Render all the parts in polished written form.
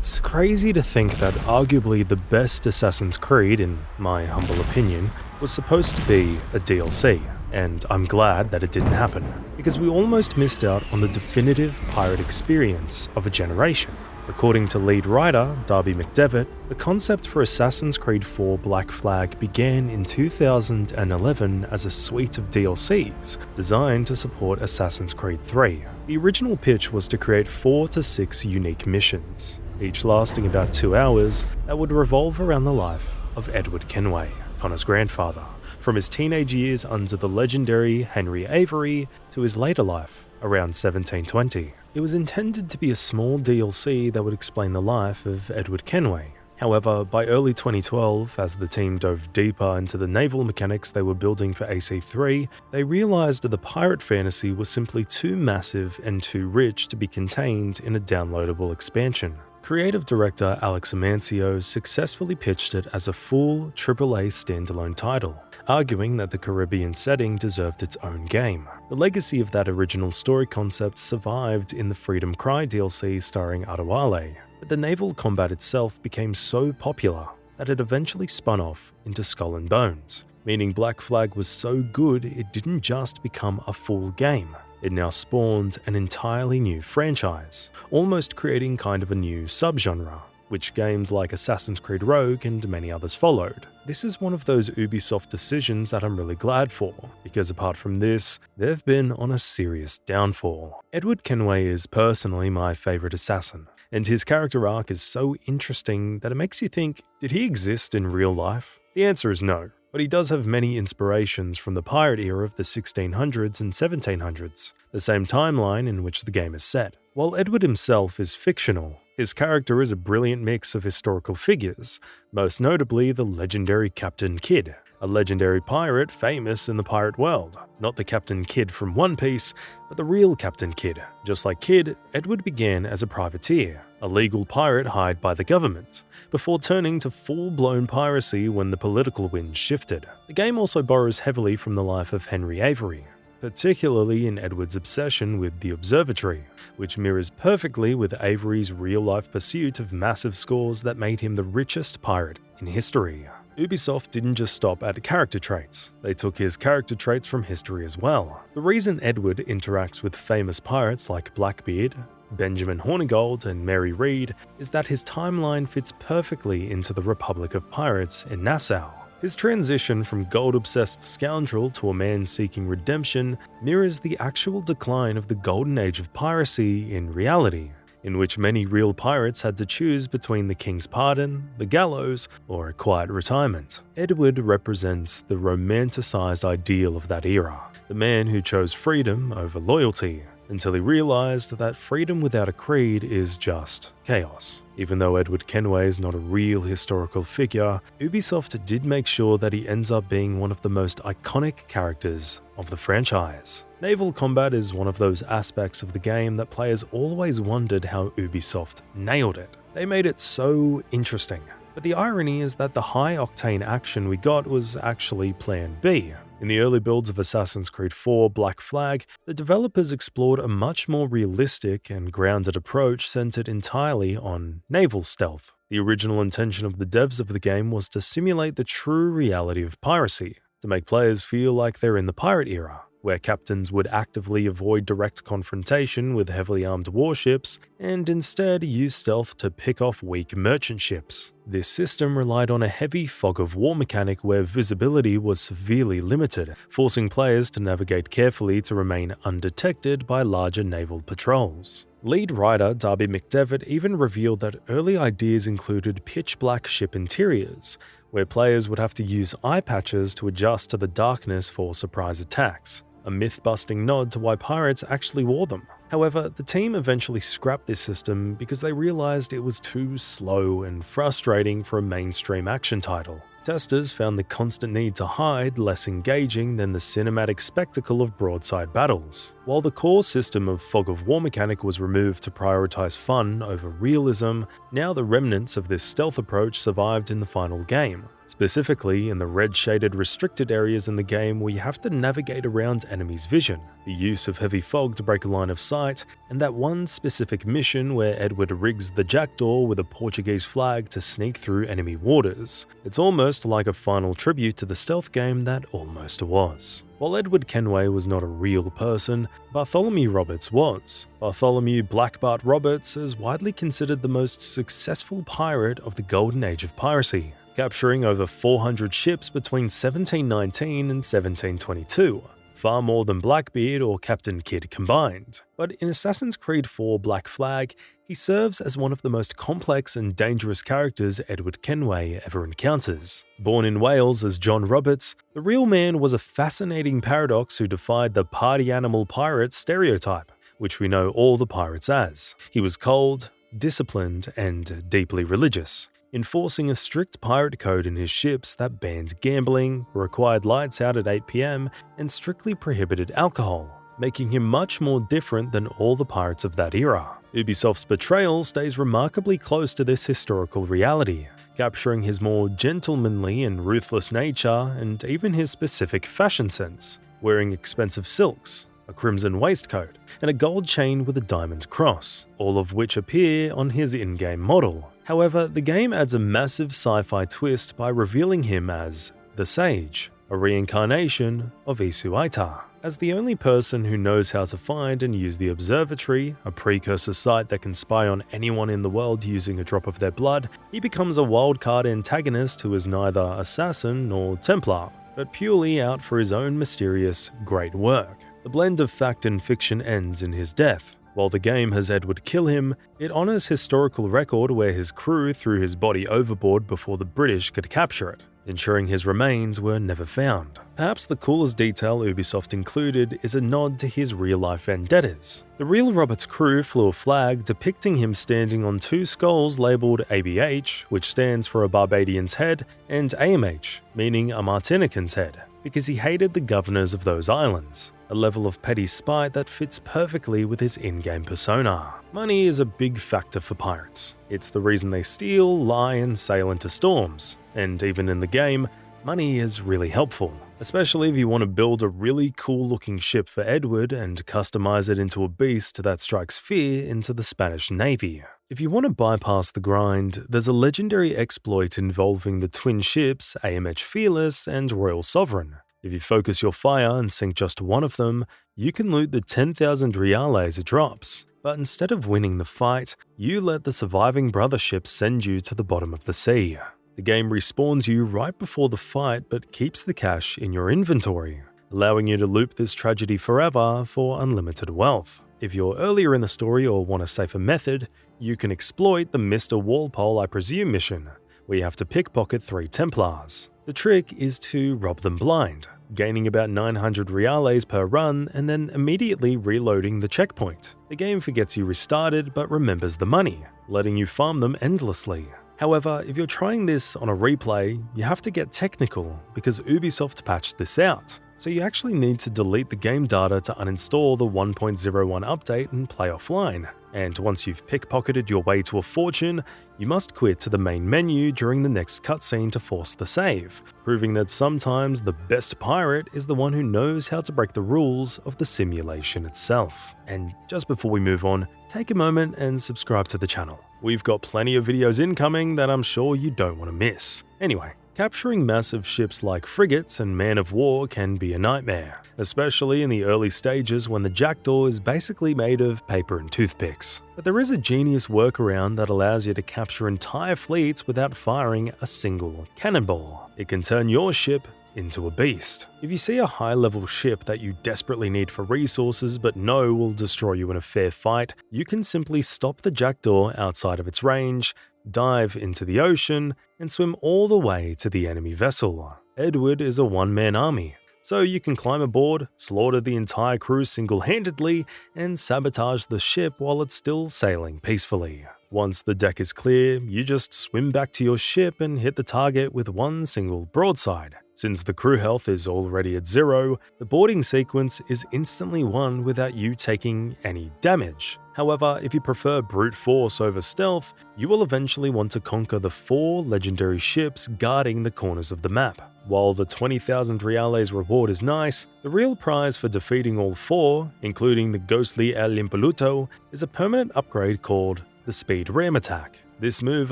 It's crazy to think that arguably the best Assassin's Creed, in my humble opinion, was supposed to be a DLC, and I'm glad that it didn't happen, because we almost missed out on the definitive pirate experience of a generation. According to lead writer Darby McDevitt, the concept for Assassin's Creed 4 Black Flag began in 2011 as a suite of DLCs designed to support Assassin's Creed 3. The original pitch was to create 4 to 6 unique missions, each lasting about 2 hours, that would revolve around the life of Edward Kenway, Connor's grandfather, from his teenage years under the legendary Henry Avery to his later life around 1720. It was intended to be a small DLC that would explain the life of Edward Kenway. However, by early 2012, as the team dove deeper into the naval mechanics they were building for AC3, they realized that the pirate fantasy was simply too massive and too rich to be contained in a downloadable expansion. Creative director Alex Amancio successfully pitched it as a full AAA standalone title, arguing that the Caribbean setting deserved its own game. The legacy of that original story concept survived in the Freedom Cry DLC starring Adewale, but the naval combat itself became so popular that it eventually spun off into Skull and Bones, meaning Black Flag was so good it didn't just become a full game. It now spawned an entirely new franchise, almost creating kind of a new subgenre, which games like Assassin's Creed Rogue and many others followed. This is one of those Ubisoft decisions that I'm really glad for, because apart from this, they've been on a serious downfall. Edward Kenway is personally my favorite assassin, and his character arc is so interesting that it makes you think, did he exist in real life? The answer is no. But he does have many inspirations from the pirate era of the 1600s and 1700s, the same timeline in which the game is set. While Edward himself is fictional, his character is a brilliant mix of historical figures, most notably the legendary Captain Kidd, a legendary pirate famous in the pirate world. Not the Captain Kidd from One Piece, but the real Captain Kidd. Just like Kidd, Edward began as a privateer, a legal pirate hired by the government, before turning to full-blown piracy when the political wind shifted. The game also borrows heavily from the life of Henry Avery, particularly in Edward's obsession with the Observatory, which mirrors perfectly with Avery's real-life pursuit of massive scores that made him the richest pirate in history. Ubisoft didn't just stop at character traits, they took his character traits from history as well. The reason Edward interacts with famous pirates like Blackbeard, Benjamin Hornigold, and Mary Read is that his timeline fits perfectly into the Republic of Pirates in Nassau. His transition from gold-obsessed scoundrel to a man seeking redemption mirrors the actual decline of the golden age of piracy in reality, in which many real pirates had to choose between the king's pardon, the gallows, or a quiet retirement. Edward represents the romanticized ideal of that era, the man who chose freedom over loyalty, until he realized that freedom without a creed is just chaos. Even though Edward Kenway is not a real historical figure, Ubisoft did make sure that he ends up being one of the most iconic characters of the franchise. Naval combat is one of those aspects of the game that players always wondered how Ubisoft nailed it. They made it so interesting. But the irony is that the high-octane action we got was actually Plan B. In the early builds of Assassin's Creed 4 Black Flag, the developers explored a much more realistic and grounded approach centered entirely on naval stealth. The original intention of the devs of the game was to simulate the true reality of piracy, to make players feel like they're in the pirate era, where captains would actively avoid direct confrontation with heavily armed warships and instead use stealth to pick off weak merchant ships. This system relied on a heavy fog of war mechanic where visibility was severely limited, forcing players to navigate carefully to remain undetected by larger naval patrols. Lead writer Darby McDevitt even revealed that early ideas included pitch-black ship interiors, where players would have to use eye patches to adjust to the darkness for surprise attacks, a myth-busting nod to why pirates actually wore them. However, the team eventually scrapped this system because they realized it was too slow and frustrating for a mainstream action title. Testers found the constant need to hide less engaging than the cinematic spectacle of broadside battles. While the core system of Fog of War mechanic was removed to prioritize fun over realism, now the remnants of this stealth approach survived in the final game. Specifically, in the red-shaded restricted areas in the game where you have to navigate around enemies' vision. The use of heavy fog to break a line of sight night, and that one specific mission where Edward rigs the Jackdaw with a Portuguese flag to sneak through enemy waters. It's almost like a final tribute to the stealth game that almost was. While Edward Kenway was not a real person, Bartholomew Roberts was. Bartholomew Blackbeard Roberts is widely considered the most successful pirate of the golden age of piracy, capturing over 400 ships between 1719 and 1722, far more than Blackbeard or Captain Kidd combined. But in Assassin's Creed IV Black Flag, he serves as one of the most complex and dangerous characters Edward Kenway ever encounters. Born in Wales as John Roberts, the real man was a fascinating paradox who defied the party animal pirate stereotype, which we know all the pirates as. He was cold, disciplined, and deeply religious, enforcing a strict pirate code in his ships that banned gambling, required lights out at 8 PM, and strictly prohibited alcohol, making him much more different than all the pirates of that era. Ubisoft's Betrayal stays remarkably close to this historical reality, capturing his more gentlemanly and ruthless nature and even his specific fashion sense, wearing expensive silks, a crimson waistcoat, and a gold chain with a diamond cross, all of which appear on his in-game model. However, the game adds a massive sci-fi twist by revealing him as the Sage, a reincarnation of Isu As the only person who knows how to find and use the Observatory, a precursor site that can spy on anyone in the world using a drop of their blood, he becomes a wildcard antagonist who is neither assassin nor Templar, but purely out for his own mysterious, great work. The blend of fact and fiction ends in his death. While the game has Edward kill him, it honors historical record where his crew threw his body overboard before the British could capture it, ensuring his remains were never found. Perhaps the coolest detail Ubisoft included is a nod to his real-life vendettas. The real Roberts crew flew a flag depicting him standing on two skulls labelled ABH, which stands for a Barbadian's head, and AMH, meaning a Martinican's head, because he hated the governors of those islands, a level of petty spite that fits perfectly with his in-game persona. Money is a big factor for pirates. It's the reason they steal, lie, and sail into storms. And even in the game, money is really helpful, especially if you want to build a really cool-looking ship for Edward and customize it into a beast that strikes fear into the Spanish Navy. If you want to bypass the grind, there's a legendary exploit involving the twin ships AMH Fearless and Royal Sovereign. If you focus your fire and sink just one of them, you can loot the 10,000 reales it drops. But instead of winning the fight, you let the surviving brother ship send you to the bottom of the sea. The game respawns you right before the fight but keeps the cash in your inventory, allowing you to loop this tragedy forever for unlimited wealth. If you're earlier in the story or want a safer method, you can exploit the Mr. Walpole I Presume mission, where you have to pickpocket 3 Templars. The trick is to rob them blind, gaining about 900 reales per run and then immediately reloading the checkpoint. The game forgets you restarted but remembers the money, letting you farm them endlessly. However, if you're trying this on a replay, you have to get technical because Ubisoft patched this out. So you actually need to delete the game data to uninstall the 1.01 update and play offline. And once you've pickpocketed your way to a fortune, you must quit to the main menu during the next cutscene to force the save, proving that sometimes the best pirate is the one who knows how to break the rules of the simulation itself. And just before we move on, take a moment and subscribe to the channel. We've got plenty of videos incoming that I'm sure you don't want to miss. Anyway, capturing massive ships like frigates and man of war can be a nightmare, especially in the early stages when the Jackdaw is basically made of paper and toothpicks. But there is a genius workaround that allows you to capture entire fleets without firing a single cannonball. It can turn your ship into a beast. If you see a high-level ship that you desperately need for resources but know will destroy you in a fair fight, you can simply stop the Jackdaw outside of its range, dive into the ocean, and swim all the way to the enemy vessel. Edward is a one-man army, so you can climb aboard, slaughter the entire crew single-handedly, and sabotage the ship while it's still sailing peacefully. Once the deck is clear, you just swim back to your ship and hit the target with one single broadside. Since the crew health is already at 0, the boarding sequence is instantly won without you taking any damage. However, if you prefer brute force over stealth, you will eventually want to conquer the 4 legendary ships guarding the corners of the map. While the 20,000 reales reward is nice, the real prize for defeating all 4, including the ghostly El Impoluto, is a permanent upgrade called the Speed Ram Attack. This move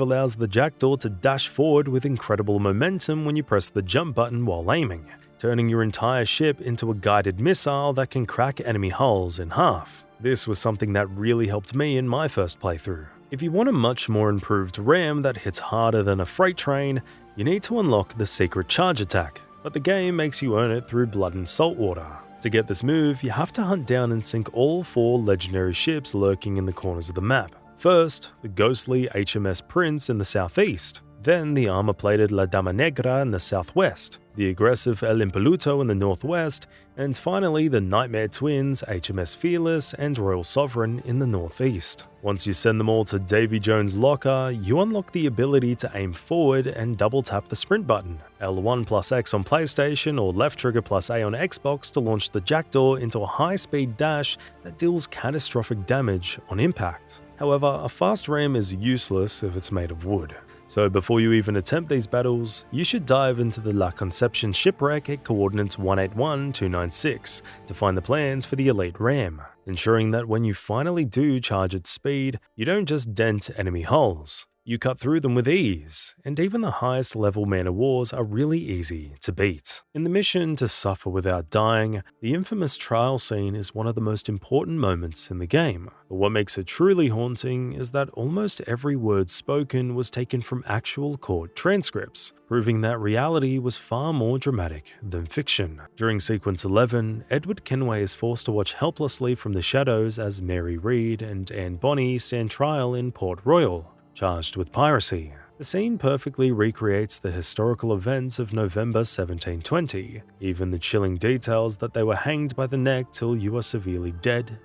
allows the Jackdaw to dash forward with incredible momentum when you press the jump button while aiming, turning your entire ship into a guided missile that can crack enemy hulls in half. This was something that really helped me in my first playthrough. If you want a much more improved ram that hits harder than a freight train, you need to unlock the secret charge attack, but the game makes you earn it through blood and salt water. To get this move, you have to hunt down and sink all 4 legendary ships lurking in the corners of the map. First, the ghostly HMS Prince in the southeast, then the armor-plated La Dama Negra in the southwest, the aggressive El Impoluto in the northwest, and finally the Nightmare Twins HMS Fearless and Royal Sovereign in the northeast. Once you send them all to Davy Jones' locker, you unlock the ability to aim forward and double-tap the sprint button, L1 plus X on PlayStation or left trigger plus A on Xbox to launch the Jackdaw into a high-speed dash that deals catastrophic damage on impact. However, a fast ram is useless if it's made of wood. So before you even attempt these battles, you should dive into the La Concepcion shipwreck at coordinates 181296 to find the plans for the elite ram, ensuring that when you finally do charge its speed, you don't just dent enemy hulls. You cut through them with ease, and even the highest level man of wars are really easy to beat. In the mission to suffer without dying, the infamous trial scene is one of the most important moments in the game. But what makes it truly haunting is that almost every word spoken was taken from actual court transcripts, proving that reality was far more dramatic than fiction. During Sequence 11, Edward Kenway is forced to watch helplessly from the shadows as Mary Read and Anne Bonny stand trial in Port Royal, charged with piracy. The scene perfectly recreates the historical events of November 1720, even the chilling details that they were hanged by the neck till you are severely dead.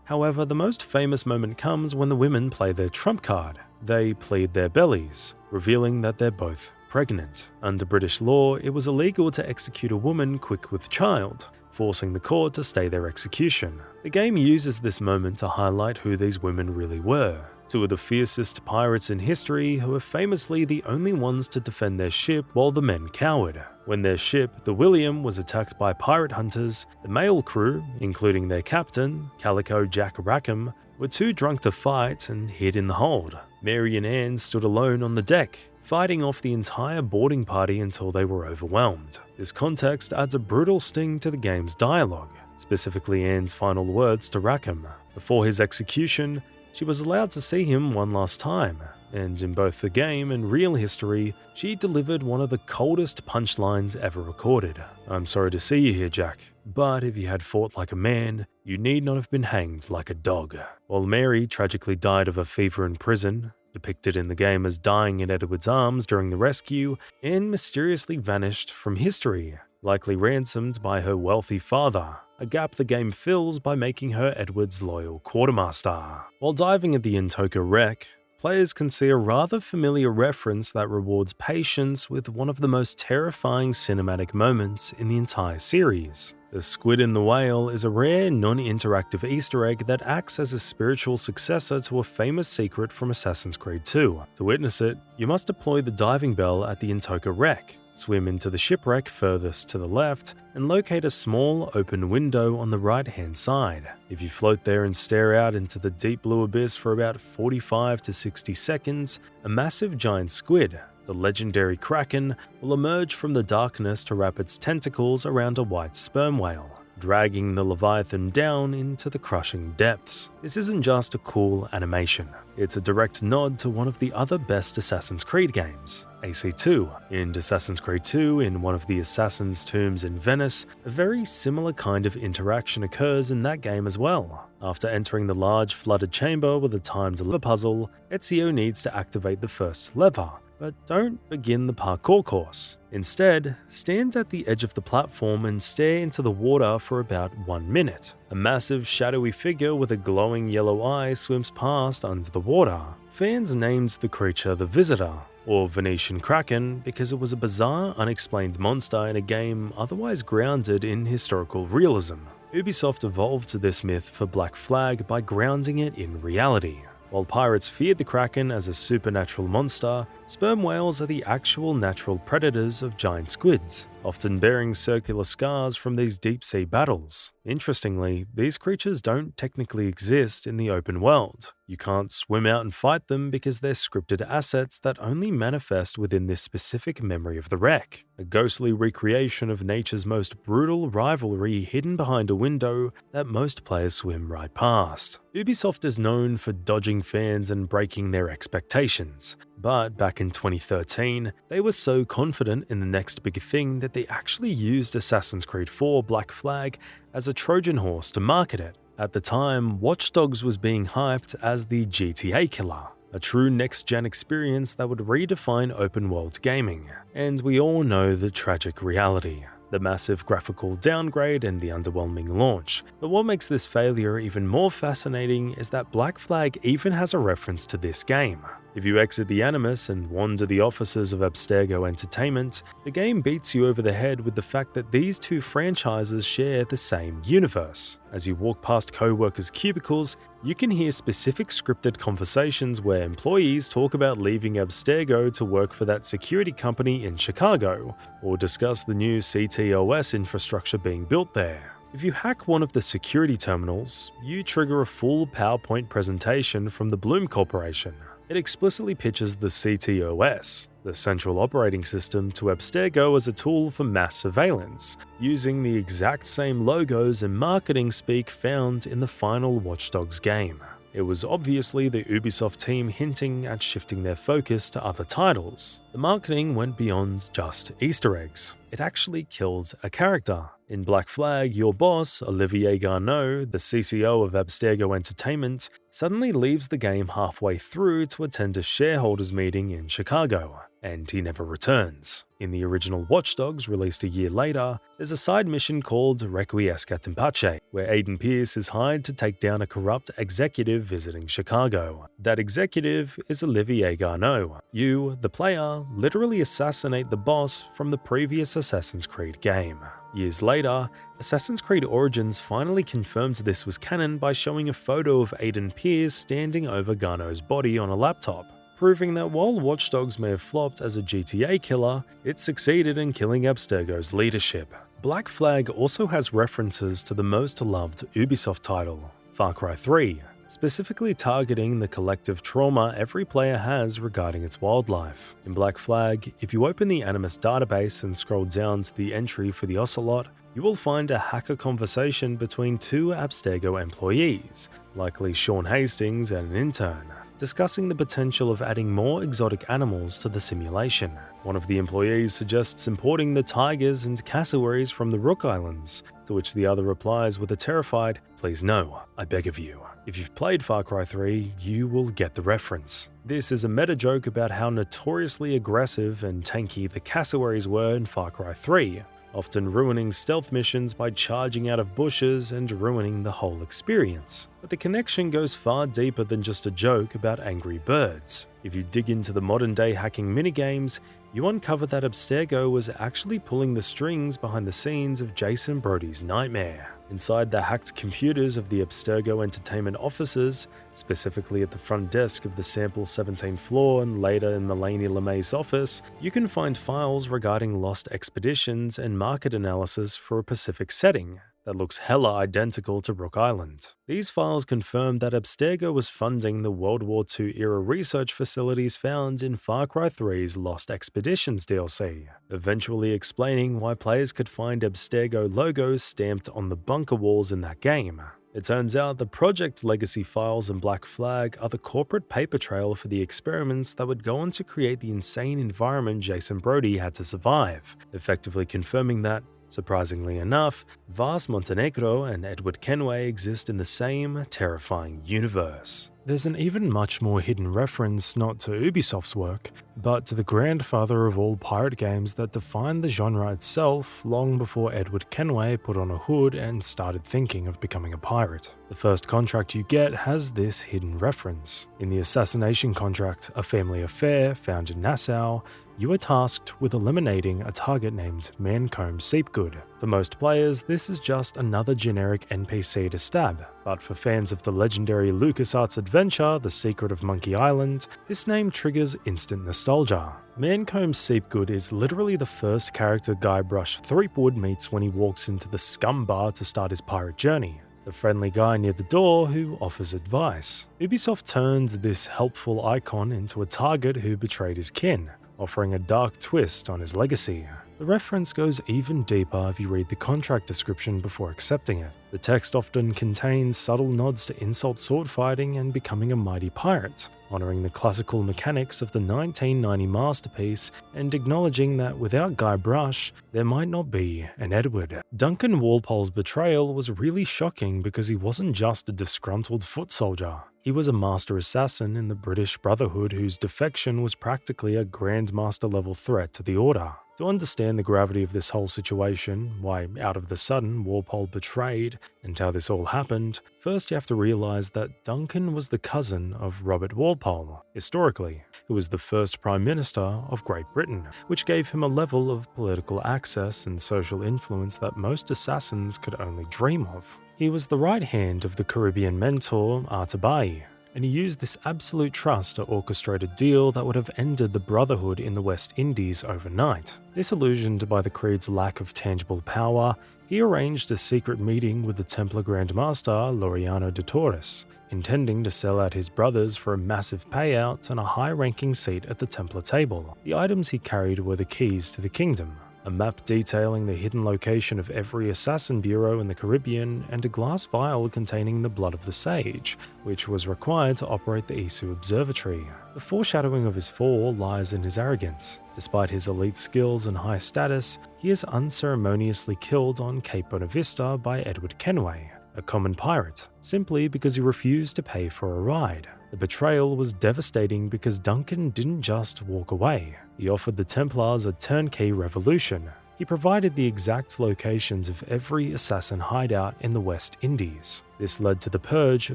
However, the most famous moment comes when the women play their trump card. They plead their bellies, revealing that they're both pregnant. Under British law, it was illegal to execute a woman quick with child, forcing the court to stay their execution. The game uses this moment to highlight who these women really were. 2 of the fiercest pirates in history who were famously the only ones to defend their ship while the men cowered. When their ship, the William, was attacked by pirate hunters, the male crew, including their captain, Calico Jack Rackham, were too drunk to fight and hid in the hold. Mary and Anne stood alone on the deck, fighting off the entire boarding party until they were overwhelmed. This context adds a brutal sting to the game's dialogue, specifically Anne's final words to Rackham. Before his execution, she was allowed to see him one last time, and in both the game and real history, she delivered one of the coldest punchlines ever recorded. "I'm sorry to see you here, Jack, but if you had fought like a man, you need not have been hanged like a dog." While Mary tragically died of a fever in prison, depicted in the game as dying in Edward's arms during the rescue, Anne mysteriously vanished from history, likely ransomed by her wealthy father, a gap the game fills by making her Edward's loyal quartermaster. While diving at the Intoka wreck, players can see a rather familiar reference that rewards patience with one of the most terrifying cinematic moments in the entire series. The squid in the whale is a rare, non-interactive Easter egg that acts as a spiritual successor to a famous secret from Assassin's Creed 2. To witness it, you must deploy the diving bell at the Intoka wreck, swim into the shipwreck furthest to the left, and locate a small open window on the right-hand side. If you float there and stare out into the deep blue abyss for about 45 to 60 seconds, a massive giant squid, the legendary Kraken, will emerge from the darkness to wrap its tentacles around a white sperm whale, dragging the Leviathan down into the crushing depths. This isn't just a cool animation, it's a direct nod to one of the other best Assassin's Creed games, AC2. In Assassin's Creed 2, in one of the Assassin's Tombs in Venice, a very similar kind of interaction occurs in that game as well. After entering the large flooded chamber with a timed lever puzzle, Ezio needs to activate the first lever, but don't begin the parkour course. Instead, stand at the edge of the platform and stare into the water for about 1 minute. A massive shadowy figure with a glowing yellow eye swims past under the water. Fans named the creature the Visitor, or Venetian Kraken, because it was a bizarre, unexplained monster in a game otherwise grounded in historical realism. Ubisoft evolved this myth for Black Flag by grounding it in reality. While pirates feared the Kraken as a supernatural monster, sperm whales are the actual natural predators of giant squids, often bearing circular scars from these deep-sea battles. Interestingly, these creatures don't technically exist in the open world. You can't swim out and fight them because they're scripted assets that only manifest within this specific memory of the wreck, a ghostly recreation of nature's most brutal rivalry hidden behind a window that most players swim right past. Ubisoft is known for dodging fans and breaking their expectations, but back in 2013, they were so confident in the next big thing that they actually used Assassin's Creed 4 Black Flag as a Trojan horse to market it. At the time, Watch Dogs was being hyped as the GTA killer, a true next-gen experience that would redefine open-world gaming. And we all know the tragic reality: the massive graphical downgrade and the underwhelming launch. But what makes this failure even more fascinating is that Black Flag even has a reference to this game. If you exit the Animus and wander the offices of Abstergo Entertainment, the game beats you over the head with the fact that these two franchises share the same universe. As you walk past co-workers' cubicles, you can hear specific scripted conversations where employees talk about leaving Abstergo to work for that security company in Chicago, or discuss the new CTOS infrastructure being built there. If you hack one of the security terminals, you trigger a full PowerPoint presentation from the Bloom Corporation. It explicitly pitches the CTOS, the Central Operating System, to Abstergo as a tool for mass surveillance, using the exact same logos and marketing speak found in the final Watch Dogs game. It was obviously the Ubisoft team hinting at shifting their focus to other titles. The marketing went beyond just Easter eggs. It actually killed a character. In Black Flag, your boss, Olivier Garneau, the CCO of Abstergo Entertainment, suddenly leaves the game halfway through to attend a shareholders meeting in Chicago, and he never returns. In the original Watch Dogs, released a year later, there's a side mission called Requiescat in Pace, where Aiden Pierce is hired to take down a corrupt executive visiting Chicago. That executive is Olivier Garneau. You, the player, literally assassinate the boss from the previous Assassin's Creed game. Years later, Assassin's Creed Origins finally confirmed this was canon by showing a photo of Aiden Pierce standing over Garneau's body on a laptop, proving that while Watch Dogs may have flopped as a GTA killer, it succeeded in killing Abstergo's leadership. Black Flag also has references to the most loved Ubisoft title, Far Cry 3, specifically targeting the collective trauma every player has regarding its wildlife. In Black Flag, if you open the Animus database and scroll down to the entry for the Ocelot, you will find a hacker conversation between two Abstergo employees, likely Sean Hastings and an intern, discussing the potential of adding more exotic animals to the simulation. One of the employees suggests importing the tigers and cassowaries from the Rook Islands, to which the other replies with a terrified, "Please no, I beg of you." If you've played Far Cry 3, you will get the reference. This is a meta joke about how notoriously aggressive and tanky the cassowaries were in Far Cry 3, often ruining stealth missions by charging out of bushes and ruining the whole experience. But the connection goes far deeper than just a joke about angry birds. If you dig into the modern-day hacking minigames, you uncover that Abstergo was actually pulling the strings behind the scenes of Jason Brody's nightmare. Inside the hacked computers of the Abstergo Entertainment offices, specifically at the front desk of the Sample 17 floor and later in Melanie LeMay's office, you can find files regarding lost expeditions and market analysis for a Pacific setting that looks hella identical to Rook Island. These files confirm that Abstergo was funding the World War II era research facilities found in Far Cry 3's Lost Expeditions DLC, eventually explaining why players could find Abstergo logos stamped on the bunker walls in that game. It turns out the Project Legacy files in Black Flag are the corporate paper trail for the experiments that would go on to create the insane environment Jason Brody had to survive, effectively confirming that, surprisingly enough, Vas Montenegro and Edward Kenway exist in the same terrifying universe. There's an even much more hidden reference not to Ubisoft's work, but to the grandfather of all pirate games that defined the genre itself long before Edward Kenway put on a hood and started thinking of becoming a pirate. The first contract you get has this hidden reference. In the assassination contract, A Family Affair, found in Nassau, you are tasked with eliminating a target named Mancomb Seepgood. For most players, this is just another generic NPC to stab, but for fans of the legendary LucasArts adventure, The Secret of Monkey Island, this name triggers instant nostalgia. Mancomb Seepgood is literally the first character Guybrush Threepwood meets when he walks into the Scum Bar to start his pirate journey. The friendly guy near the door who offers advice. Ubisoft turns this helpful icon into a target who betrayed his kin, offering a dark twist on his legacy. The reference goes even deeper if you read the contract description before accepting it. The text often contains subtle nods to insult swordfighting and becoming a mighty pirate, honouring the classical mechanics of the 1990 masterpiece and acknowledging that without Guybrush, there might not be an Edward. Duncan Walpole's betrayal was really shocking because he wasn't just a disgruntled foot soldier. He was a master assassin in the British Brotherhood whose defection was practically a Grandmaster level threat to the Order. To understand the gravity of this whole situation, why out of the sudden Walpole betrayed, and how this all happened, first you have to realise that Duncan was the cousin of Robert Walpole, historically, who was the first Prime Minister of Great Britain, which gave him a level of political access and social influence that most assassins could only dream of. He was the right hand of the Caribbean mentor Adewale, and he used this absolute trust to orchestrate a deal that would have ended the Brotherhood in the West Indies overnight. Disillusioned by the Creed's lack of tangible power, he arranged a secret meeting with the Templar Grandmaster Laureano de Torres, intending to sell out his brothers for a massive payout and a high-ranking seat at the Templar table. The items he carried were the keys to the kingdom, a map detailing the hidden location of every assassin bureau in the Caribbean, and a glass vial containing the blood of the sage, which was required to operate the Isu Observatory. The foreshadowing of his fall lies in his arrogance. Despite his elite skills and high status, he is unceremoniously killed on Cape Bonavista by Edward Kenway, a common pirate, simply because he refused to pay for a ride. The betrayal was devastating because Duncan didn't just walk away. He offered the Templars a turnkey revolution. He provided the exact locations of every assassin hideout in the West Indies. This led to the Purge of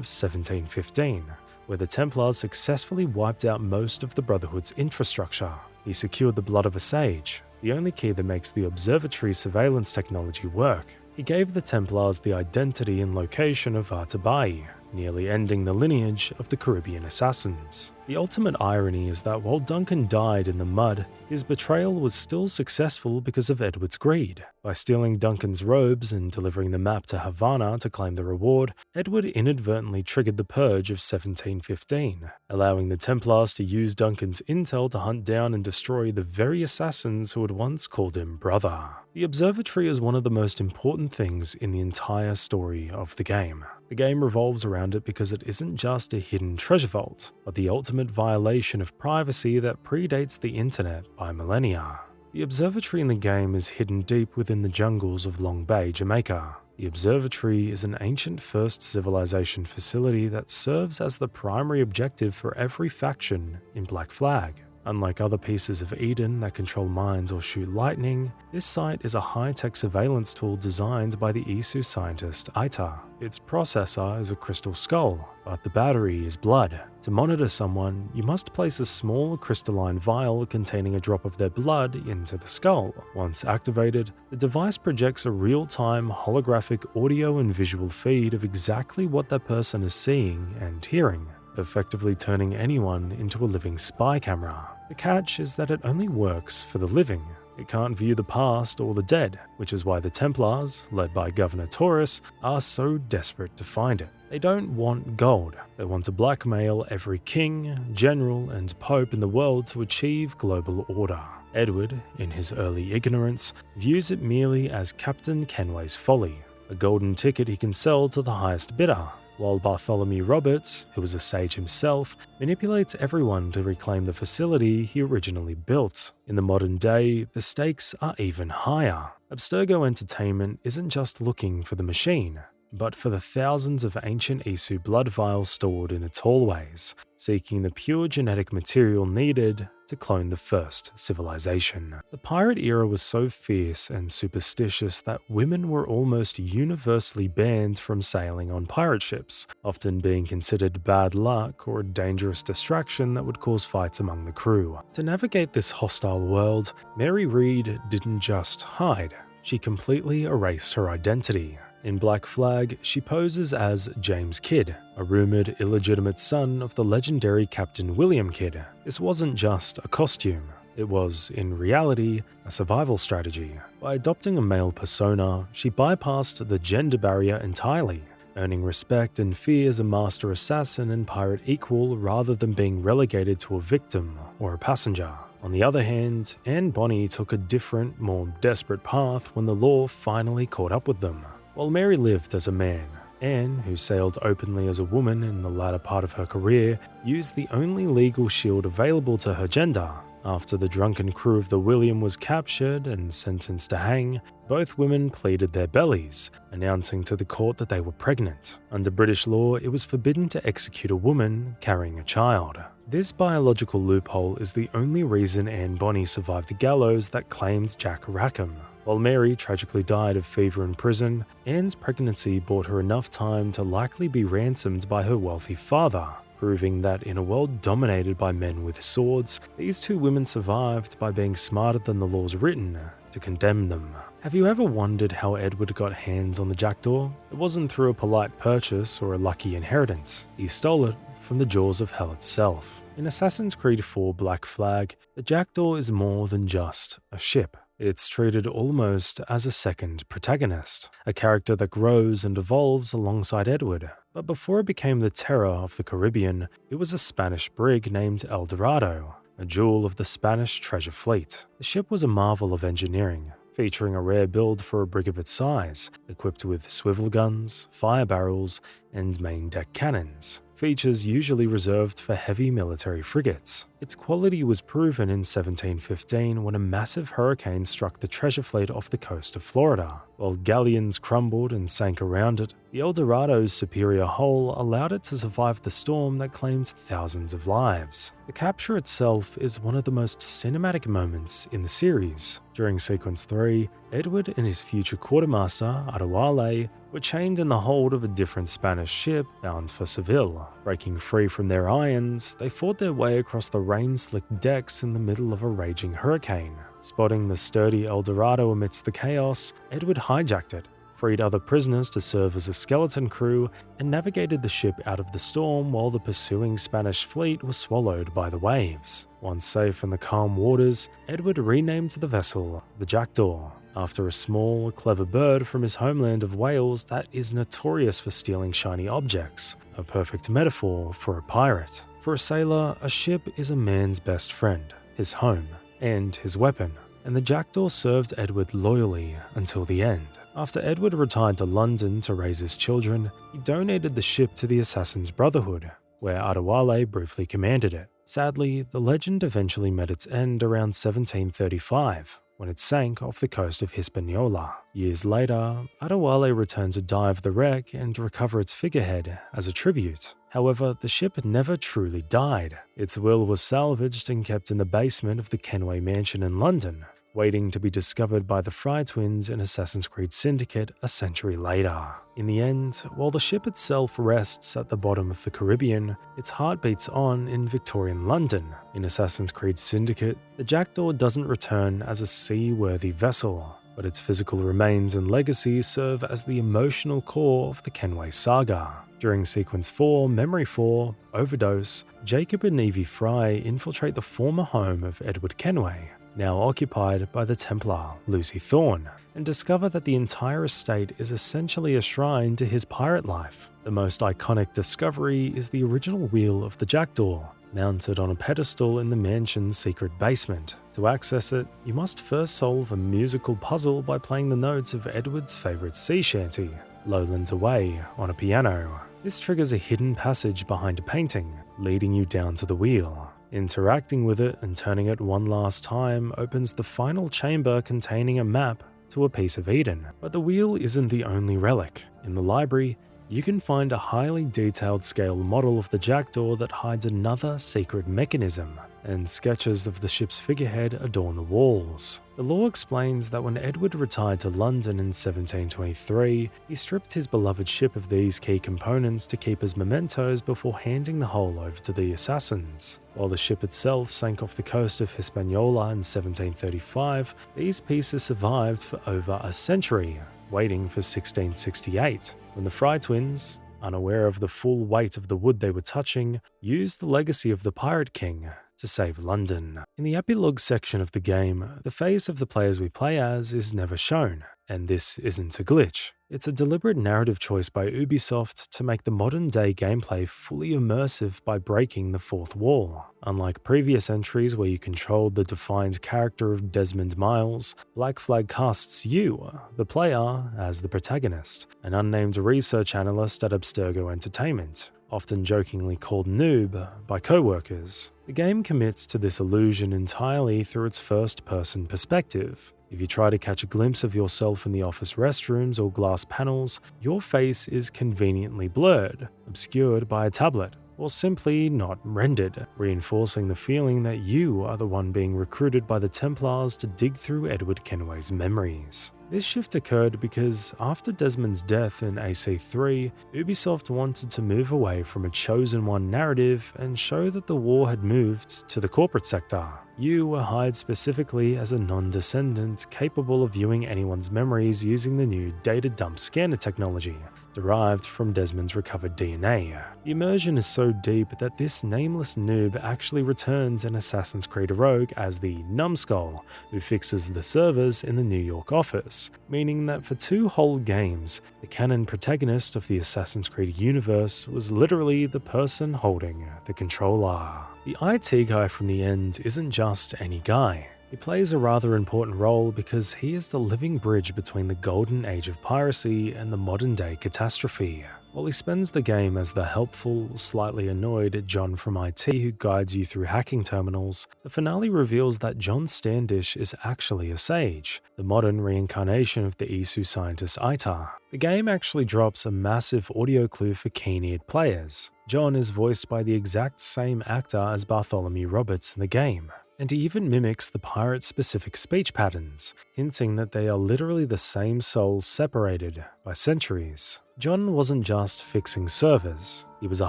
1715, where the Templars successfully wiped out most of the Brotherhood's infrastructure. He secured the blood of a sage, the only key that makes the Observatory surveillance technology work. He gave the Templars the identity and location of Adewale, nearly ending the lineage of the Caribbean assassins. The ultimate irony is that while Duncan died in the mud, his betrayal was still successful because of Edward's greed. By stealing Duncan's robes and delivering the map to Havana to claim the reward, Edward inadvertently triggered the Purge of 1715, allowing the Templars to use Duncan's intel to hunt down and destroy the very assassins who had once called him brother. The Observatory is one of the most important things in the entire story of the game. The game revolves around it because it isn't just a hidden treasure vault, but the ultimate violation of privacy that predates the internet by millennia. The observatory in the game is hidden deep within the jungles of Long Bay, Jamaica. The observatory is an ancient First Civilization facility that serves as the primary objective for every faction in Black Flag. Unlike other pieces of Eden that control mines or shoot lightning, this site is a high-tech surveillance tool designed by the Isu scientist Ita. Its processor is a crystal skull, but the battery is blood. To monitor someone, you must place a small crystalline vial containing a drop of their blood into the skull. Once activated, the device projects a real-time holographic audio and visual feed of exactly what that person is seeing and hearing, effectively turning anyone into a living spy camera. The catch is that it only works for the living. It can't view the past or the dead, which is why the Templars, led by Governor Torres, are so desperate to find it. They don't want gold. They want to blackmail every king, general, and pope in the world to achieve global order. Edward, in his early ignorance, views it merely as Captain Kenway's folly, a golden ticket he can sell to the highest bidder, while Bartholomew Roberts, who was a sage himself, manipulates everyone to reclaim the facility he originally built. In the modern day, the stakes are even higher. Abstergo Entertainment isn't just looking for the machine, but for the thousands of ancient Isu blood vials stored in its hallways, seeking the pure genetic material needed to clone the first civilization. The pirate era was so fierce and superstitious that women were almost universally banned from sailing on pirate ships, often being considered bad luck or a dangerous distraction that would cause fights among the crew. To navigate this hostile world, Mary Read didn't just hide, she completely erased her identity. In Black Flag, she poses as James Kidd, a rumoured illegitimate son of the legendary Captain William Kidd. This wasn't just a costume. It was, in reality, a survival strategy. By adopting a male persona, she bypassed the gender barrier entirely, earning respect and fear as a master assassin and pirate equal rather than being relegated to a victim or a passenger. On the other hand, Anne Bonny took a different, more desperate path when the law finally caught up with them. While Mary lived as a man, Anne, who sailed openly as a woman in the latter part of her career, used the only legal shield available to her gender. After the drunken crew of the William was captured and sentenced to hang, both women pleaded their bellies, announcing to the court that they were pregnant. Under British law, it was forbidden to execute a woman carrying a child. This biological loophole is the only reason Anne Bonny survived the gallows that claimed Jack Rackham. While Mary tragically died of fever in prison, Anne's pregnancy bought her enough time to likely be ransomed by her wealthy father, proving that in a world dominated by men with swords, these two women survived by being smarter than the laws written to condemn them. Have you ever wondered how Edward got hands on the Jackdaw? It wasn't through a polite purchase or a lucky inheritance. He stole it from the jaws of hell itself. In Assassin's Creed 4 Black Flag, the Jackdaw is more than just a ship. It's treated almost as a second protagonist, a character that grows and evolves alongside Edward. But before it became the terror of the Caribbean, it was a Spanish brig named El Dorado, a jewel of the Spanish treasure fleet. The ship was a marvel of engineering, featuring a rare build for a brig of its size, equipped with swivel guns, fire barrels, and main deck cannons, features usually reserved for heavy military frigates. Its quality was proven in 1715 when a massive hurricane struck the treasure fleet off the coast of Florida. While galleons crumbled and sank around it, the El Dorado's superior hull allowed it to survive the storm that claimed thousands of lives. The capture itself is one of the most cinematic moments in the series. During Sequence 3, Edward and his future quartermaster, Adewale, were chained in the hold of a different Spanish ship bound for Seville. Breaking free from their irons, they fought their way across the rain-slicked decks in the middle of a raging hurricane. Spotting the sturdy El Dorado amidst the chaos, Edward hijacked it, freed other prisoners to serve as a skeleton crew, and navigated the ship out of the storm while the pursuing Spanish fleet was swallowed by the waves. Once safe in the calm waters, Edward renamed the vessel the Jackdaw, after a small, clever bird from his homeland of Wales that is notorious for stealing shiny objects, a perfect metaphor for a pirate. For a sailor, a ship is a man's best friend, his home, and his weapon, and the Jackdaw served Edward loyally until the end. After Edward retired to London to raise his children, he donated the ship to the Assassin's Brotherhood, where Adewale briefly commanded it. Sadly, the legend eventually met its end around 1735, when it sank off the coast of Hispaniola. Years later, Adewale returned to dive the wreck and recover its figurehead as a tribute. However, the ship never truly died. Its will was salvaged and kept in the basement of the Kenway mansion in London, waiting to be discovered by the Fry twins in Assassin's Creed Syndicate a century later. In the end, while the ship itself rests at the bottom of the Caribbean, its heart beats on in Victorian London. In Assassin's Creed Syndicate, the Jackdaw doesn't return as a seaworthy vessel, but its physical remains and legacy serve as the emotional core of the Kenway saga. During Sequence 4, Memory 4, Overdose, Jacob and Evie Fry infiltrate the former home of Edward Kenway, now occupied by the Templar Lucy Thorne, and discover that the entire estate is essentially a shrine to his pirate life. The most iconic discovery is the original wheel of the Jackdaw, mounted on a pedestal in the mansion's secret basement. To access it, you must first solve a musical puzzle by playing the notes of Edward's favorite sea shanty, Lowlands Away, on a piano. This triggers a hidden passage behind a painting, leading you down to the wheel. Interacting with it and turning it one last time opens the final chamber containing a map to a piece of Eden. But the wheel isn't the only relic. In the library, you can find a highly detailed scale model of the Jackdaw that hides another secret mechanism, and sketches of the ship's figurehead adorn the walls. The lore explains that when Edward retired to London in 1723, he stripped his beloved ship of these key components to keep as mementos before handing the whole over to the assassins. While the ship itself sank off the coast of Hispaniola in 1735, these pieces survived for over a century, waiting for 1668, when the Fry twins, unaware of the full weight of the wood they were touching, used the legacy of the Pirate King to save London. In the epilogue section of the game, the face of the players we play as is never shown, and this isn't a glitch. It's a deliberate narrative choice by Ubisoft to make the modern-day gameplay fully immersive by breaking the fourth wall. Unlike previous entries where you controlled the defined character of Desmond Miles, Black Flag casts you, the player, as the protagonist, an unnamed research analyst at Abstergo Entertainment, often jokingly called Noob by co-workers. The game commits to this illusion entirely through its first-person perspective. If you try to catch a glimpse of yourself in the office restrooms or glass panels, your face is conveniently blurred, obscured by a tablet, or simply not rendered, reinforcing the feeling that you are the one being recruited by the Templars to dig through Edward Kenway's memories. This shift occurred because after Desmond's death in AC3, Ubisoft wanted to move away from a chosen one narrative and show that the war had moved to the corporate sector. You were hired specifically as a non-descendant capable of viewing anyone's memories using the new data dump scanner technology, derived from Desmond's recovered DNA. The immersion is so deep that this nameless noob actually returns in Assassin's Creed Rogue as the numbskull, who fixes the servers in the New York office, meaning that for 2 whole games, the canon protagonist of the Assassin's Creed universe was literally the person holding the controller. The IT guy from the end isn't just any guy. He plays a rather important role because he is the living bridge between the golden age of piracy and the modern-day catastrophe. While he spends the game as the helpful, slightly annoyed John from IT who guides you through hacking terminals, the finale reveals that John Standish is actually a sage, the modern reincarnation of the Isu scientist Aitar. The game actually drops a massive audio clue for keen-eared players. John is voiced by the exact same actor as Bartholomew Roberts in the game, and he even mimics the pirate-specific speech patterns, hinting that they are literally the same souls separated by centuries. John wasn't just fixing servers, he was a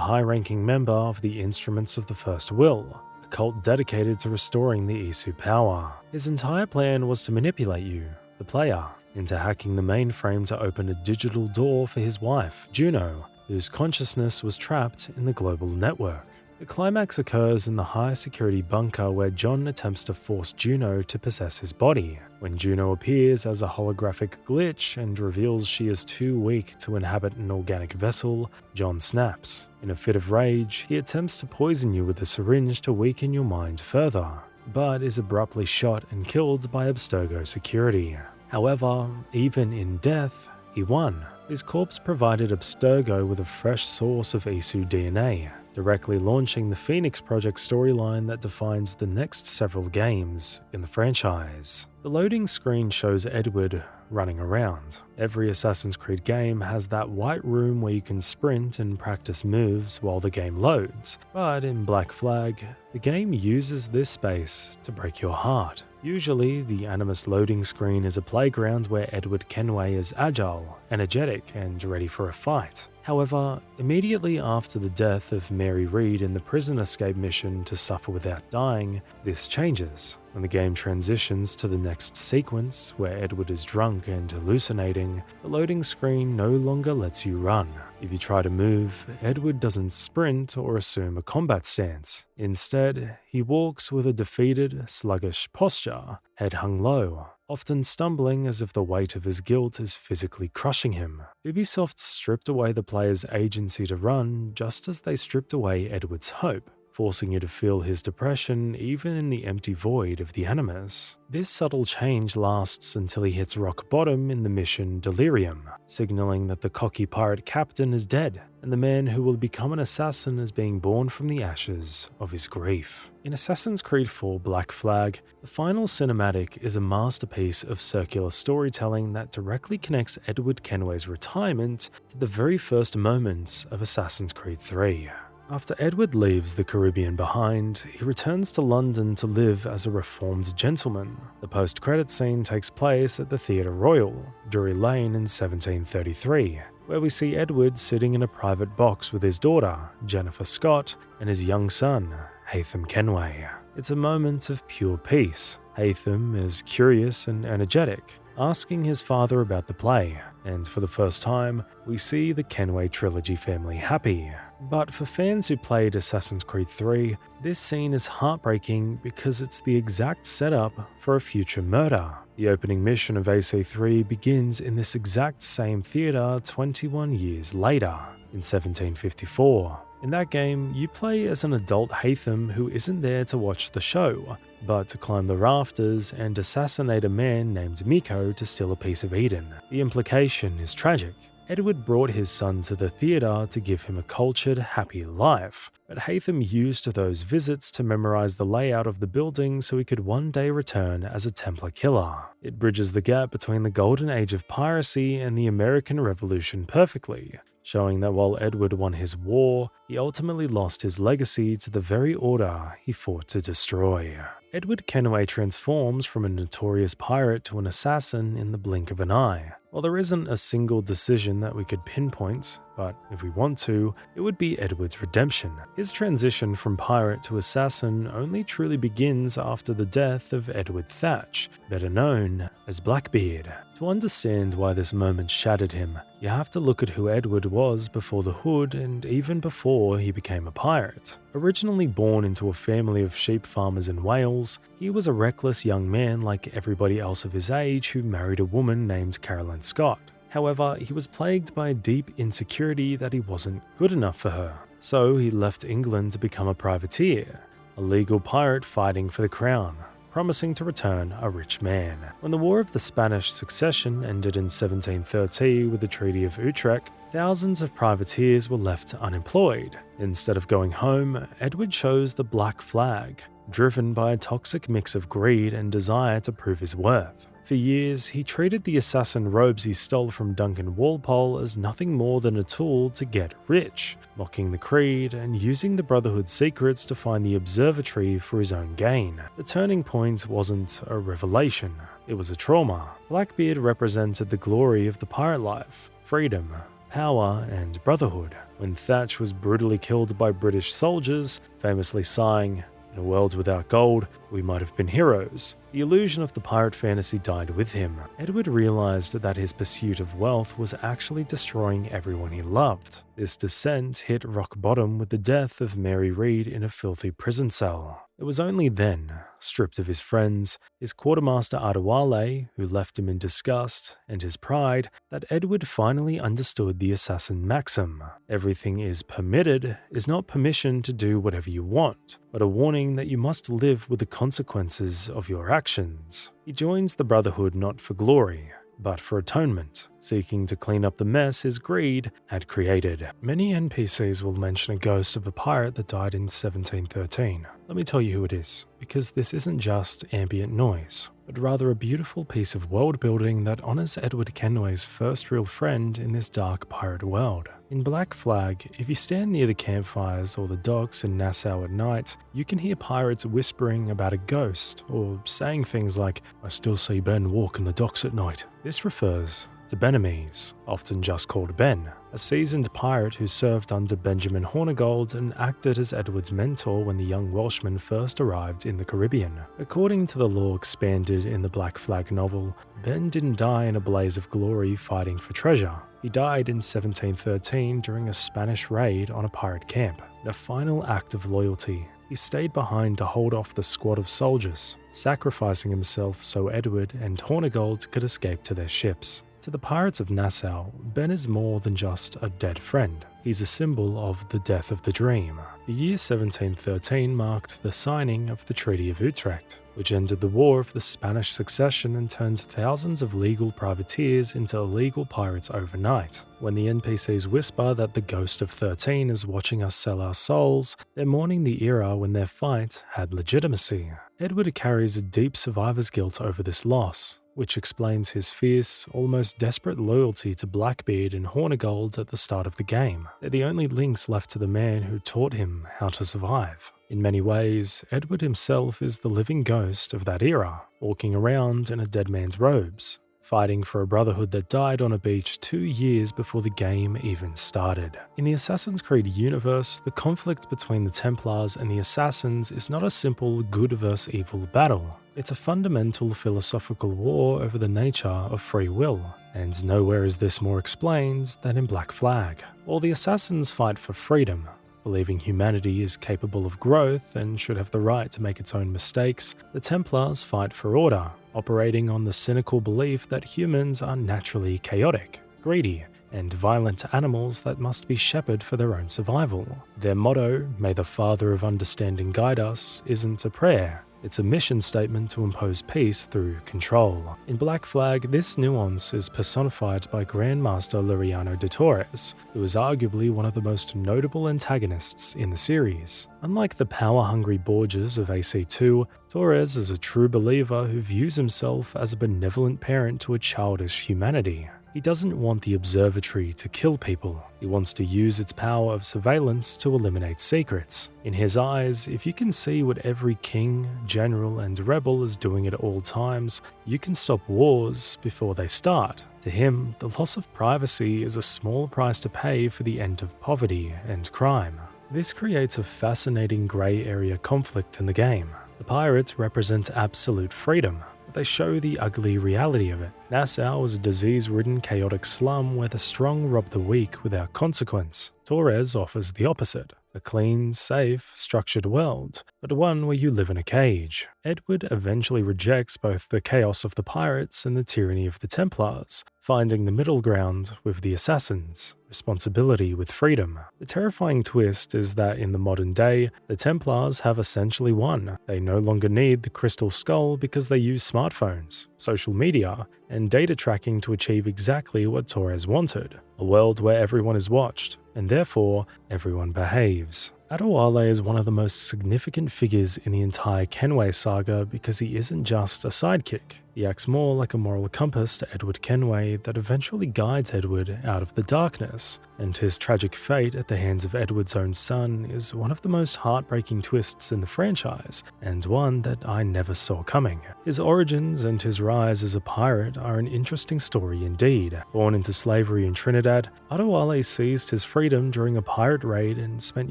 high-ranking member of the Instruments of the First Will, a cult dedicated to restoring the Isu power. His entire plan was to manipulate you, the player, into hacking the mainframe to open a digital door for his wife, Juno, whose consciousness was trapped in the global network. The climax occurs in the high-security bunker where John attempts to force Juno to possess his body. When Juno appears as a holographic glitch and reveals she is too weak to inhabit an organic vessel, John snaps. In a fit of rage, he attempts to poison you with a syringe to weaken your mind further, but is abruptly shot and killed by Abstergo security. However, even in death, he won. His corpse provided Abstergo with a fresh source of Isu DNA, directly launching the Phoenix Project storyline that defines the next several games in the franchise. The loading screen shows Edward running around. Every Assassin's Creed game has that white room where you can sprint and practice moves while the game loads, but in Black Flag, the game uses this space to break your heart. Usually, the Animus loading screen is a playground where Edward Kenway is agile, energetic, and ready for a fight. However, immediately after the death of Mary Read in the prison escape mission To Suffer Without Dying, this changes. When the game transitions to the next sequence, where Edward is drunk and hallucinating, the loading screen no longer lets you run. If you try to move, Edward doesn't sprint or assume a combat stance. Instead, he walks with a defeated, sluggish posture, head hung low, often stumbling as if the weight of his guilt is physically crushing him. Ubisoft stripped away the player's agency to run just as they stripped away Edward's hope, forcing you to feel his depression even in the empty void of the Animus. This subtle change lasts until he hits rock bottom in the mission Delirium, signaling that the cocky pirate captain is dead, and the man who will become an assassin is being born from the ashes of his grief. In Assassin's Creed IV Black Flag, the final cinematic is a masterpiece of circular storytelling that directly connects Edward Kenway's retirement to the very first moments of Assassin's Creed III. After Edward leaves the Caribbean behind, he returns to London to live as a reformed gentleman. The post-credit scene takes place at the Theatre Royal, Drury Lane in 1733, where we see Edward sitting in a private box with his daughter, Jennifer Scott, and his young son, Haytham Kenway. It's a moment of pure peace. Haytham is curious and energetic, asking his father about the play, and for the first time, we see the Kenway trilogy family happy. But for fans who played Assassin's Creed 3, this scene is heartbreaking because it's the exact setup for a future murder. The opening mission of AC3 begins in this exact same theatre 21 years later, in 1754. In that game, you play as an adult Haytham who isn't there to watch the show, but to climb the rafters and assassinate a man named Miko to steal a piece of Eden. The implication is tragic. Edward brought his son to the theatre to give him a cultured, happy life, but Haytham used those visits to memorize the layout of the building so he could one day return as a Templar killer. It bridges the gap between the golden age of piracy and the American Revolution perfectly, showing that while Edward won his war, he ultimately lost his legacy to the very order he fought to destroy. Edward Kenway transforms from a notorious pirate to an assassin in the blink of an eye. While there isn't a single decision that we could pinpoint, but if we want to, it would be Edward's redemption. His transition from pirate to assassin only truly begins after the death of Edward Thatch, better known as Blackbeard. To understand why this moment shattered him, you have to look at who Edward was before the hood and even before he became a pirate. Originally born into a family of sheep farmers in Wales, he was a reckless young man like everybody else of his age who married a woman named Caroline Scott. However, he was plagued by a deep insecurity that he wasn't good enough for her. So he left England to become a privateer, a legal pirate fighting for the crown, promising to return a rich man. When the War of the Spanish Succession ended in 1730 with the Treaty of Utrecht, thousands of privateers were left unemployed. Instead of going home, Edward chose the Black Flag, driven by a toxic mix of greed and desire to prove his worth. For years, he treated the assassin robes he stole from Duncan Walpole as nothing more than a tool to get rich, mocking the creed and using the Brotherhood's secrets to find the observatory for his own gain. The turning point wasn't a revelation, it was a trauma. Blackbeard represented the glory of the pirate life, freedom, power, and brotherhood. When Thatch was brutally killed by British soldiers, famously sighing, "In a world without gold, we might have been heroes," the illusion of the pirate fantasy died with him. Edward realized that his pursuit of wealth was actually destroying everyone he loved. This descent hit rock bottom with the death of Mary Read in a filthy prison cell. It was only then, stripped of his friends, his quartermaster Adewale, who left him in disgust, and his pride, that Edward finally understood the assassin maxim. Everything is permitted is not permission to do whatever you want, but a warning that you must live with the consequences of your actions. He joins the Brotherhood not for glory, but for atonement, seeking to clean up the mess his greed had created. Many NPCs will mention a ghost of a pirate that died in 1713. Let me tell you who it is, because this isn't just ambient noise, but rather a beautiful piece of world building that honors Edward Kenway's first real friend in this dark pirate world. In Black Flag, if you stand near the campfires or the docks in Nassau at night, you can hear pirates whispering about a ghost, or saying things like, "I still see Ben walking the docks at night." This refers to Benemies, often just called Ben, a seasoned pirate who served under Benjamin Hornigold and acted as Edward's mentor when the young Welshman first arrived in the Caribbean. According to the lore expanded in the Black Flag novel, Ben didn't die in a blaze of glory fighting for treasure. He died in 1713 during a Spanish raid on a pirate camp. In a final act of loyalty, he stayed behind to hold off the squad of soldiers, sacrificing himself so Edward and Hornigold could escape to their ships. To the pirates of Nassau, Ben is more than just a dead friend. He's a symbol of the death of the dream. The year 1713 marked the signing of the Treaty of Utrecht, which ended the War of the Spanish Succession and turned thousands of legal privateers into illegal pirates overnight. When the NPCs whisper that the ghost of 13 is watching us sell our souls, they're mourning the era when their fight had legitimacy. Edward carries a deep survivor's guilt over this loss, which explains his fierce, almost desperate loyalty to Blackbeard and Hornigold at the start of the game. They're the only links left to the man who taught him how to survive. In many ways, Edward himself is the living ghost of that era, walking around in a dead man's robes, fighting for a brotherhood that died on a beach 2 years before the game even started. In the Assassin's Creed universe, the conflict between the Templars and the Assassins is not a simple good versus evil battle. It's a fundamental philosophical war over the nature of free will, and nowhere is this more explained than in Black Flag. While the Assassins fight for freedom, believing humanity is capable of growth and should have the right to make its own mistakes, the Templars fight for order, operating on the cynical belief that humans are naturally chaotic, greedy, and violent animals that must be shepherded for their own survival. Their motto, "May the Father of Understanding guide us," isn't a prayer. It's a mission statement to impose peace through control. In Black Flag, this nuance is personified by Grandmaster Torres, who is arguably one of the most notable antagonists in the series. Unlike the power-hungry Borgias of AC2, Torres is a true believer who views himself as a benevolent parent to a childish humanity. He doesn't want the observatory to kill people. He wants to use its power of surveillance to eliminate secrets. In his eyes, if you can see what every king, general, and rebel is doing at all times, you can stop wars before they start. To him, the loss of privacy is a small price to pay for the end of poverty and crime. This creates a fascinating grey area conflict in the game. The pirates represent absolute freedom, but they show the ugly reality of it. Nassau is a disease-ridden, chaotic slum where the strong rob the weak without consequence. Torres offers the opposite, a clean, safe, structured world, but one where you live in a cage. Edward eventually rejects both the chaos of the pirates and the tyranny of the Templars, finding the middle ground with the Assassins, responsibility with freedom. The terrifying twist is that in the modern day, the Templars have essentially won. They no longer need the Crystal Skull because they use smartphones, social media, and data tracking to achieve exactly what Torres wanted, a world where everyone is watched, and therefore everyone behaves. Adewale is one of the most significant figures in the entire Kenway saga because he isn't just a sidekick. He acts more like a moral compass to Edward Kenway that eventually guides Edward out of the darkness, and his tragic fate at the hands of Edward's own son is one of the most heartbreaking twists in the franchise, and one that I never saw coming. His origins and his rise as a pirate are an interesting story indeed. Born into slavery in Trinidad, Adewale seized his freedom during a pirate raid and spent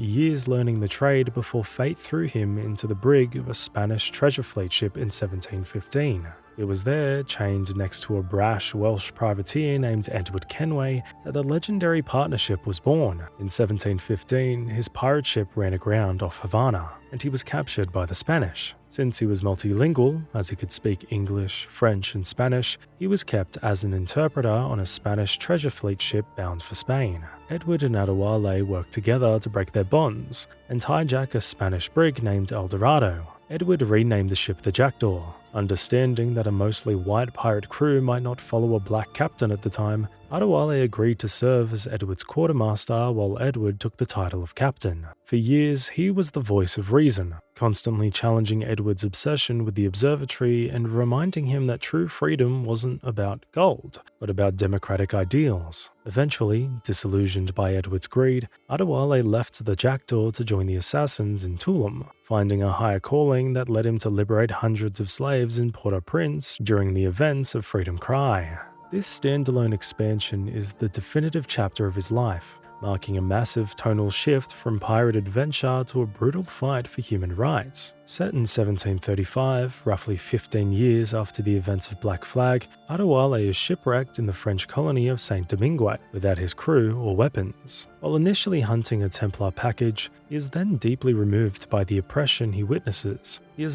years learning the trade before fate threw him into the brig of a Spanish treasure fleet ship in 1715. It was there, chained next to a brash Welsh privateer named Edward Kenway, that the legendary partnership was born. In 1715, his pirate ship ran aground off Havana, and he was captured by the Spanish. Since he was multilingual, as he could speak English, French, and Spanish, he was kept as an interpreter on a Spanish treasure fleet ship bound for Spain. Edward and Adewale worked together to break their bonds and hijack a Spanish brig named El Dorado. Edward renamed the ship the Jackdaw. Understanding that a mostly white pirate crew might not follow a black captain at the time, Adewale agreed to serve as Edward's quartermaster while Edward took the title of captain. For years, he was the voice of reason, constantly challenging Edward's obsession with the observatory and reminding him that true freedom wasn't about gold, but about democratic ideals. Eventually, disillusioned by Edward's greed, Adewale left the Jackdaw to join the Assassins in Tulum, finding a higher calling that led him to liberate hundreds of slaves in Port-au-Prince during the events of Freedom Cry. This standalone expansion is the definitive chapter of his life, marking a massive tonal shift from pirate adventure to a brutal fight for human rights. Set in 1735, roughly 15 years after the events of Black Flag, Adewale is shipwrecked in the French colony of Saint Domingue without his crew or weapons. While initially hunting a Templar package, he is then deeply moved by the oppression he witnesses. and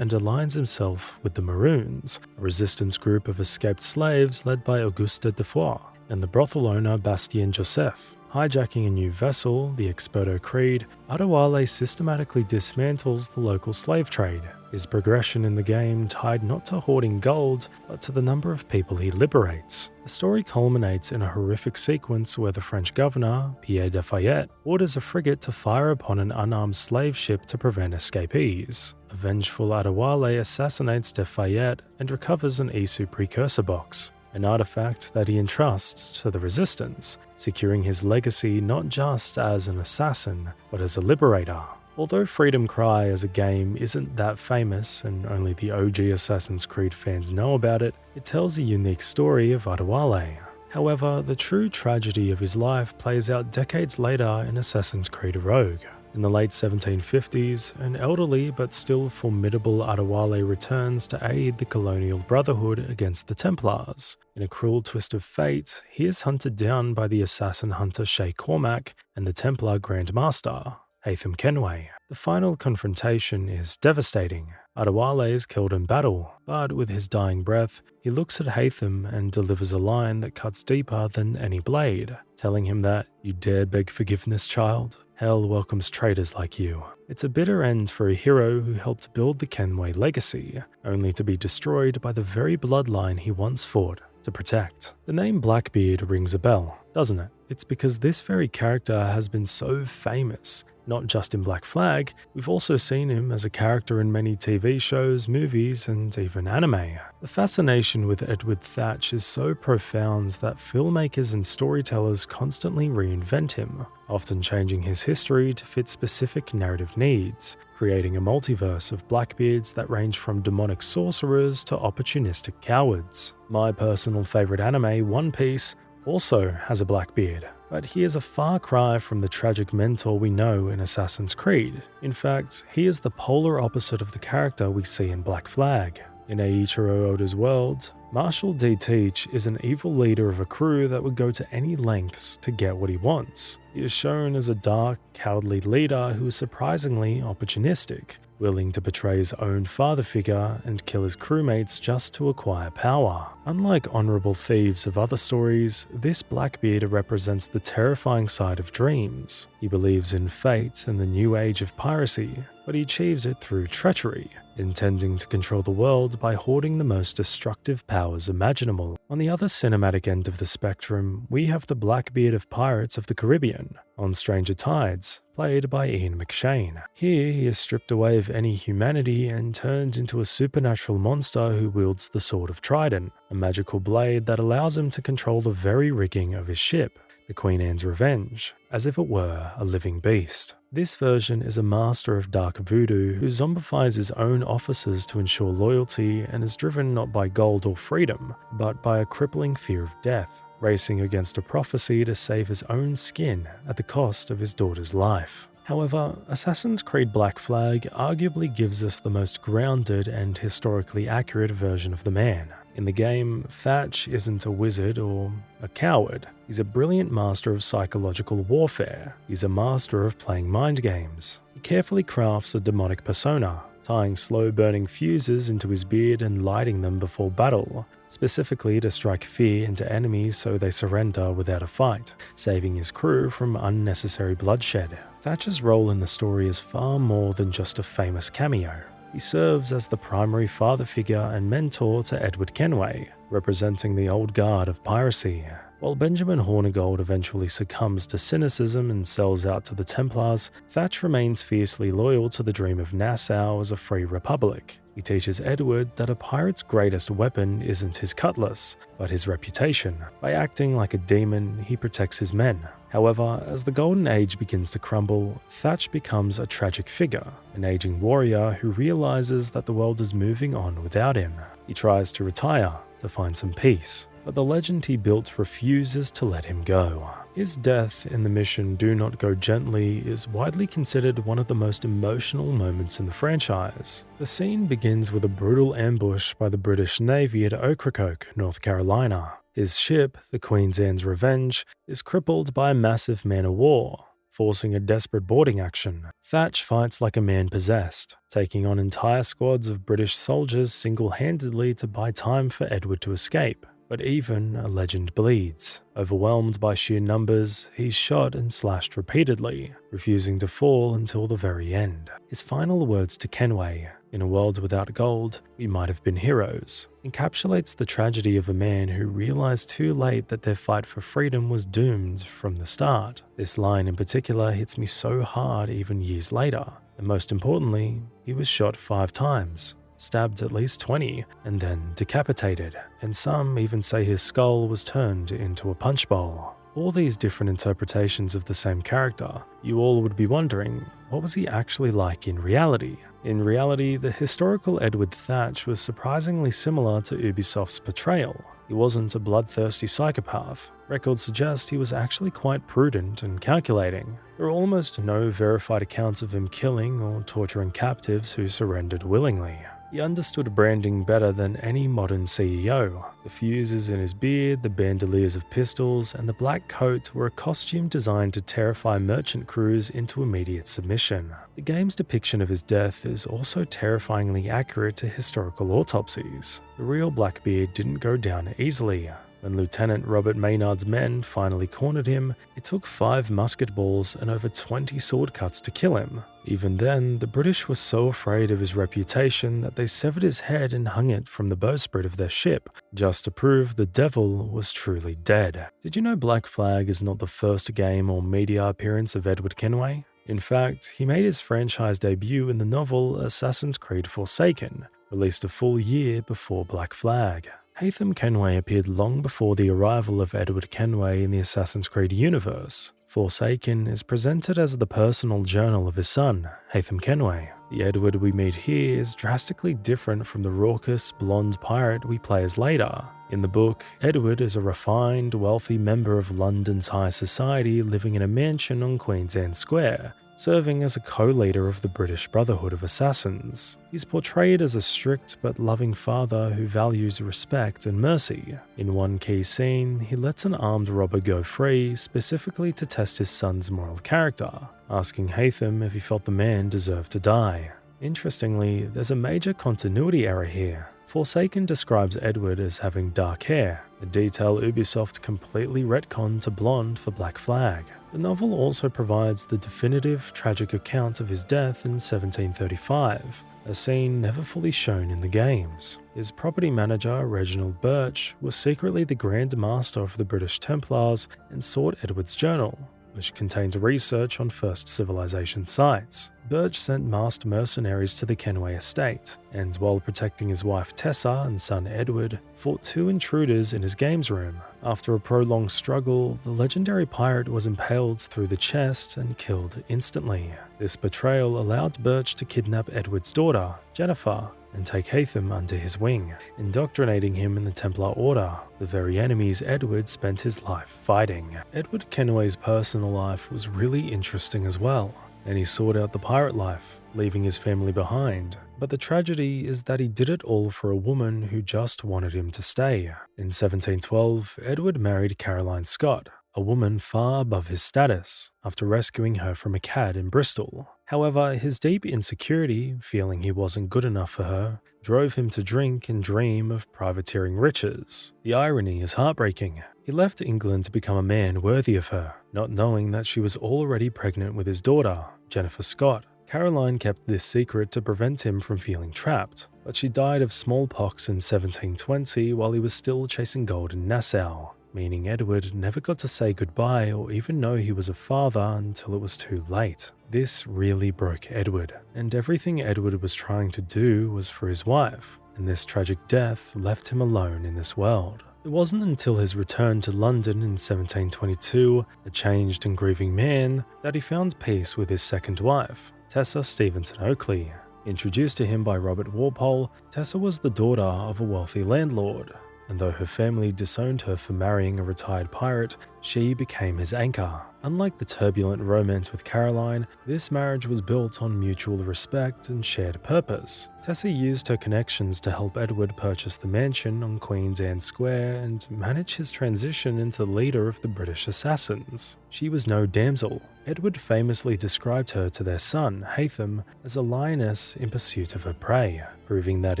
aligns himself with the Maroons, a resistance group of escaped slaves led by Auguste de Foix and the brothel owner Bastien Joseph. Hijacking a new vessel, the Experto Creed, Adewale systematically dismantles the local slave trade, his progression in the game tied not to hoarding gold, but to the number of people he liberates. The story culminates in a horrific sequence where the French governor, Pierre de Fayette, orders a frigate to fire upon an unarmed slave ship to prevent escapees. A vengeful Adewale assassinates de Fayette and recovers an Isu precursor box, an artifact that he entrusts to the Resistance, securing his legacy not just as an assassin, but as a liberator. Although Freedom Cry as a game isn't that famous and only the OG Assassin's Creed fans know about it, it tells a unique story of Adewale. However, the true tragedy of his life plays out decades later in Assassin's Creed Rogue. In the late 1750s, an elderly but still formidable Adewale returns to aid the colonial brotherhood against the Templars. In a cruel twist of fate, he is hunted down by the assassin hunter Shay Cormac and the Templar Grandmaster, Haytham Kenway. The final confrontation is devastating. Adewale is killed in battle, but with his dying breath, he looks at Haytham and delivers a line that cuts deeper than any blade, telling him that, "You dare beg forgiveness, child? Hell welcomes traitors like you." It's a bitter end for a hero who helped build the Kenway legacy, only to be destroyed by the very bloodline he once fought to protect. The name Blackbeard rings a bell, doesn't it? It's because this very character has been so famous. Not just in Black Flag, we've also seen him as a character in many TV shows, movies, and even anime. The fascination with Edward Thatch is so profound that filmmakers and storytellers constantly reinvent him, often changing his history to fit specific narrative needs, creating a multiverse of Blackbeards that range from demonic sorcerers to opportunistic cowards. My personal favorite anime, One Piece, also has a Blackbeard, but he is a far cry from the tragic mentor we know in Assassin's Creed. In fact, he is the polar opposite of the character we see in Black Flag. In Eiichiro Oda's world, Marshal D. Teach is an evil leader of a crew that would go to any lengths to get what he wants. He is shown as a dark, cowardly leader who is surprisingly opportunistic, willing to betray his own father figure and kill his crewmates just to acquire power. Unlike honorable thieves of other stories, this Blackbeard represents the terrifying side of dreams. He believes in fate and the new age of piracy, but he achieves it through treachery, intending to control the world by hoarding the most destructive powers imaginable. On the other cinematic end of the spectrum, we have the Blackbeard of Pirates of the Caribbean, on Stranger Tides, played by Ian McShane. Here, he is stripped away of any humanity and turned into a supernatural monster who wields the Sword of Trident, a magical blade that allows him to control the very rigging of his ship, the Queen Anne's Revenge, as if it were a living beast. This version is a master of dark voodoo who zombifies his own officers to ensure loyalty and is driven not by gold or freedom, but by a crippling fear of death, racing against a prophecy to save his own skin at the cost of his daughter's life. However, Assassin's Creed Black Flag arguably gives us the most grounded and historically accurate version of the man. In the game, Thatch isn't a wizard or a coward. He's a brilliant master of psychological warfare. He's a master of playing mind games. He carefully crafts a demonic persona, tying slow-burning fuses into his beard and lighting them before battle, specifically to strike fear into enemies so they surrender without a fight, saving his crew from unnecessary bloodshed. Thatch's role in the story is far more than just a famous cameo. He serves as the primary father figure and mentor to Edward Kenway, representing the old guard of piracy. While Benjamin Hornigold eventually succumbs to cynicism and sells out to the Templars, Thatch remains fiercely loyal to the dream of Nassau as a free republic. He teaches Edward that a pirate's greatest weapon isn't his cutlass, but his reputation. By acting like a demon, he protects his men. However, as the Golden Age begins to crumble, Thatch becomes a tragic figure, an aging warrior who realizes that the world is moving on without him. He tries to retire to find some peace, but the legend he built refuses to let him go. His death in the mission Do Not Go Gently is widely considered one of the most emotional moments in the franchise. The scene begins with a brutal ambush by the British Navy at Ocracoke, North Carolina. His ship, the Queen Anne's Revenge, is crippled by a massive man-of-war, forcing a desperate boarding action. Thatch fights like a man possessed, taking on entire squads of British soldiers single-handedly to buy time for Edward to escape. But even a legend bleeds. Overwhelmed by sheer numbers, he's shot and slashed repeatedly, refusing to fall until the very end. His final words to Kenway, "In a world without gold, we might have been heroes," encapsulates the tragedy of a man who realized too late that their fight for freedom was doomed from the start. This line in particular hits me so hard even years later, and most importantly, he was shot 5 times. Stabbed at least 20, and then decapitated, and some even say his skull was turned into a punch bowl. All these different interpretations of the same character, you all would be wondering, what was he actually like in reality? In reality, the historical Edward Thatch was surprisingly similar to Ubisoft's Betrayal. He wasn't a bloodthirsty psychopath. Records suggest he was actually quite prudent and calculating. There are almost no verified accounts of him killing or torturing captives who surrendered willingly. He understood branding better than any modern CEO. The fuses in his beard, the bandoliers of pistols, and the black coat were a costume designed to terrify merchant crews into immediate submission. The game's depiction of his death is also terrifyingly accurate to historical autopsies. The real Blackbeard didn't go down easily. When Lieutenant Robert Maynard's men finally cornered him, it took 5 musket balls and over 20 sword cuts to kill him. Even then, the British were so afraid of his reputation that they severed his head and hung it from the bowsprit of their ship, just to prove the devil was truly dead. Did you know Black Flag is not the first game or media appearance of Edward Kenway? In fact, he made his franchise debut in the novel Assassin's Creed Forsaken, released a full year before Black Flag. Haytham Kenway appeared long before the arrival of Edward Kenway in the Assassin's Creed universe. Forsaken is presented as the personal journal of his son, Haytham Kenway. The Edward we meet here is drastically different from the raucous, blonde pirate we play as later. In the book, Edward is a refined, wealthy member of London's high society living in a mansion on Queen's Anne Square, serving as a co-leader of the British Brotherhood of Assassins. He's portrayed as a strict but loving father who values respect and mercy. In one key scene, he lets an armed robber go free specifically to test his son's moral character, asking Haytham if he felt the man deserved to die. Interestingly, there's a major continuity error here. Forsaken describes Edward as having dark hair, a detail Ubisoft completely retconned to blonde for Black Flag. The novel also provides the definitive, tragic account of his death in 1735, a scene never fully shown in the games. His property manager, Reginald Burch, was secretly the Grand Master of the British Templars and sought Edward's journal, which contains research on First Civilization sites. Burch sent masked mercenaries to the Kenway estate, and while protecting his wife Tessa and son Edward, fought 2 intruders in his games room. After a prolonged struggle, the legendary pirate was impaled through the chest and killed instantly. This betrayal allowed Burch to kidnap Edward's daughter, Jennifer, and take Haytham under his wing, indoctrinating him in the Templar Order, the very enemies Edward spent his life fighting. Edward Kenway's personal life was really interesting as well, and he sought out the pirate life, leaving his family behind. But the tragedy is that he did it all for a woman who just wanted him to stay. In 1712, Edward married Caroline Scott, a woman far above his status, after rescuing her from a cad in Bristol. However, his deep insecurity, feeling he wasn't good enough for her, drove him to drink and dream of privateering riches. The irony is heartbreaking. He left England to become a man worthy of her, not knowing that she was already pregnant with his daughter, Jennifer Scott. Caroline kept this secret to prevent him from feeling trapped, but she died of smallpox in 1720 while he was still chasing gold in Nassau, meaning Edward never got to say goodbye or even know he was a father until it was too late. This really broke Edward, and everything Edward was trying to do was for his wife, and this tragic death left him alone in this world. It wasn't until his return to London in 1722, a changed and grieving man, that he found peace with his second wife, Tessa Stevenson Oakley. Introduced to him by Robert Walpole, Tessa was the daughter of a wealthy landlord, and though her family disowned her for marrying a retired pirate, she became his anchor. Unlike the turbulent romance with Caroline, this marriage was built on mutual respect and shared purpose. Tessa used her connections to help Edward purchase the mansion on Queen's Anne Square and manage his transition into leader of the British assassins. She was no damsel. Edward famously described her to their son, Haytham, as a lioness in pursuit of her prey, proving that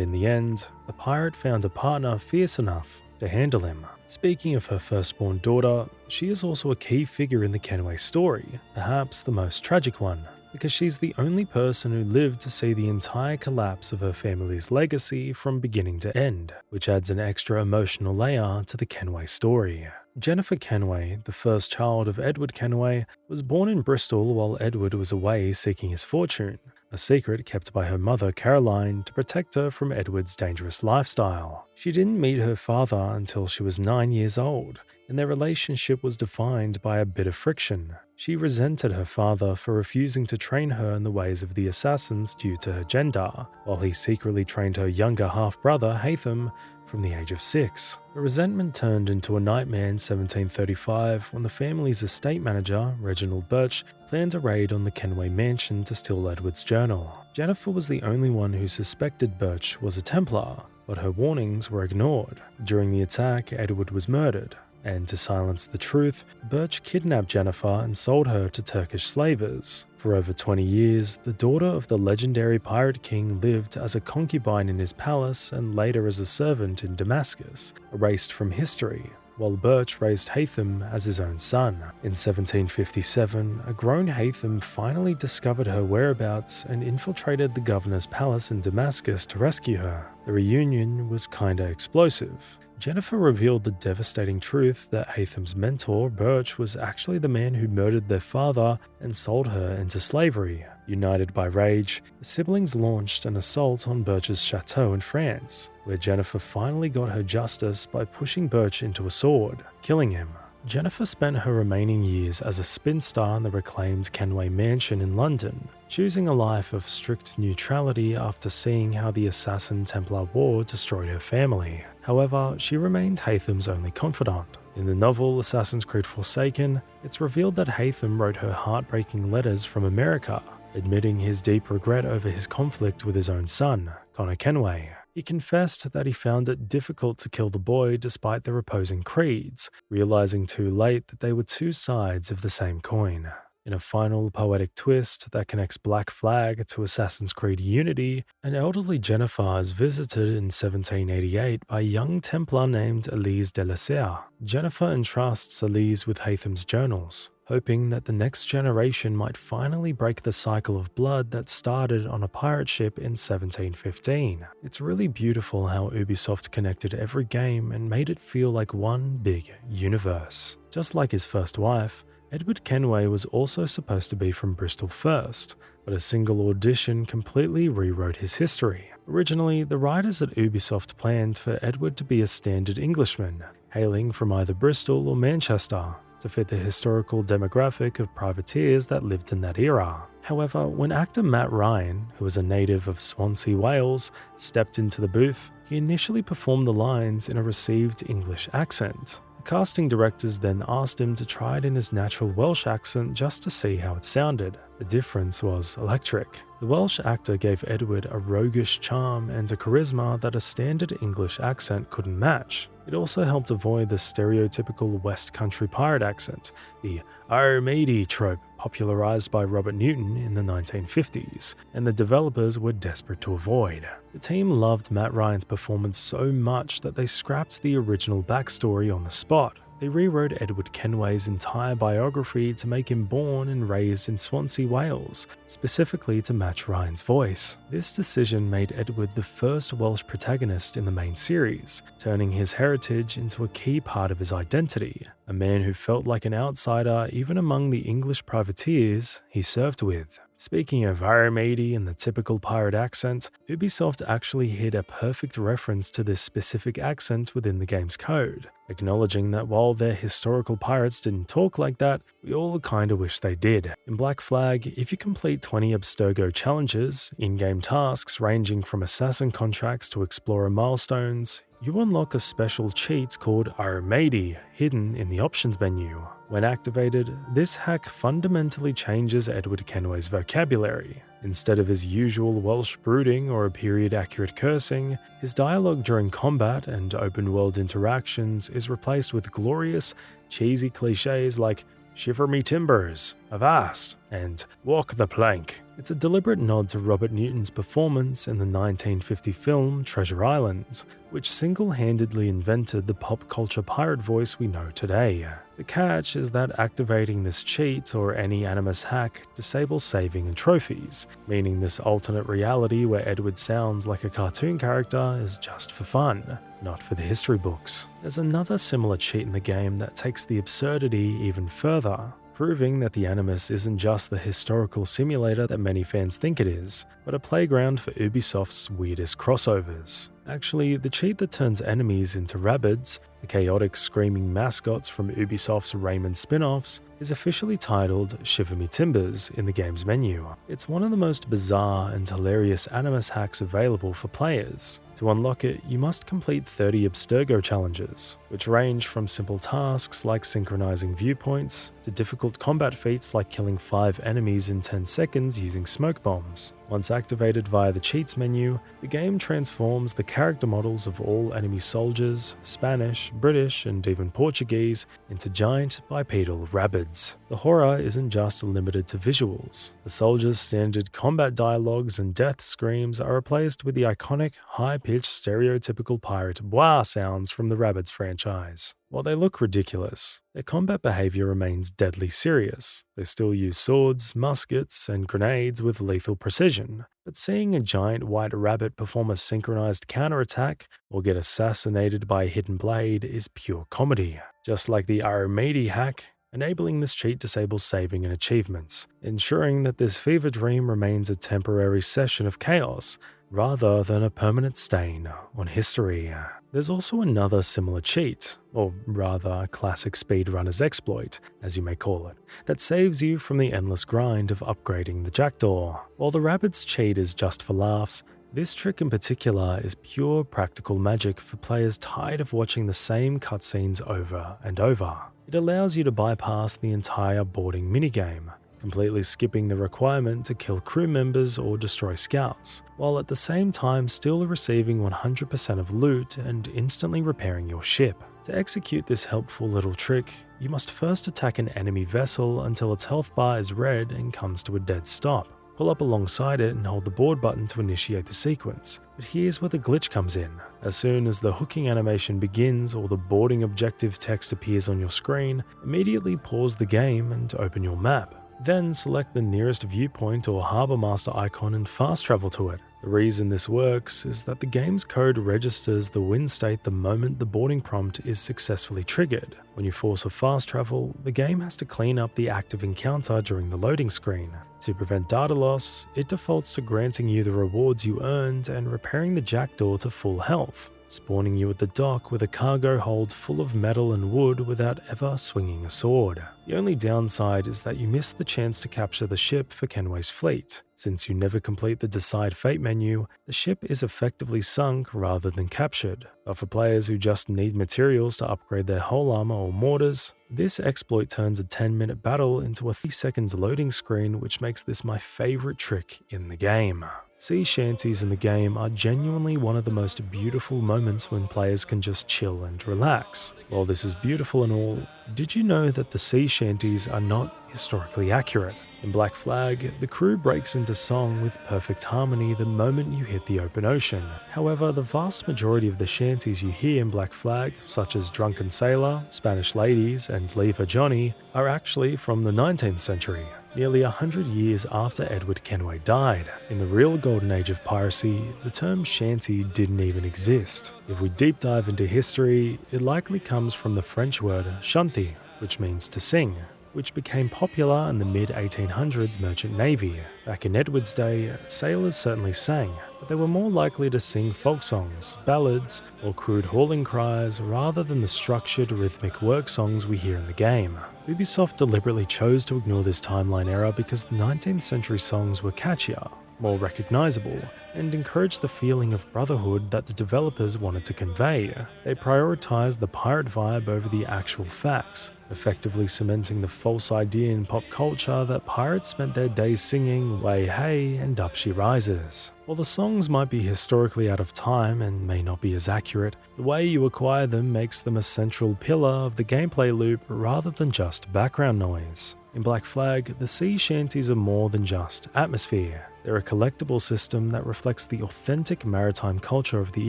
in the end, the pirate found a partner fierce enough to handle him. Speaking of her firstborn daughter, she is also a key figure in the Kenway story, perhaps the most tragic one, because she's the only person who lived to see the entire collapse of her family's legacy from beginning to end, which adds an extra emotional layer to the Kenway story. Jennifer Kenway, the first child of Edward Kenway, was born in Bristol while Edward was away seeking his fortune. a secret kept by her mother Caroline to protect her from Edward's dangerous lifestyle. She didn't meet her father until she was 9 years old, and their relationship was defined by a bit of friction. She resented her father for refusing to train her in the ways of the assassins due to her gender, while he secretly trained her younger half-brother Haytham from the age of 6. The resentment turned into a nightmare in 1735 when the family's estate manager, Reginald Burch, planned a raid on the Kenway mansion to steal Edward's journal. Jennifer was the only one who suspected Burch was a Templar, but her warnings were ignored. During the attack, Edward was murdered, and to silence the truth, Burch kidnapped Jennifer and sold her to Turkish slavers. For over 20 years, the daughter of the legendary pirate king lived as a concubine in his palace and later as a servant in Damascus, erased from history, while Burch raised Haytham as his own son. In 1757, a grown Haytham finally discovered her whereabouts and infiltrated the governor's palace in Damascus to rescue her. The reunion was kinda explosive. Jennifer revealed the devastating truth that Haytham's mentor, Burch, was actually the man who murdered their father and sold her into slavery. United by rage, the siblings launched an assault on Burch's chateau in France, where Jennifer finally got her justice by pushing Burch into a sword, killing him. Jennifer spent her remaining years as a spinster in the reclaimed Kenway mansion in London, choosing a life of strict neutrality after seeing how the Assassin Templar War destroyed her family. However, she remained Haytham's only confidant. In the novel Assassin's Creed Forsaken, it's revealed that Haytham wrote her heartbreaking letters from America, admitting his deep regret over his conflict with his own son, Connor Kenway. He confessed that he found it difficult to kill the boy despite their opposing creeds, realizing too late that they were two sides of the same coin. In a final poetic twist that connects Black Flag to Assassin's Creed Unity, an elderly Jennifer is visited in 1788 by a young Templar named Elise de la Serre. Jennifer entrusts Elise with Haytham's journals, hoping that the next generation might finally break the cycle of blood that started on a pirate ship in 1715. It's really beautiful how Ubisoft connected every game and made it feel like one big universe. Just like his first wife, Edward Kenway was also supposed to be from Bristol first, but a single audition completely rewrote his history. Originally, the writers at Ubisoft planned for Edward to be a standard Englishman, hailing from either Bristol or Manchester, to fit the historical demographic of privateers that lived in that era. However, when actor Matt Ryan, who was a native of Swansea, Wales, stepped into the booth, he initially performed the lines in a received English accent. The casting directors then asked him to try it in his natural Welsh accent just to see how it sounded. The difference was electric. The Welsh actor gave Edward a roguish charm and a charisma that a standard English accent couldn't match. It also helped avoid the stereotypical West Country pirate accent, the "Arr matey" trope popularized by Robert Newton in the 1950s, and the developers were desperate to avoid. The team loved Matt Ryan's performance so much that they scrapped the original backstory on the spot. They rewrote Edward Kenway's entire biography to make him born and raised in Swansea, Wales, specifically to match Ryan's voice. This decision made Edward the first Welsh protagonist in the main series, turning his heritage into a key part of his identity, a man who felt like an outsider even among the English privateers he served with. Speaking of "Arr matey" and the typical pirate accent, Ubisoft actually hit a perfect reference to this specific accent within the game's code, acknowledging that while their historical pirates didn't talk like that, we all kinda wish they did. In Black Flag, if you complete 20 Abstergo challenges, in-game tasks ranging from assassin contracts to explorer milestones, you unlock a special cheat called Arr matey, hidden in the options menu. When activated, this hack fundamentally changes Edward Kenway's vocabulary. Instead of his usual Welsh brooding or a period-accurate cursing, his dialogue during combat and open-world interactions is replaced with glorious, cheesy cliches like "shiver me timbers," "avast," and "walk the plank." It's a deliberate nod to Robert Newton's performance in the 1950 film Treasure Island, which single-handedly invented the pop culture pirate voice we know today. The catch is that activating this cheat or any Animus hack disables saving and trophies, meaning this alternate reality where Edward sounds like a cartoon character is just for fun, not for the history books. There's another similar cheat in the game that takes the absurdity even further. proving that the Animus isn't just the historical simulator that many fans think it is, but a playground for Ubisoft's weirdest crossovers. Actually, the cheat that turns enemies into Rabbids, the chaotic screaming mascots from Ubisoft's Rayman spin-offs, is officially titled Shiver Me Timbers in the game's menu. It's one of the most bizarre and hilarious Animus hacks available for players. To unlock it, you must complete 30 Abstergo challenges, which range from simple tasks like synchronizing viewpoints, to difficult combat feats like killing 5 enemies in 10 seconds using smoke bombs. Once activated via the cheats menu, the game transforms the character models of all enemy soldiers, Spanish, British, and even Portuguese, into giant bipedal Rabbids. The horror isn't just limited to visuals. The soldiers' standard combat dialogues and death screams are replaced with the iconic, high-pitched stereotypical pirate "bwah" sounds from the Rabbids franchise. While they look ridiculous, their combat behavior remains deadly serious. They still use swords, muskets, and grenades with lethal precision, but seeing a giant white rabbit perform a synchronized counterattack or get assassinated by a hidden blade is pure comedy. Just like the Aromedi hack, enabling this cheat disables saving and achievements, ensuring that this fever dream remains a temporary session of chaos rather than a permanent stain on history. There's also another similar cheat, or rather a classic speedrunner's exploit, as you may call it, that saves you from the endless grind of upgrading the Jackdaw. While the Rabbids cheat is just for laughs, this trick in particular is pure practical magic for players tired of watching the same cutscenes over and over. It allows you to bypass the entire boarding minigame, completely skipping the requirement to kill crew members or destroy scouts, while at the same time still receiving 100% of loot and instantly repairing your ship. To execute this helpful little trick, you must first attack an enemy vessel until its health bar is red and comes to a dead stop. Pull up alongside it and hold the board button to initiate the sequence. But here's where the glitch comes in. As soon as the hooking animation begins or the boarding objective text appears on your screen, immediately pause the game and open your map. Then select the nearest viewpoint or Harbour Master icon and fast travel to it. The reason this works is that the game's code registers the wind state the moment the boarding prompt is successfully triggered. When you force a fast travel, the game has to clean up the active encounter during the loading screen. To prevent data loss, it defaults to granting you the rewards you earned and repairing the Jackdaw to full health, spawning you at the dock with a cargo hold full of metal and wood without ever swinging a sword. The only downside is that you miss the chance to capture the ship for Kenway's fleet. Since you never complete the Decide Fate menu, the ship is effectively sunk rather than captured. But for players who just need materials to upgrade their hull armor or mortars, this exploit turns a 10-minute battle into a 30 seconds loading screen, which makes this my favorite trick in the game. Sea shanties in the game are genuinely one of the most beautiful moments when players can just chill and relax. While this is beautiful and all, did you know that the sea shanties are not historically accurate? In Black Flag, the crew breaks into song with perfect harmony the moment you hit the open ocean. However, the vast majority of the shanties you hear in Black Flag, such as Drunken Sailor, Spanish Ladies, and Leave Her Johnny, are actually from the 19th century, nearly 100 years after Edward Kenway died. In the real golden age of piracy, the term shanty didn't even exist. If we deep dive into history, it likely comes from the French word chanter, which means to sing, which became popular in the mid-1800s merchant navy. Back in Edward's day, sailors certainly sang, but they were more likely to sing folk songs, ballads, or crude hauling cries rather than the structured rhythmic work songs we hear in the game. Ubisoft deliberately chose to ignore this timeline error because the 19th century songs were catchier, more recognizable, and encouraged the feeling of brotherhood that the developers wanted to convey. They prioritized the pirate vibe over the actual facts, effectively cementing the false idea in pop culture that pirates spent their days singing "Way Hey" and "Up She Rises." While the songs might be historically out of time and may not be as accurate, the way you acquire them makes them a central pillar of the gameplay loop rather than just background noise. In Black Flag, the sea shanties are more than just atmosphere. They're a collectible system that reflects the authentic maritime culture of the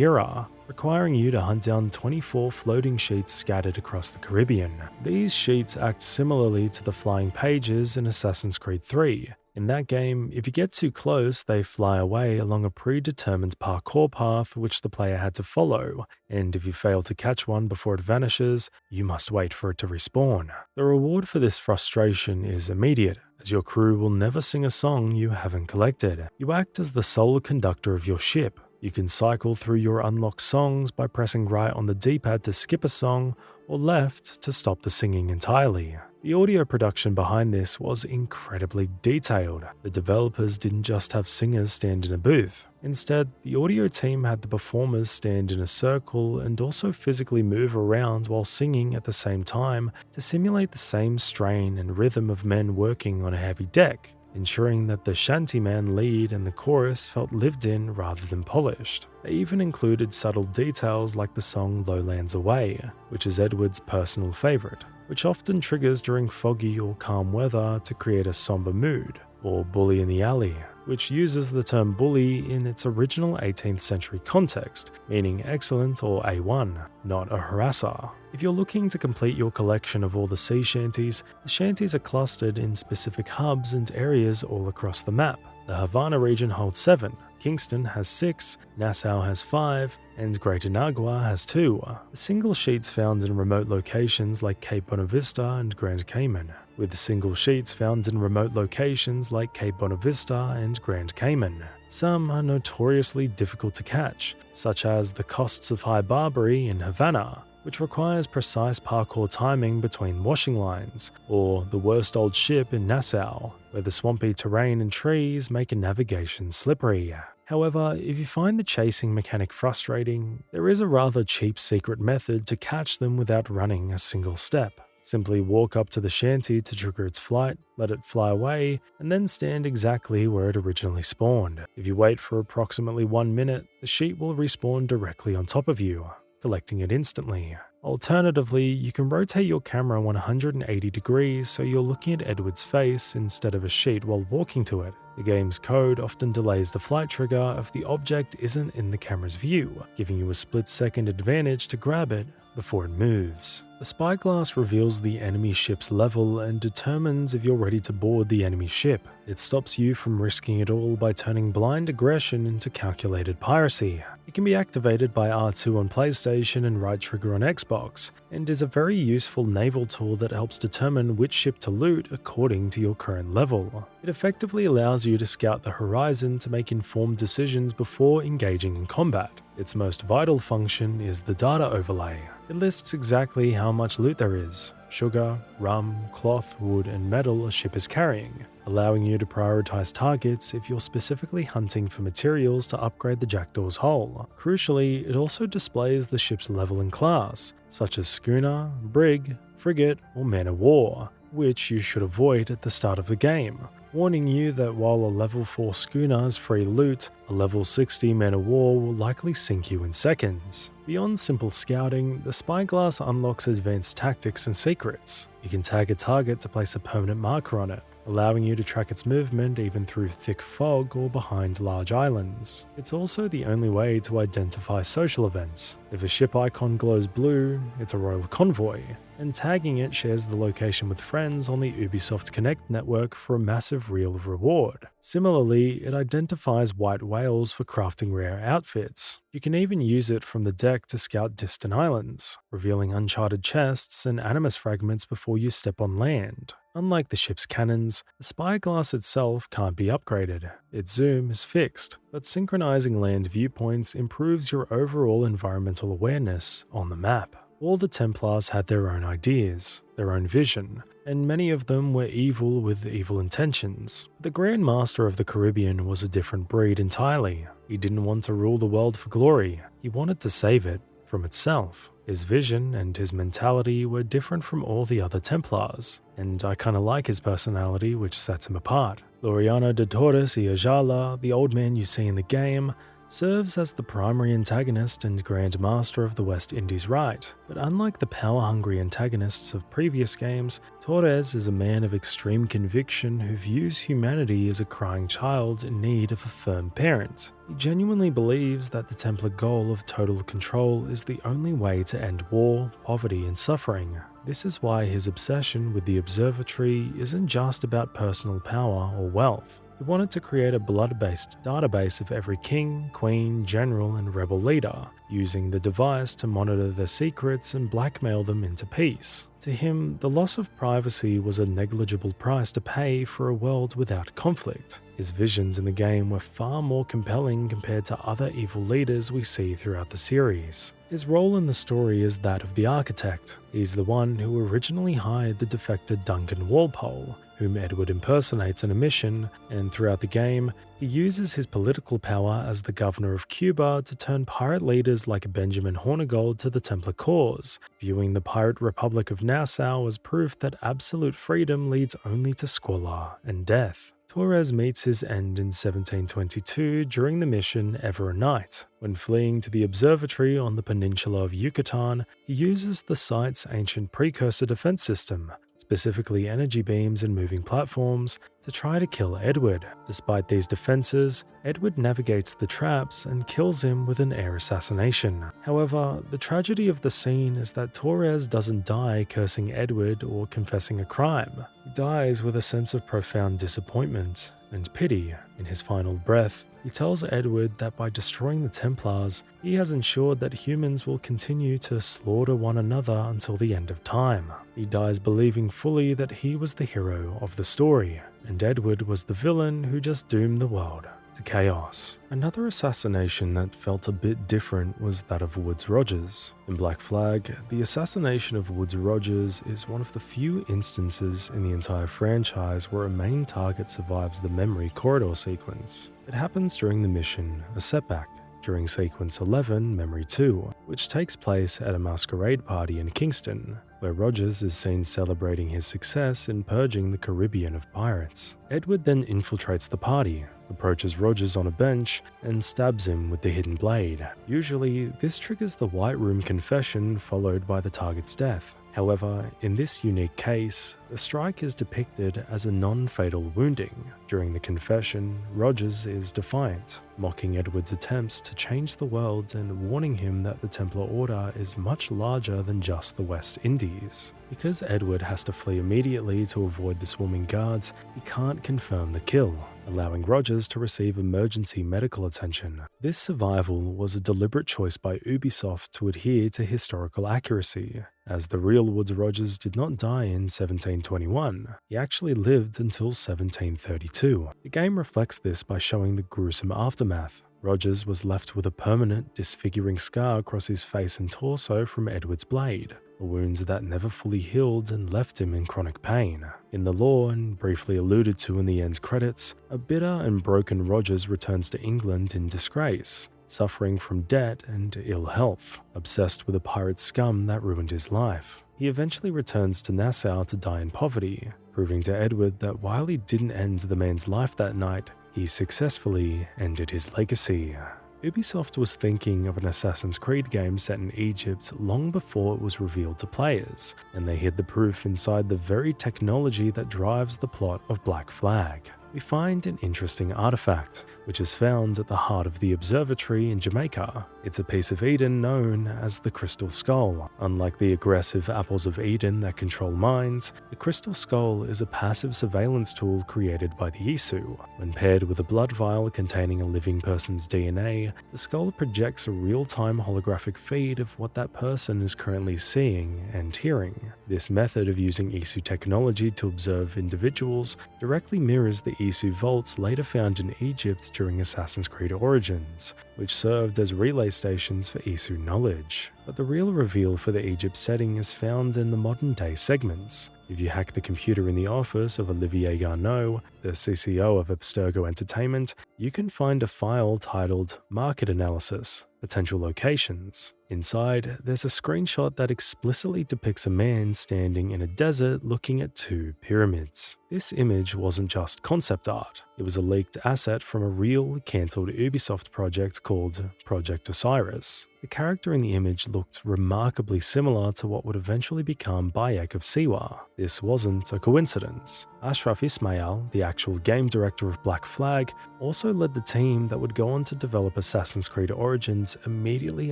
era, requiring you to hunt down 24 floating sheets scattered across the Caribbean. These sheets act similarly to the flying pages in Assassin's Creed 3, In that game, if you get too close, they fly away along a predetermined parkour path which the player had to follow, and if you fail to catch one before it vanishes, you must wait for it to respawn. The reward for this frustration is immediate, as your crew will never sing a song you haven't collected. You act as the sole conductor of your ship. You can cycle through your unlocked songs by pressing right on the D-pad to skip a song, or left to stop the singing entirely. The audio production behind this was incredibly detailed. The developers didn't just have singers stand in a booth. Instead, the audio team had the performers stand in a circle and also physically move around while singing at the same time to simulate the same strain and rhythm of men working on a heavy deck, ensuring that the shantyman lead and the chorus felt lived in rather than polished. They even included subtle details like the song Lowlands Away, which is Edward's personal favourite, which often triggers during foggy or calm weather to create a somber mood, or Bully in the Alley, which uses the term bully in its original 18th century context, meaning excellent or A1, not a harasser. If you're looking to complete your collection of all the sea shanties, the shanties are clustered in specific hubs and areas all across the map. The Havana region holds 7, Kingston has 6, Nassau has 5, and Greater Nagua has 2. The single sheets found in remote locations like Cape Bonavista and Grand Cayman, with single sheets found in remote locations like Cape Bonavista and Grand Cayman. Some are notoriously difficult to catch, such as the Costs of High Barbary in Havana, which requires precise parkour timing between washing lines, or the Worst Old Ship in Nassau, where the swampy terrain and trees make a navigation slippery. However, if you find the chasing mechanic frustrating, there is a rather cheap secret method to catch them without running a single step. Simply walk up to the shanty to trigger its flight, let it fly away, and then stand exactly where it originally spawned. If you wait for approximately 1 minute, the sheet will respawn directly on top of you, collecting it instantly. Alternatively, you can rotate your camera 180 degrees so you're looking at Edward's face instead of a sheet while walking to it. The game's code often delays the flight trigger if the object isn't in the camera's view, giving you a split-second advantage to grab it before it moves. The spyglass reveals the enemy ship's level and determines if you're ready to board the enemy ship. It stops you from risking it all by turning blind aggression into calculated piracy. It can be activated by R2 on PlayStation and right trigger on Xbox, and is a very useful naval tool that helps determine which ship to loot according to your current level. It effectively allows you to scout the horizon to make informed decisions before engaging in combat. Its most vital function is the data overlay. It lists exactly how much loot there is, sugar, rum, cloth, wood, and metal a ship is carrying, allowing you to prioritize targets if you're specifically hunting for materials to upgrade the Jackdaw's hull. Crucially, it also displays the ship's level and class, such as schooner, brig, frigate, or man of war, which you should avoid at the start of the game, warning you that while a level 4 schooner is free loot, a level 60 man of war will likely sink you in seconds. Beyond simple scouting, the spyglass unlocks advanced tactics and secrets. You can tag a target to place a permanent marker on it, allowing you to track its movement even through thick fog or behind large islands. It's also the only way to identify social events. If a ship icon glows blue, it's a royal convoy, and tagging it shares the location with friends on the Ubisoft Connect network for a massive real reward. Similarly, it identifies white whales for crafting rare outfits. You can even use it from the deck to scout distant islands, revealing uncharted chests and Animus fragments before you step on land. Unlike the ship's cannons, the spyglass itself can't be upgraded. Its zoom is fixed, but synchronizing land viewpoints improves your overall environmental awareness on the map. All the Templars had their own ideas, their own vision, and many of them were evil with evil intentions. The Grandmaster of the Caribbean was a different breed entirely. He didn't want to rule the world for glory, he wanted to save it from itself. His vision and his mentality were different from all the other Templars, and I kinda like his personality, which sets him apart. Laureano de Torres y Ayala, the old man you see in the game, serves as the primary antagonist and Grandmaster of the West Indies Right, but unlike the power-hungry antagonists of previous games, Torres is a man of extreme conviction who views humanity as a crying child in need of a firm parent. He genuinely believes that the Templar goal of total control is the only way to end war, poverty, and suffering. This is why his obsession with the Observatory isn't just about personal power or wealth. He wanted to create a blood-based database of every king, queen, general, and rebel leader, using the device to monitor their secrets and blackmail them into peace. To him, the loss of privacy was a negligible price to pay for a world without conflict. His visions in the game were far more compelling compared to other evil leaders we see throughout the series. His role in the story is that of the architect. He's the one who originally hired the defector Duncan Walpole, whom Edward impersonates on a mission, and throughout the game, he uses his political power as the governor of Cuba to turn pirate leaders like Benjamin Hornigold to the Templar cause, viewing the pirate Republic of Nassau as proof that absolute freedom leads only to squalor and death. Torres meets his end in 1722 during the mission Ever a Night. When fleeing to the observatory on the peninsula of Yucatan, he uses the site's ancient precursor defense system, specifically energy beams and moving platforms, to try to kill Edward. Despite these defenses, Edward navigates the traps and kills him with an air assassination. However, the tragedy of the scene is that Torres doesn't die cursing Edward or confessing a crime. He dies with a sense of profound disappointment and pity. In his final breath, he tells Edward that by destroying the Templars, he has ensured that humans will continue to slaughter one another until the end of time. He dies believing fully that he was the hero of the story, and Edward was the villain who just doomed the world to chaos. Another assassination that felt a bit different was that of Woodes Rogers. In Black Flag, the assassination of Woodes Rogers is one of the few instances in the entire franchise where a main target survives the memory corridor sequence. It happens during the mission A Setback, during Sequence 11, Memory 2, which takes place at a masquerade party in Kingston, where Rogers is seen celebrating his success in purging the Caribbean of pirates. Edward then infiltrates the party, approaches Rogers on a bench, and stabs him with the hidden blade. Usually, this triggers the White Room confession followed by the target's death. However, in this unique case, the strike is depicted as a non-fatal wounding. During the confession, Rogers is defiant, mocking Edward's attempts to change the world and warning him that the Templar Order is much larger than just the West Indies. Because Edward has to flee immediately to avoid the swarming guards, he can't confirm the kill, allowing Rogers to receive emergency medical attention. This survival was a deliberate choice by Ubisoft to adhere to historical accuracy, as the real Woodes Rogers did not die in 1721, he actually lived until 1732. The game reflects this by showing the gruesome aftermath. Rogers was left with a permanent, disfiguring scar across his face and torso from Edward's blade, a wound that never fully healed and left him in chronic pain. In the lore, and briefly alluded to in the end credits, a bitter and broken Rogers returns to England in disgrace, suffering from debt and ill health, obsessed with a pirate scum that ruined his life. He eventually returns to Nassau to die in poverty, proving to Edward that while he didn't end the man's life that night, he successfully ended his legacy. Ubisoft was thinking of an Assassin's Creed game set in Egypt long before it was revealed to players, and they hid the proof inside the very technology that drives the plot of Black Flag. We find an interesting artifact, which is found at the heart of the observatory in Jamaica. It's a piece of Eden known as the Crystal Skull. Unlike the aggressive Apples of Eden that control minds, the Crystal Skull is a passive surveillance tool created by the Isu. When paired with a blood vial containing a living person's DNA, the skull projects a real-time holographic feed of what that person is currently seeing and hearing. This method of using Isu technology to observe individuals directly mirrors the Isu vaults later found in Egypt during Assassin's Creed Origins, which served as relay stations for Isu knowledge. But the real reveal for the Egypt setting is found in the modern-day segments. If you hack the computer in the office of Olivier Garneau, the CCO of Abstergo Entertainment, you can find a file titled Market Analysis, Potential Locations. Inside, there's a screenshot that explicitly depicts a man standing in a desert looking at two pyramids. This image wasn't just concept art, it was a leaked asset from a real, cancelled Ubisoft project called Project Osiris. The character in the image looked remarkably similar to what would eventually become Bayek of Siwa. This wasn't a coincidence. Ashraf Ismail, the actual game director of Black Flag, also led the team that would go on to develop Assassin's Creed Origins immediately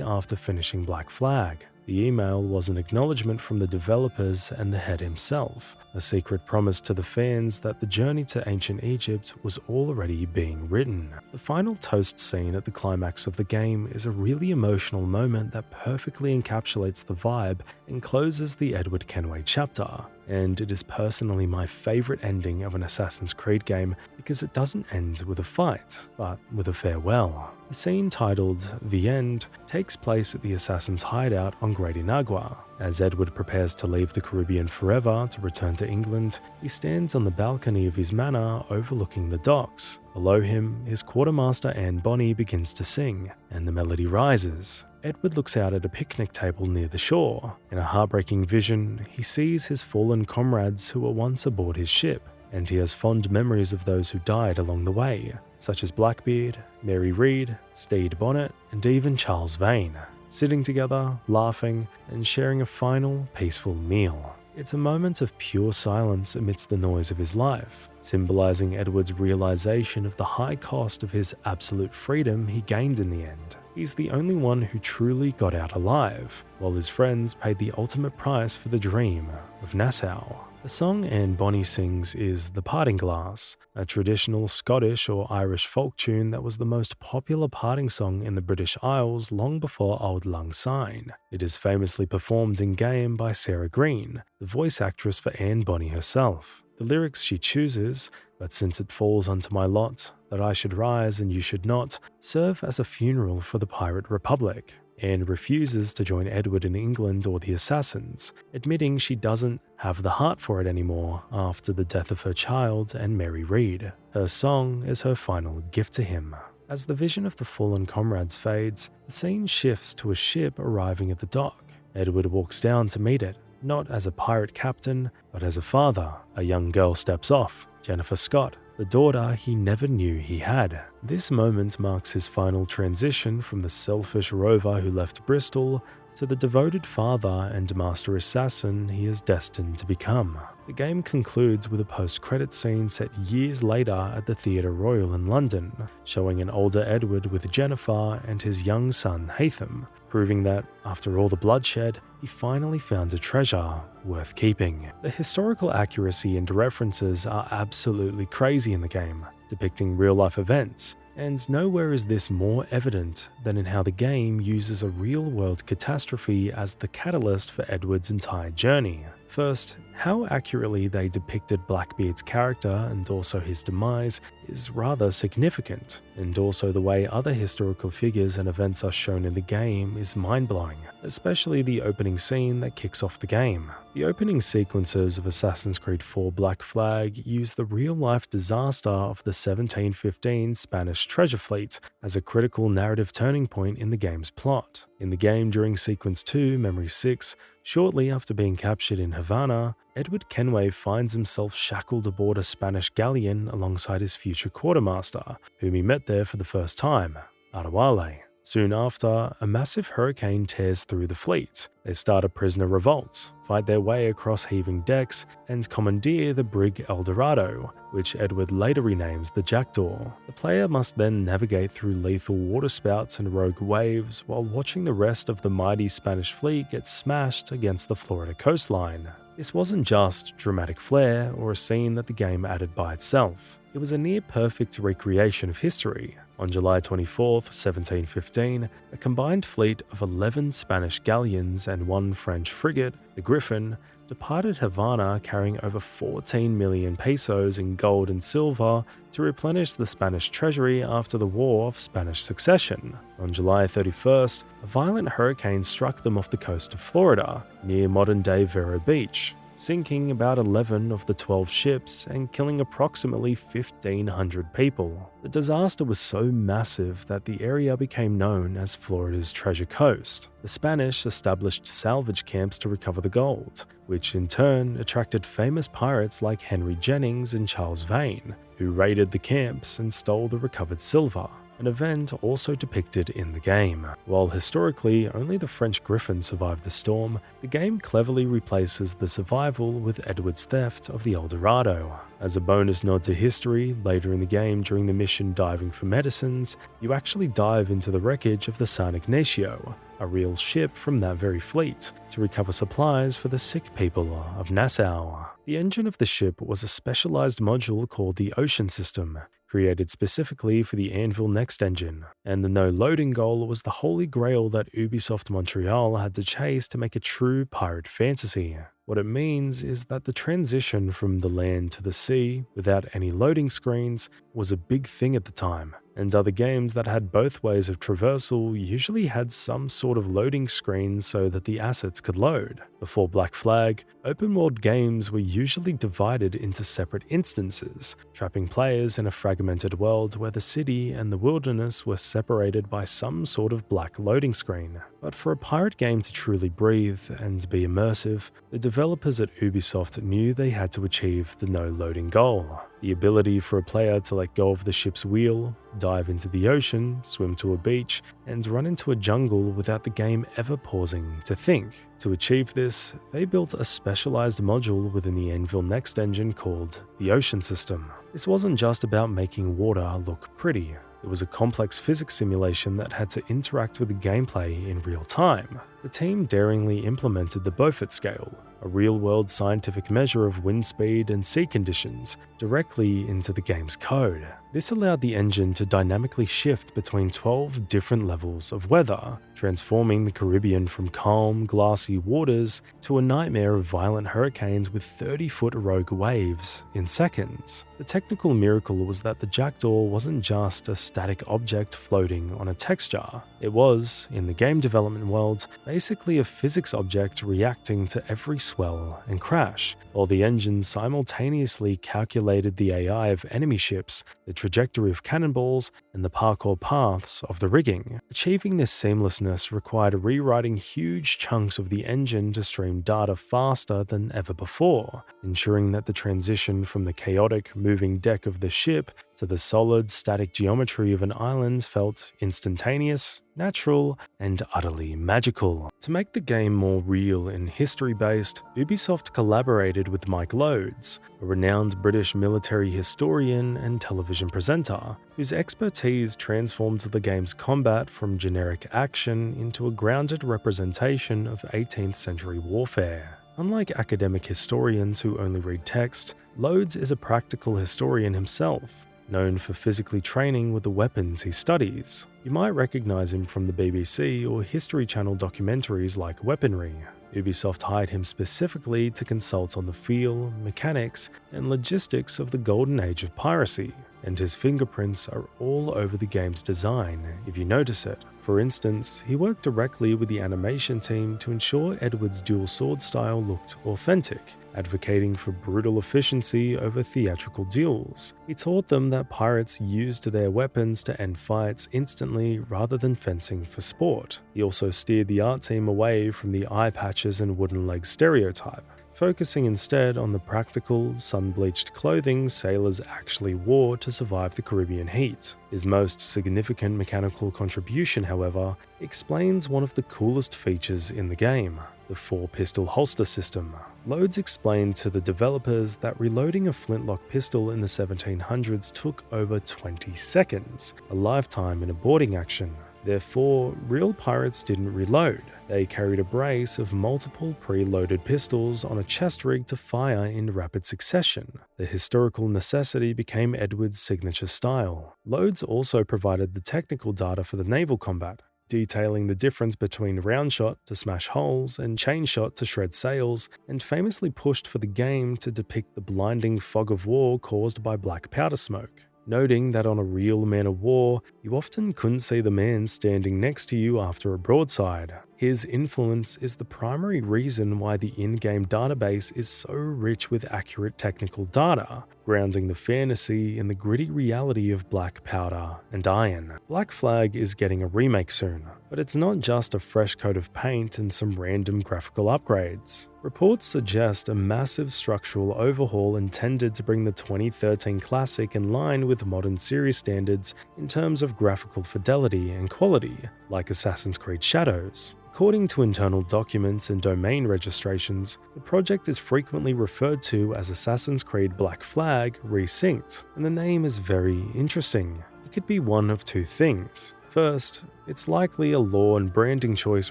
after finishing Black Flag. The email was an acknowledgement from the developers and the head himself, a secret promise to the fans that the journey to ancient Egypt was already being written. The final toast scene at the climax of the game is a really emotional moment that perfectly encapsulates the vibe and closes the Edward Kenway chapter. And it is personally my favorite ending of an Assassin's Creed game because it doesn't end with a fight, but with a farewell. The scene titled The End takes place at the assassin's hideout on Great Inagua. As Edward prepares to leave the Caribbean forever to return to England, he stands on the balcony of his manor overlooking the docks. Below him, his quartermaster Anne Bonny begins to sing, and the melody rises. Edward looks out at a picnic table near the shore. In a heartbreaking vision, he sees his fallen comrades who were once aboard his ship, and he has fond memories of those who died along the way, such as Blackbeard, Mary Read, Steed Bonnet, and even Charles Vane, sitting together, laughing, and sharing a final, peaceful meal. It's a moment of pure silence amidst the noise of his life, symbolizing Edward's realization of the high cost of his absolute freedom he gained in the end. He's the only one who truly got out alive, while his friends paid the ultimate price for the dream of Nassau. The song Anne Bonny sings is The Parting Glass, a traditional Scottish or Irish folk tune that was the most popular parting song in the British Isles long before Auld Lang Syne. It is famously performed in-game by Sarah Green, the voice actress for Anne Bonny herself. The lyrics she chooses, "But since it falls unto my lot, that I should rise and you should not," serve as a funeral for the Pirate Republic. Anne refuses to join Edward in England or the Assassins, admitting she doesn't have the heart for it anymore after the death of her child and Mary Read. Her song is her final gift to him. As the vision of the fallen comrades fades, the scene shifts to a ship arriving at the dock. Edward walks down to meet it, not as a pirate captain, but as a father. A young girl steps off, Jennifer Scott, the daughter he never knew he had. This moment marks his final transition from the selfish rover who left Bristol to the devoted father and master assassin he is destined to become. The game concludes with a post-credit scene set years later at the Theatre Royal in London, showing an older Edward with Jennifer and his young son Haytham, proving that, after all the bloodshed, he finally found a treasure worth keeping. The historical accuracy and references are absolutely crazy in the game, depicting real-life events, and nowhere is this more evident than in how the game uses a real-world catastrophe as the catalyst for Edward's entire journey. First, how accurately they depicted Blackbeard's character and also his demise is rather significant, and also the way other historical figures and events are shown in the game is mind-blowing, especially the opening scene that kicks off the game. The opening sequences of Assassin's Creed IV Black Flag use the real-life disaster of the 1715 Spanish treasure fleet as a critical narrative turning point in the game's plot. In the game during Sequence 2, Memory 6, shortly after being captured in Havana, Edward Kenway finds himself shackled aboard a Spanish galleon alongside his future quartermaster, whom he met there for the first time, Adewale. Soon after, a massive hurricane tears through the fleet. They start a prisoner revolt, fight their way across heaving decks, and commandeer the brig El Dorado, which Edward later renames the Jackdaw. The player must then navigate through lethal waterspouts and rogue waves while watching the rest of the mighty Spanish fleet get smashed against the Florida coastline. This wasn't just dramatic flair or a scene that the game added by itself. It was a near-perfect recreation of history. On July 24, 1715, a combined fleet of 11 Spanish galleons and one French frigate, the Griffin, departed Havana carrying over 14 million pesos in gold and silver to replenish the Spanish treasury after the War of Spanish Succession. On July 31st, a violent hurricane struck them off the coast of Florida, near modern-day Vero Beach. sinking about 11 of the 12 ships and killing approximately 1,500 people. The disaster was so massive that the area became known as Florida's Treasure Coast. The Spanish established salvage camps to recover the gold, which in turn attracted famous pirates like Henry Jennings and Charles Vane, who raided the camps and stole the recovered silver, an event also depicted in the game. While historically only the French Griffin survived the storm, the game cleverly replaces the survival with Edward's theft of the El Dorado. As a bonus nod to history, later in the game during the mission Diving for Medicines, you actually dive into the wreckage of the San Ignacio, a real ship from that very fleet, to recover supplies for the sick people of Nassau. The engine of the ship was a specialized module called the Ocean System, created specifically for the Anvil Next engine, and the no-loading goal was the holy grail that Ubisoft Montreal had to chase to make a true pirate fantasy. What it means is that the transition from the land to the sea, without any loading screens, was a big thing at the time, and other games that had both ways of traversal usually had some sort of loading screen so that the assets could load. Before Black Flag, open-world games were usually divided into separate instances, trapping players in a fragmented world where the city and the wilderness were separated by some sort of black loading screen. But for a pirate game to truly breathe and be immersive, the developers at Ubisoft knew they had to achieve the no-loading goal. The ability for a player to let go of the ship's wheel, dive into the ocean, swim to a beach, and run into a jungle without the game ever pausing to think. To achieve this, they built a specialized module within the Anvil Next engine called the Ocean System. This wasn't just about making water look pretty. It was a complex physics simulation that had to interact with the gameplay in real time. The team daringly implemented the Beaufort scale, a real-world scientific measure of wind speed and sea conditions, directly into the game's code. This allowed the engine to dynamically shift between 12 different levels of weather, transforming the Caribbean from calm, glassy waters to a nightmare of violent hurricanes with 30-foot rogue waves in seconds. The technical miracle was that the Jackdaw wasn't just a static object floating on a texture. It was, in the game development world, basically a physics object reacting to every swell and crash, while the engine simultaneously calculated the AI of enemy ships, the trajectory of cannonballs, and the parkour paths of the rigging. Achieving this seamlessness required rewriting huge chunks of the engine to stream data faster than ever before, ensuring that the transition from the chaotic, moving deck of the ship to the solid, static geometry of an island felt instantaneous, natural, and utterly magical. To make the game more real and history-based, Ubisoft collaborated with Mike Loades, a renowned British military historian and television presenter, whose expertise transformed the game's combat from generic action into a grounded representation of 18th century warfare. Unlike academic historians who only read text, Loades is a practical historian himself, known for physically training with the weapons he studies. You might recognize him from the BBC or History Channel documentaries like Weaponry. Ubisoft hired him specifically to consult on the feel, mechanics, and logistics of the golden age of piracy, and his fingerprints are all over the game's design if you notice it. For instance, he worked directly with the animation team to ensure Edward's dual sword style looked authentic, advocating for brutal efficiency over theatrical duels. He taught them that pirates used their weapons to end fights instantly rather than fencing for sport. He also steered the art team away from the eye patches and wooden legs stereotype, focusing instead on the practical, sun-bleached clothing sailors actually wore to survive the Caribbean heat. His most significant mechanical contribution, however, explains one of the coolest features in the game, the 4-pistol holster system. Loades explained to the developers that reloading a flintlock pistol in the 1700s took over 20 seconds, a lifetime in a boarding action. Therefore, real pirates didn't reload. They carried a brace of multiple pre-loaded pistols on a chest rig to fire in rapid succession. The historical necessity became Edward's signature style. Loades also provided the technical data for the naval combat, detailing the difference between round shot to smash holes and chain shot to shred sails, and famously pushed for the game to depict the blinding fog of war caused by black powder smoke, noting that on a real man of war, you often couldn't see the man standing next to you after a broadside. His influence is the primary reason why the in-game database is so rich with accurate technical data, grounding the fantasy in the gritty reality of black powder and iron. Black Flag is getting a remake soon, but it's not just a fresh coat of paint and some random graphical upgrades. Reports suggest a massive structural overhaul intended to bring the 2013 classic in line with modern series standards in terms of graphical fidelity and quality, like Assassin's Creed Shadows. According to internal documents and domain registrations, the project is frequently referred to as Assassin's Creed Black Flag Resynced, and the name is very interesting. It could be one of two things. First, it's likely a lore and branding choice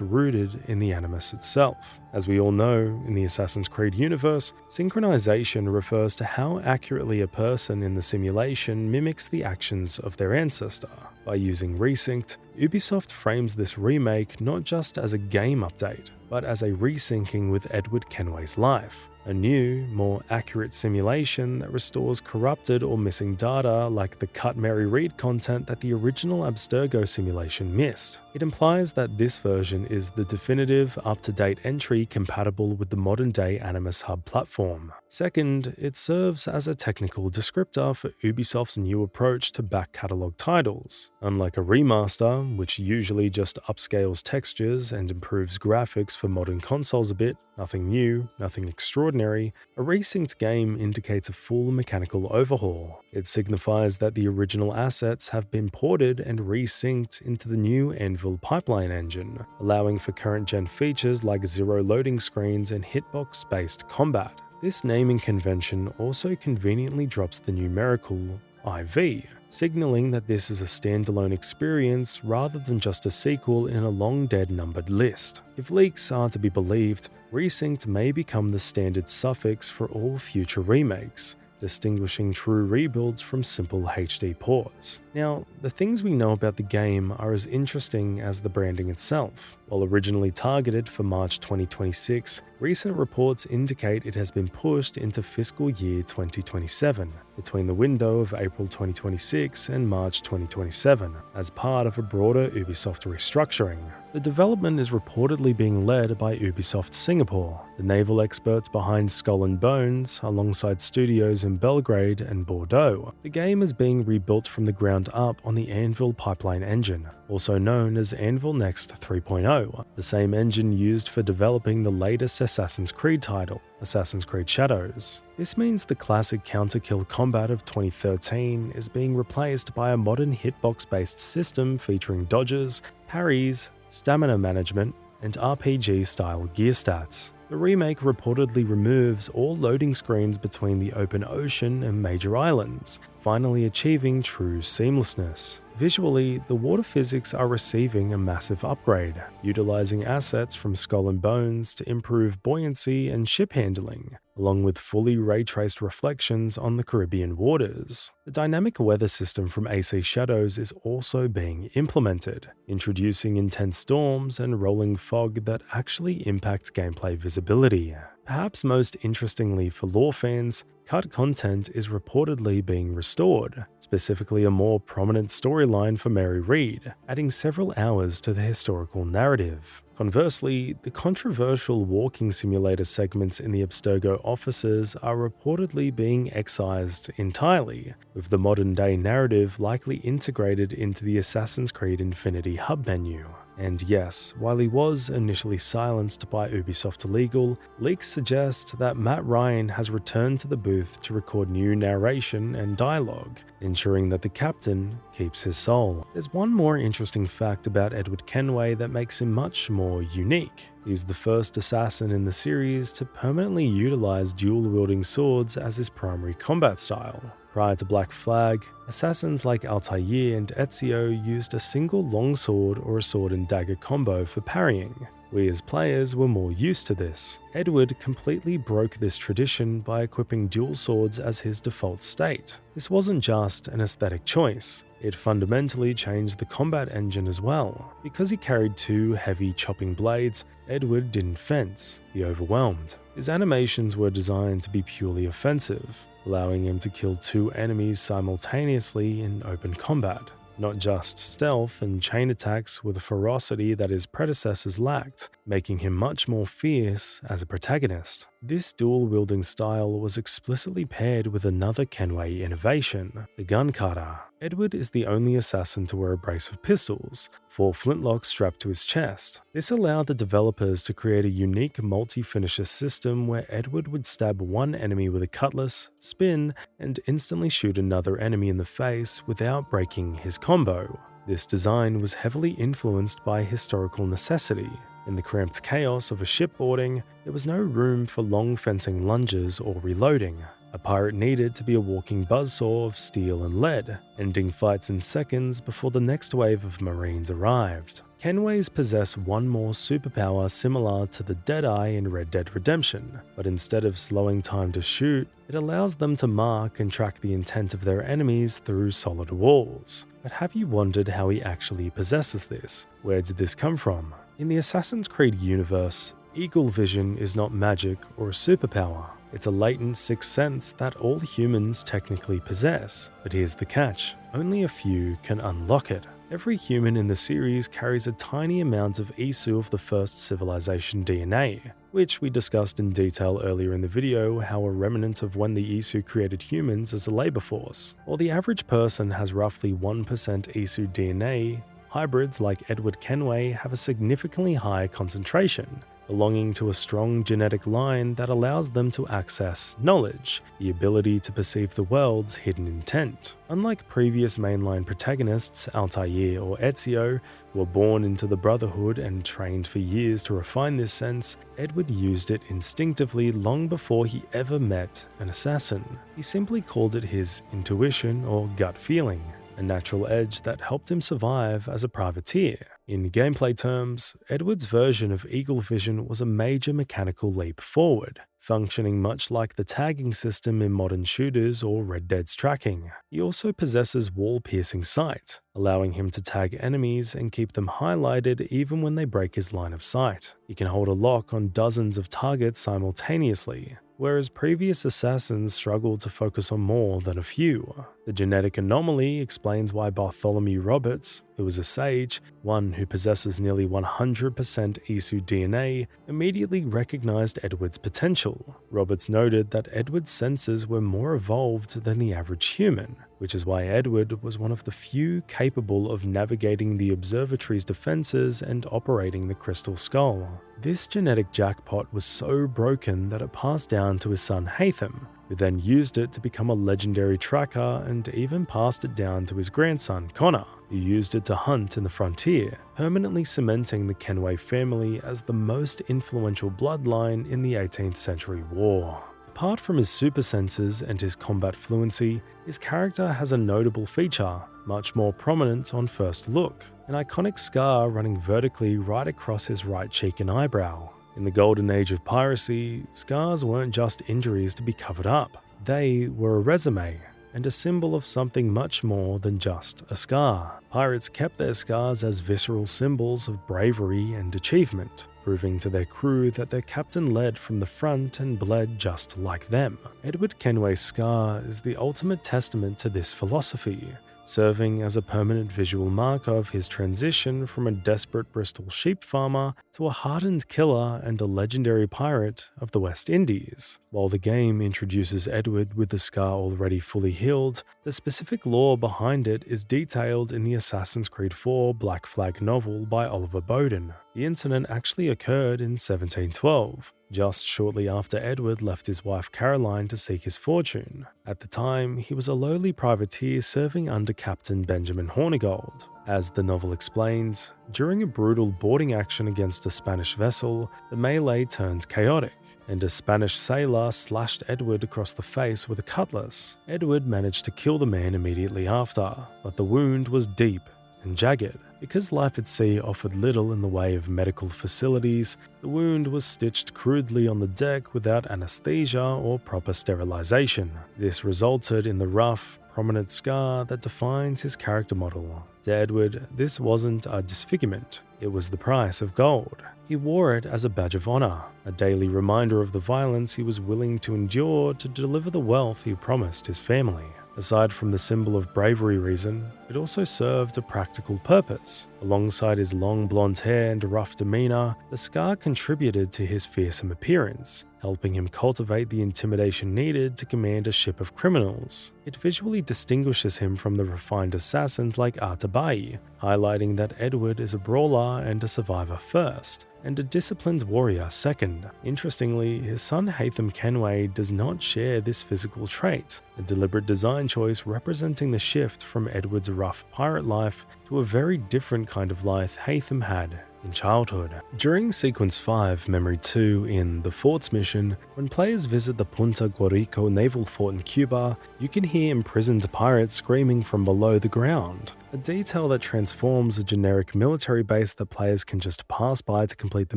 rooted in the Animus itself. As we all know, in the Assassin's Creed universe, synchronization refers to how accurately a person in the simulation mimics the actions of their ancestor. By using Resynced, Ubisoft frames this remake not just as a game update, but as a resyncing with Edward Kenway's life. A new, more accurate simulation that restores corrupted or missing data like the Cut Mary Read content that the original Abstergo simulation missed. It implies that this version is the definitive, up-to-date entry compatible with the modern-day Animus Hub platform. Second, it serves as a technical descriptor for Ubisoft's new approach to back-catalog titles. Unlike a remaster, which usually just upscales textures and improves graphics for modern consoles a bit, nothing new, nothing extraordinary, a resynced game indicates a full mechanical overhaul. It signifies that the original assets have been ported and resynced into the new Anvil pipeline engine, allowing for current-gen features like zero loading screens and hitbox-based combat. This naming convention also conveniently drops the numerical IV, signaling that this is a standalone experience rather than just a sequel in a long-dead numbered list. If leaks are to be believed, Resynced may become the standard suffix for all future remakes, distinguishing true rebuilds from simple HD ports. Now, the things we know about the game are as interesting as the branding itself. While originally targeted for March 2026, recent reports indicate it has been pushed into fiscal year 2027, between the window of April 2026 and March 2027, as part of a broader Ubisoft restructuring. The development is reportedly being led by Ubisoft Singapore, the naval experts behind Skull and Bones, alongside studios in Belgrade and Bordeaux. The game is being rebuilt from the ground up on the Anvil pipeline engine, also known as Anvil Next 3.0, the same engine used for developing the latest Assassin's Creed title, Assassin's Creed Shadows. This means the classic counter-kill combat of 2013 is being replaced by a modern hitbox-based system featuring dodges, parries, stamina management, and RPG-style gear stats. The remake reportedly removes all loading screens between the open ocean and major islands, finally achieving true seamlessness. Visually, the water physics are receiving a massive upgrade, utilizing assets from Skull and Bones to improve buoyancy and ship handling, along with fully ray-traced reflections on the Caribbean waters. The dynamic weather system from AC Shadows is also being implemented, introducing intense storms and rolling fog that actually impact gameplay visibility. Perhaps most interestingly for lore fans, cut content is reportedly being restored, specifically a more prominent storyline for Mary Read, adding several hours to the historical narrative. Conversely, the controversial walking simulator segments in the Abstergo offices are reportedly being excised entirely, with the modern-day narrative likely integrated into the Assassin's Creed Infinity hub menu. And yes, while he was initially silenced by Ubisoft Legal, leaks suggest that Matt Ryan has returned to the booth to record new narration and dialogue, ensuring that the captain keeps his soul. There's one more interesting fact about Edward Kenway that makes him much more unique. He's the first assassin in the series to permanently utilize dual-wielding swords as his primary combat style. Prior to Black Flag, assassins like Altair and Ezio used a single longsword or a sword and dagger combo for parrying. We as players were more used to this. Edward completely broke this tradition by equipping dual swords as his default state. This wasn't just an aesthetic choice, it fundamentally changed the combat engine as well. Because he carried two heavy chopping blades, Edward didn't fence, he overwhelmed. His animations were designed to be purely offensive, allowing him to kill two enemies simultaneously in open combat. not just stealth and chain attacks with a ferocity that his predecessors lacked, making him much more fierce as a protagonist. This dual-wielding style was explicitly paired with another Kenway innovation, the gun cutter. Edward is the only assassin to wear a brace of pistols, 4 flintlocks strapped to his chest. This allowed the developers to create a unique multi-finisher system where Edward would stab one enemy with a cutlass, spin, and instantly shoot another enemy in the face without breaking his combo. This design was heavily influenced by historical necessity. In the cramped chaos of a shipboarding, there was no room for long fencing lunges or reloading. A pirate needed to be a walking buzzsaw of steel and lead, ending fights in seconds before the next wave of Marines arrived. Kenways possess one more superpower similar to the Deadeye in Red Dead Redemption, but instead of slowing time to shoot, it allows them to mark and track the intent of their enemies through solid walls. But have you wondered how he actually possesses this? Where did this come from? In the Assassin's Creed universe, Eagle Vision is not magic or a superpower. It's a latent sixth sense that all humans technically possess, but here's the catch: only a few can unlock it. Every human in the series carries a tiny amount of Isu of the First Civilization DNA, which we discussed in detail earlier in the video how a remnant of when the Isu created humans as a labor force. While the average person has roughly 1% Isu DNA, hybrids like Edward Kenway have a significantly higher concentration, belonging to a strong genetic line that allows them to access knowledge, the ability to perceive the world's hidden intent. Unlike previous mainline protagonists, Altair or Ezio, who were born into the Brotherhood and trained for years to refine this sense, Edward used it instinctively long before he ever met an assassin. He simply called it his intuition or gut feeling, a natural edge that helped him survive as a privateer. In gameplay terms, Edward's version of Eagle Vision was a major mechanical leap forward, functioning much like the tagging system in modern shooters or Red Dead's tracking. He also possesses wall-piercing sight, allowing him to tag enemies and keep them highlighted even when they break his line of sight. He can hold a lock on dozens of targets simultaneously, whereas previous assassins struggled to focus on more than a few. The genetic anomaly explains why Bartholomew Roberts, who is a sage, one who possesses nearly 100% Isu DNA, immediately recognized Edward's potential. Roberts noted that Edward's senses were more evolved than the average human, which is why Edward was one of the few capable of navigating the observatory's defenses and operating the Crystal Skull. This genetic jackpot was so broken that it passed down to his son Hatham, who then used it to become a legendary tracker and even passed it down to his grandson Connor, who used it to hunt in the frontier, permanently cementing the Kenway family as the most influential bloodline in the 18th century war. Apart from his super senses and his combat fluency, his character has a notable feature, much more prominent on first look: an iconic scar running vertically right across his right cheek and eyebrow. In the golden age of piracy, scars weren't just injuries to be covered up. They were a resume, and a symbol of something much more than just a scar. Pirates kept their scars as visceral symbols of bravery and achievement, proving to their crew that their captain led from the front and bled just like them. Edward Kenway's scar is the ultimate testament to this philosophy, serving as a permanent visual marker of his transition from a desperate Bristol sheep farmer to a hardened killer and a legendary pirate of the West Indies. While the game introduces Edward with the scar already fully healed, the specific lore behind it is detailed in the Assassin's Creed IV Black Flag novel by Oliver Bowden. The incident actually occurred in 1712, just shortly after Edward left his wife Caroline to seek his fortune. At the time, he was a lowly privateer serving under Captain Benjamin Hornigold. As the novel explains, during a brutal boarding action against a Spanish vessel, the melee turned chaotic, and a Spanish sailor slashed Edward across the face with a cutlass. Edward managed to kill the man immediately after, but the wound was deep and jagged. Because life at sea offered little in the way of medical facilities, the wound was stitched crudely on the deck without anesthesia or proper sterilization. This resulted in the rough, prominent scar that defines his character model. To Edward, this wasn't a disfigurement, it was the price of gold. He wore it as a badge of honor, a daily reminder of the violence he was willing to endure to deliver the wealth he promised his family. Aside from the symbol of bravery reason, it also served a practical purpose. Alongside his long blonde hair and rough demeanor, the scar contributed to his fearsome appearance, helping him cultivate the intimidation needed to command a ship of criminals. It visually distinguishes him from the refined assassins like Adewale, highlighting that Edward is a brawler and a survivor first, and a disciplined warrior second. Interestingly, his son Haytham Kenway does not share this physical trait, a deliberate design choice representing the shift from Edward's rough pirate life to a very different kind of life Haytham had in childhood. During Sequence 5, Memory 2 in the Forts mission, when players visit the Punta Guarico naval fort in Cuba, you can hear imprisoned pirates screaming from below the ground, a detail that transforms a generic military base that players can just pass by to complete the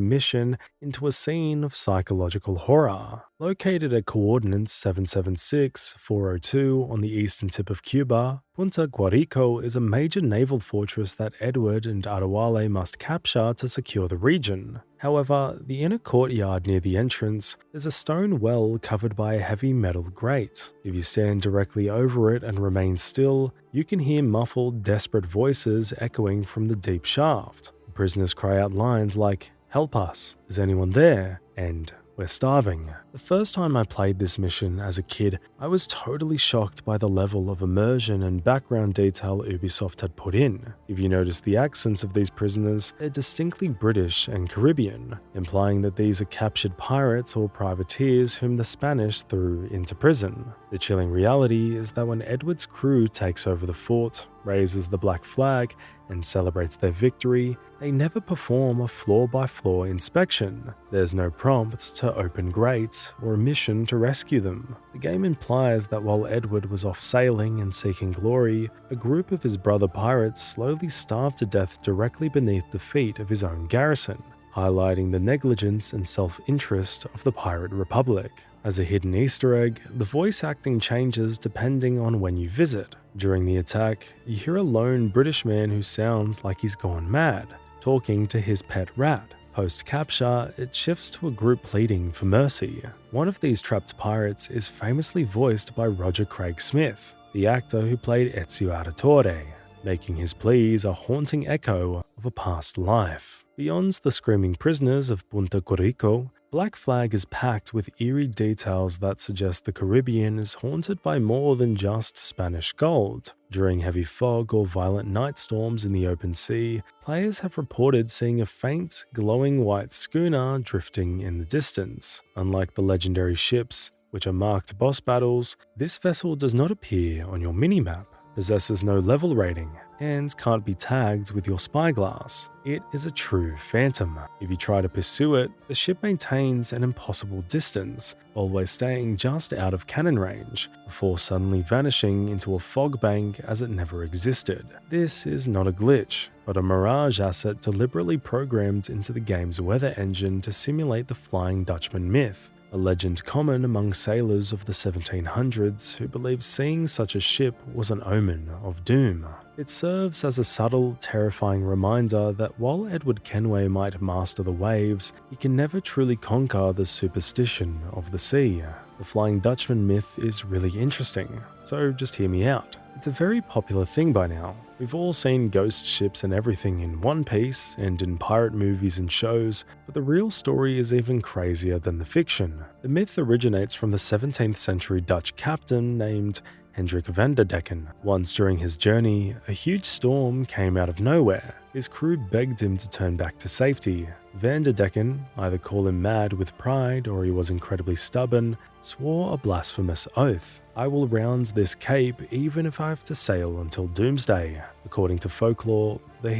mission into a scene of psychological horror. Located at coordinates 776-402 on the eastern tip of Cuba, Punta Guarico is a major naval fortress that Edward and Adewale must capture to secure the region. However, the inner courtyard near the entrance is a stone well covered by a heavy metal grate. If you stand directly over it and remain still, you can hear muffled, desperate voices echoing from the deep shaft. The prisoners cry out lines like, "Help us, is anyone there?" and "We're starving." The first time I played this mission as a kid, I was totally shocked by the level of immersion and background detail Ubisoft had put in. If you notice the accents of these prisoners, they're distinctly British and Caribbean, implying that these are captured pirates or privateers whom the Spanish threw into prison. The chilling reality is that when Edward's crew takes over the fort, raises the black flag, and celebrates their victory, they never perform a floor-by-floor inspection. There's no prompt to open grates or a mission to rescue them. The game implies that while Edward was off sailing and seeking glory, a group of his brother pirates slowly starved to death directly beneath the feet of his own garrison, highlighting the negligence and self-interest of the Pirate Republic. As a hidden Easter egg, the voice acting changes depending on when you visit. During the attack, you hear a lone British man who sounds like he's gone mad, talking to his pet rat. Post-capture, it shifts to a group pleading for mercy. One of these trapped pirates is famously voiced by Roger Craig Smith, the actor who played Isu Observatory, making his pleas a haunting echo of a past life. Beyond the screaming prisoners of Punta Guarico, Black Flag is packed with eerie details that suggest the Caribbean is haunted by more than just Spanish gold. During heavy fog or violent night storms in the open sea, players have reported seeing a faint, glowing white schooner drifting in the distance. Unlike the legendary ships, which are marked boss battles, this vessel does not appear on your minimap, possesses no level rating, and can't be tagged with your spyglass. It is a true phantom. If you try to pursue it, the ship maintains an impossible distance, always staying just out of cannon range, before suddenly vanishing into a fog bank as it never existed. This is not a glitch, but a mirage asset deliberately programmed into the game's weather engine to simulate the Flying Dutchman myth, a legend common among sailors of the 1700s who believed seeing such a ship was an omen of doom. It serves as a subtle, terrifying reminder that while Edward Kenway might master the waves, he can never truly conquer the superstition of the sea. The Flying Dutchman myth is really interesting, so just hear me out. It's a very popular thing by now. We've all seen ghost ships and everything in One Piece and in pirate movies and shows, but the real story is even crazier than the fiction. The myth originates from the 17th century Dutch captain named Hendrik van der Decken. Once during his journey, a huge storm came out of nowhere. His crew begged him to turn back to safety. Van der Decken, either call him mad with pride or he was incredibly stubborn, swore a blasphemous oath. "I will round this cape even if I have to sail until doomsday." According to folklore, the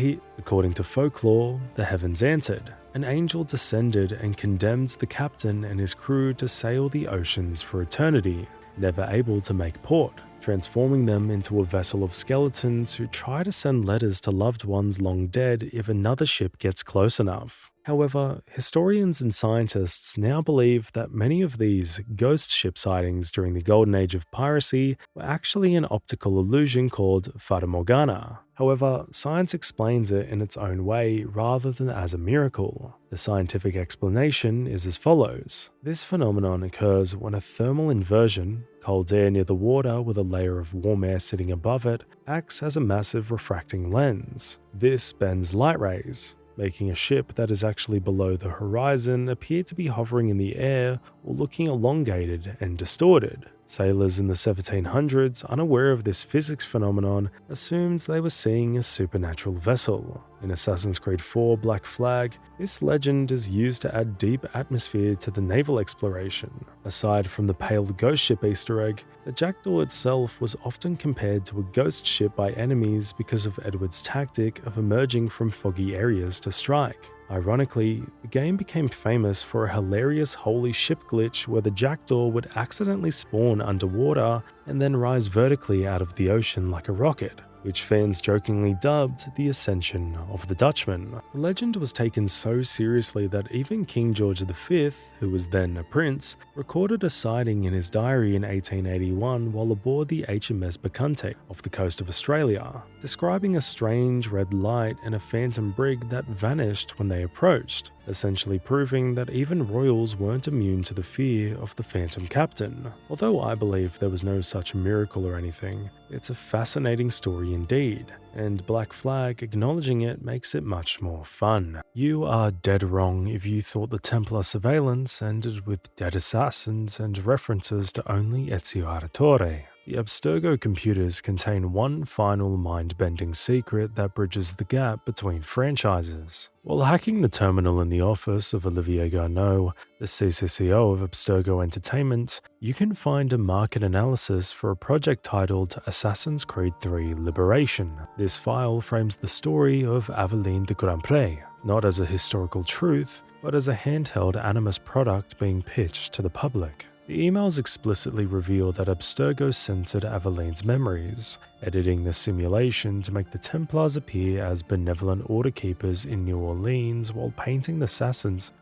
heavens answered. An angel descended and condemned the captain and his crew to sail the oceans for eternity, never able to make port, transforming them into a vessel of skeletons who try to send letters to loved ones long dead if another ship gets close enough. However, historians and scientists now believe that many of these ghost ship sightings during the golden age of piracy were actually an optical illusion called Fata Morgana. However, science explains it in its own way rather than as a miracle. The scientific explanation is as follows. This phenomenon occurs when a thermal inversion, cold air near the water with a layer of warm air sitting above it, acts as a massive refracting lens. This bends light rays, making a ship that is actually below the horizon appear to be hovering in the air or looking elongated and distorted. Sailors in the 1700s, unaware of this physics phenomenon, assumed they were seeing a supernatural vessel. In Assassin's Creed 4 Black Flag, this legend is used to add deep atmosphere to the naval exploration. Aside from the pale ghost ship Easter egg, the Jackdaw itself was often compared to a ghost ship by enemies because of Edward's tactic of emerging from foggy areas to strike. Ironically, the game became famous for a hilarious holy ship glitch where the Jackdaw would accidentally spawn underwater and then rise vertically out of the ocean like a rocket, which fans jokingly dubbed the Ascension of the Dutchman. The legend was taken so seriously that even King George V, who was then a prince, recorded a sighting in his diary in 1881 while aboard the HMS Bacchante off the coast of Australia, describing a strange red light and a phantom brig that vanished when they approached, essentially proving that even royals weren't immune to the fear of the phantom captain. Although I believe there was no such miracle or anything, it's a fascinating story indeed, and Black Flag acknowledging it makes it much more fun. You are dead wrong if you thought the Templar surveillance ended with dead assassins and references to only Isu Observatory. The Abstergo computers contain one final mind-bending secret that bridges the gap between franchises. While hacking the terminal in the office of Olivier Garneau, the CCCO of Abstergo Entertainment, you can find a market analysis for a project titled Assassin's Creed 3 Liberation. This file frames the story of Aveline de Grandpré, not as a historical truth, but as a handheld Animus product being pitched to the public. The emails explicitly reveal that Abstergo censored Aveline's memories, editing the simulation to make the Templars appear as benevolent order keepers in New Orleans while painting the assassins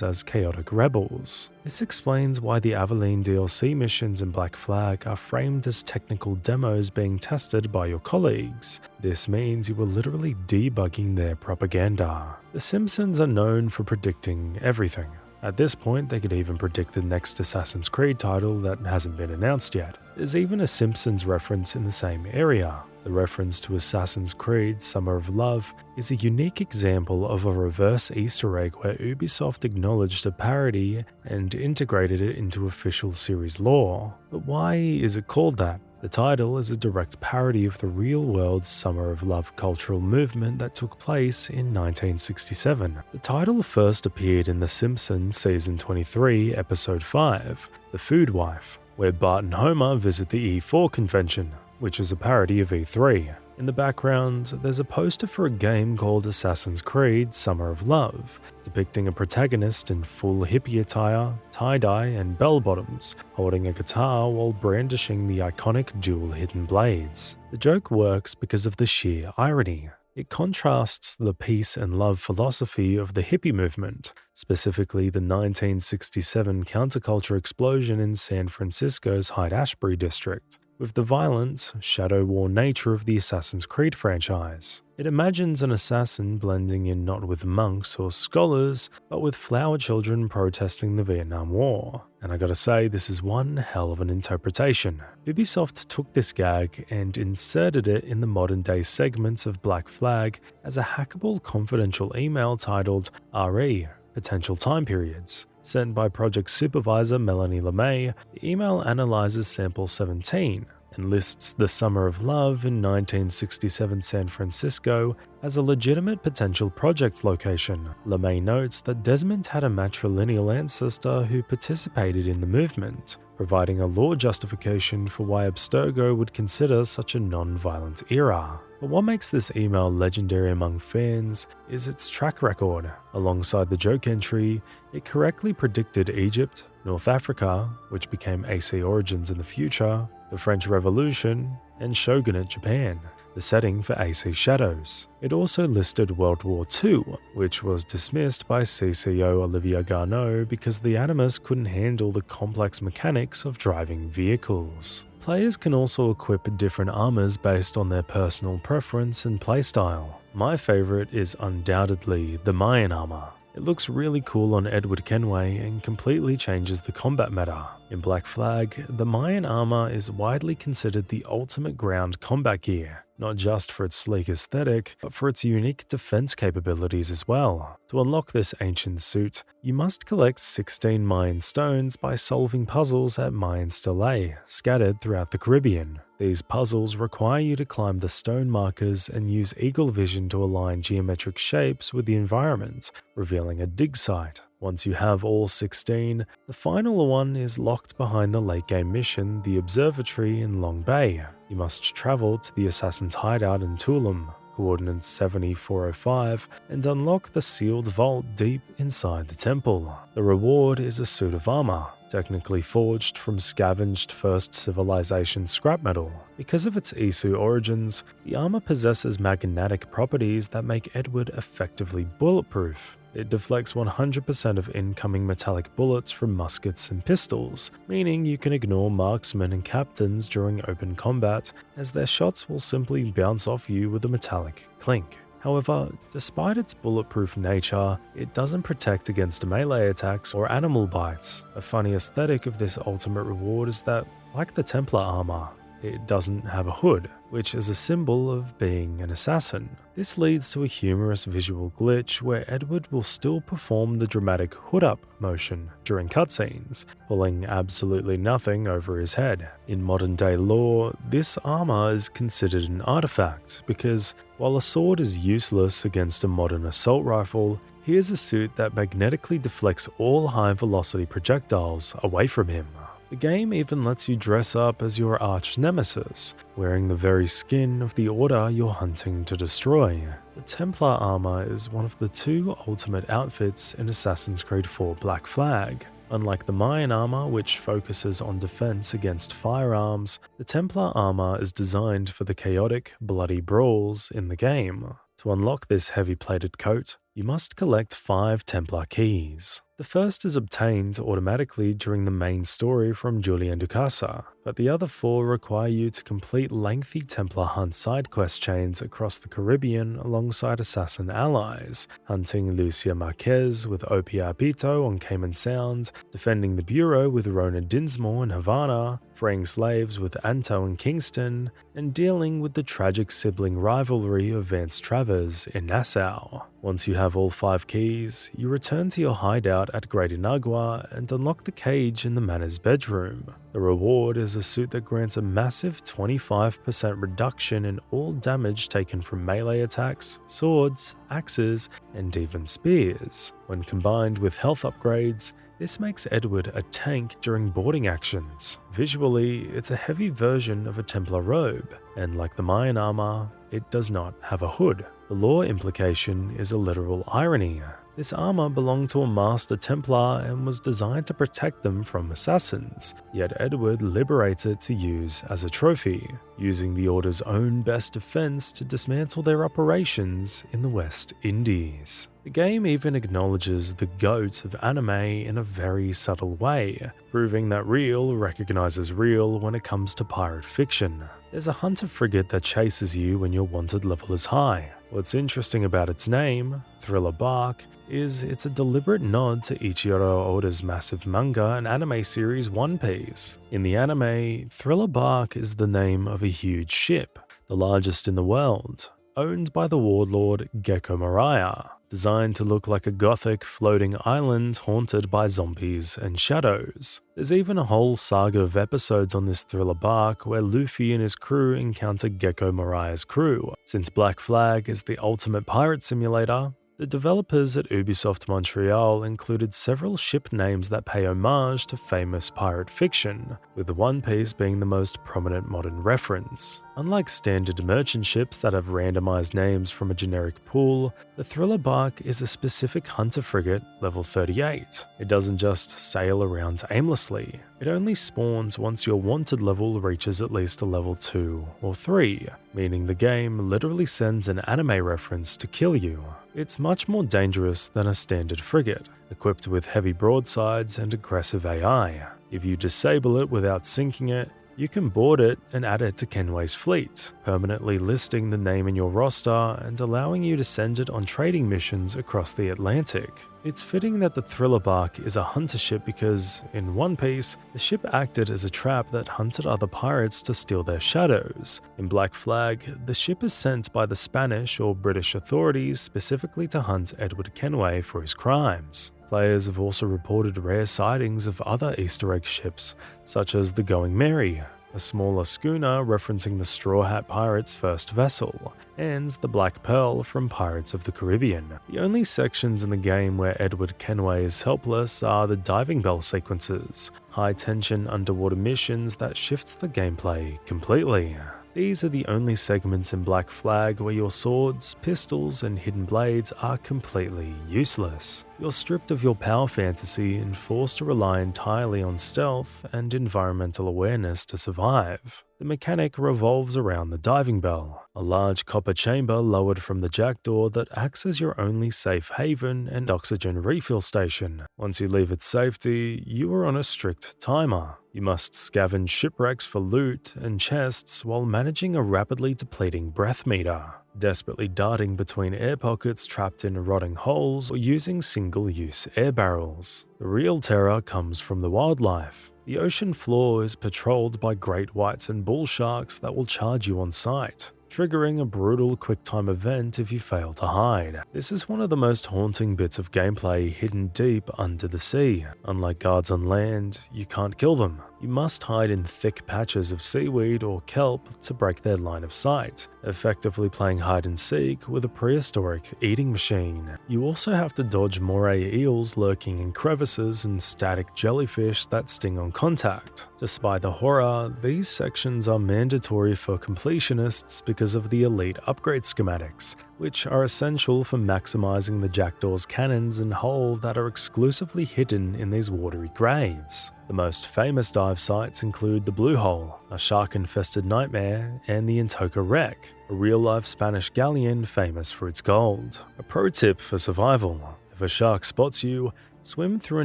as chaotic rebels. This explains why the Aveline DLC missions in Black Flag are framed as technical demos being tested by your colleagues. This means you were literally debugging their propaganda. The Simpsons are known for predicting everything. At this point, they could even predict the next Assassin's Creed title that hasn't been announced yet. There's even a Simpsons reference in the same area. The reference to Assassin's Creed Summer of Love is a unique example of a reverse Easter egg where Ubisoft acknowledged a parody and integrated it into official series lore. But why is it called that? The title is a direct parody of the real-world Summer of Love cultural movement that took place in 1967. The title first appeared in The Simpsons Season 23, Episode 5, The Food Wife, where Bart and Homer visit the E4 convention, which is a parody of E3. In the background, there's a poster for a game called Assassin's Creed Summer of Love, depicting a protagonist in full hippie attire, tie-dye and bell-bottoms, holding a guitar while brandishing the iconic dual hidden blades. The joke works because of the sheer irony. It contrasts the peace and love philosophy of the hippie movement, specifically the 1967 counterculture explosion in San Francisco's Haight-Ashbury district, with the violent, shadow war nature of the Assassin's Creed franchise. It imagines an assassin blending in not with monks or scholars, but with flower children protesting the Vietnam War. And I gotta say, this is one hell of an interpretation. Ubisoft took this gag and inserted it in the modern day segments of Black Flag as a hackable confidential email titled RE, Potential Time Periods. Sent by project supervisor Melanie LeMay, the email analyzes sample 17 and lists the Summer of Love in 1967 San Francisco as a legitimate potential project location. LeMay notes that Desmond had a matrilineal ancestor who participated in the movement, providing a lore justification for why Abstergo would consider such a non-violent era. But what makes this email legendary among fans is its track record. Alongside the joke entry, it correctly predicted Egypt, North Africa, which became AC Origins in the future, the French Revolution, and Shogunate Japan. the setting for AC Shadows. It also listed World War II, which was dismissed by CCO Olivia Garneau because the Animus couldn't handle the complex mechanics of driving vehicles. Players can also equip different armors based on their personal preference and playstyle. My favorite is undoubtedly the Mayan Armor. It looks really cool on Edward Kenway and completely changes the combat meta. In Black Flag, the Mayan Armor is widely considered the ultimate ground combat gear, not just for its sleek aesthetic, but for its unique defense capabilities as well. To unlock this ancient suit, you must collect 16 Mayan stones by solving puzzles at Mayan Stelae, scattered throughout the Caribbean. These puzzles require you to climb the stone markers and use eagle vision to align geometric shapes with the environment, revealing a dig site. Once you have all 16, the final one is locked behind the late-game mission, the Observatory in Long Bay. You must travel to the Assassin's Hideout in Tulum, coordinates 70405, and unlock the sealed vault deep inside the temple. The reward is a suit of armor, technically forged from scavenged First Civilization scrap metal. Because of its Isu origins, the armor possesses magnetic properties that make Edward effectively bulletproof. It deflects 100% of incoming metallic bullets from muskets and pistols, meaning you can ignore marksmen and captains during open combat, as their shots will simply bounce off you with a metallic clink. However, despite its bulletproof nature, it doesn't protect against melee attacks or animal bites. A funny aesthetic of this ultimate reward is that, like the Templar Armor, it doesn't have a hood, which is a symbol of being an assassin. This leads to a humorous visual glitch where Edward will still perform the dramatic hood-up motion during cutscenes, pulling absolutely nothing over his head. In modern-day lore, this armor is considered an artifact because, while a sword is useless against a modern assault rifle, here's a suit that magnetically deflects all high-velocity projectiles away from him. The game even lets you dress up as your arch-nemesis, wearing the very skin of the order you're hunting to destroy. The Templar Armor is one of the two ultimate outfits in Assassin's Creed 4 Black Flag. Unlike the Mayan Armor, which focuses on defense against firearms, the Templar Armor is designed for the chaotic, bloody brawls in the game. To unlock this heavy-plated coat, you must collect 5 Templar keys. The first is obtained automatically during the main story from Julian Ducasa, but the other 4 require you to complete lengthy Templar hunt side quest chains across the Caribbean alongside assassin allies, hunting Lucia Marquez with Opia Pito on Cayman Sound, defending the Bureau with Rona Dinsmore in Havana, freeing slaves with Anto in Kingston, and dealing with the tragic sibling rivalry of Vance Travers in Nassau. Once you have all 5 keys, you return to your hideout at Great Inagua and unlock the cage in the Manor's bedroom. The reward is a suit that grants a massive 25% reduction in all damage taken from melee attacks, swords, axes, and even spears. When combined with health upgrades, this makes Edward a tank during boarding actions. Visually, it's a heavy version of a Templar robe, and like the Mayan armor, it does not have a hood. The lore implication is a literal irony. This armor belonged to a Master Templar and was designed to protect them from assassins, yet Edward liberates it to use as a trophy, using the Order's own best defense to dismantle their operations in the West Indies. The game even acknowledges the goat of anime in a very subtle way, proving that real recognizes real when it comes to pirate fiction. There's a hunter frigate that chases you when your wanted level is high. What's interesting about its name, Thriller Bark, is it's a deliberate nod to Ichiro Oda's massive manga and anime series One Piece. In the anime, Thriller Bark is the name of a huge ship, the largest in the world, owned by the warlord Gecko Mariah, designed to look like a gothic floating island haunted by zombies and shadows. There's even a whole saga of episodes on this Thriller Bark where Luffy and his crew encounter Gecko Mariah's crew. Since Black Flag is the ultimate pirate simulator, the developers at Ubisoft Montreal included several ship names that pay homage to famous pirate fiction, with One Piece being the most prominent modern reference. Unlike standard merchant ships that have randomized names from a generic pool, the Thriller Bark is a specific hunter frigate level 38. It doesn't just sail around aimlessly. It only spawns once your wanted level reaches at least a level 2 or 3, meaning the game literally sends an anime reference to kill you. It's much more dangerous than a standard frigate, equipped with heavy broadsides and aggressive AI. If you disable it without sinking it, you can board it and add it to Kenway's fleet, permanently listing the name in your roster and allowing you to send it on trading missions across the Atlantic. It's fitting that the Thriller Bark is a hunter ship because, in One Piece, the ship acted as a trap that hunted other pirates to steal their shadows. In Black Flag, the ship is sent by the Spanish or British authorities specifically to hunt Edward Kenway for his crimes. Players have also reported rare sightings of other Easter egg ships, such as the Going Mary, a smaller schooner referencing the Straw Hat Pirates' first vessel, and the Black Pearl from Pirates of the Caribbean. The only sections in the game where Edward Kenway is helpless are the diving bell sequences, high-tension underwater missions that shifts the gameplay completely. These are the only segments in Black Flag where your swords, pistols, and hidden blades are completely useless. You're stripped of your power fantasy and forced to rely entirely on stealth and environmental awareness to survive. The mechanic revolves around the diving bell, a large copper chamber lowered from the Jackdaw that acts as your only safe haven and oxygen refill station. Once you leave its safety, you are on a strict timer. You must scavenge shipwrecks for loot and chests while managing a rapidly depleting breath meter, desperately darting between air pockets trapped in rotting holes or using single-use air barrels. The real terror comes from the wildlife. The ocean floor is patrolled by great whites and bull sharks that will charge you on sight, triggering a brutal quick-time event if you fail to hide. This is one of the most haunting bits of gameplay hidden deep under the sea. Unlike guards on land, you can't kill them. You must hide in thick patches of seaweed or kelp to break their line of sight, effectively playing hide-and-seek with a prehistoric eating machine. You also have to dodge moray eels lurking in crevices and static jellyfish that sting on contact. Despite the horror, these sections are mandatory for completionists because of the elite upgrade schematics, which are essential for maximizing the Jackdaw's cannons and hull that are exclusively hidden in these watery graves. The most famous dive sites include the Blue Hole, a shark-infested nightmare, and the Intoka Wreck, a real-life Spanish galleon famous for its gold. A pro tip for survival: if a shark spots you, swim through a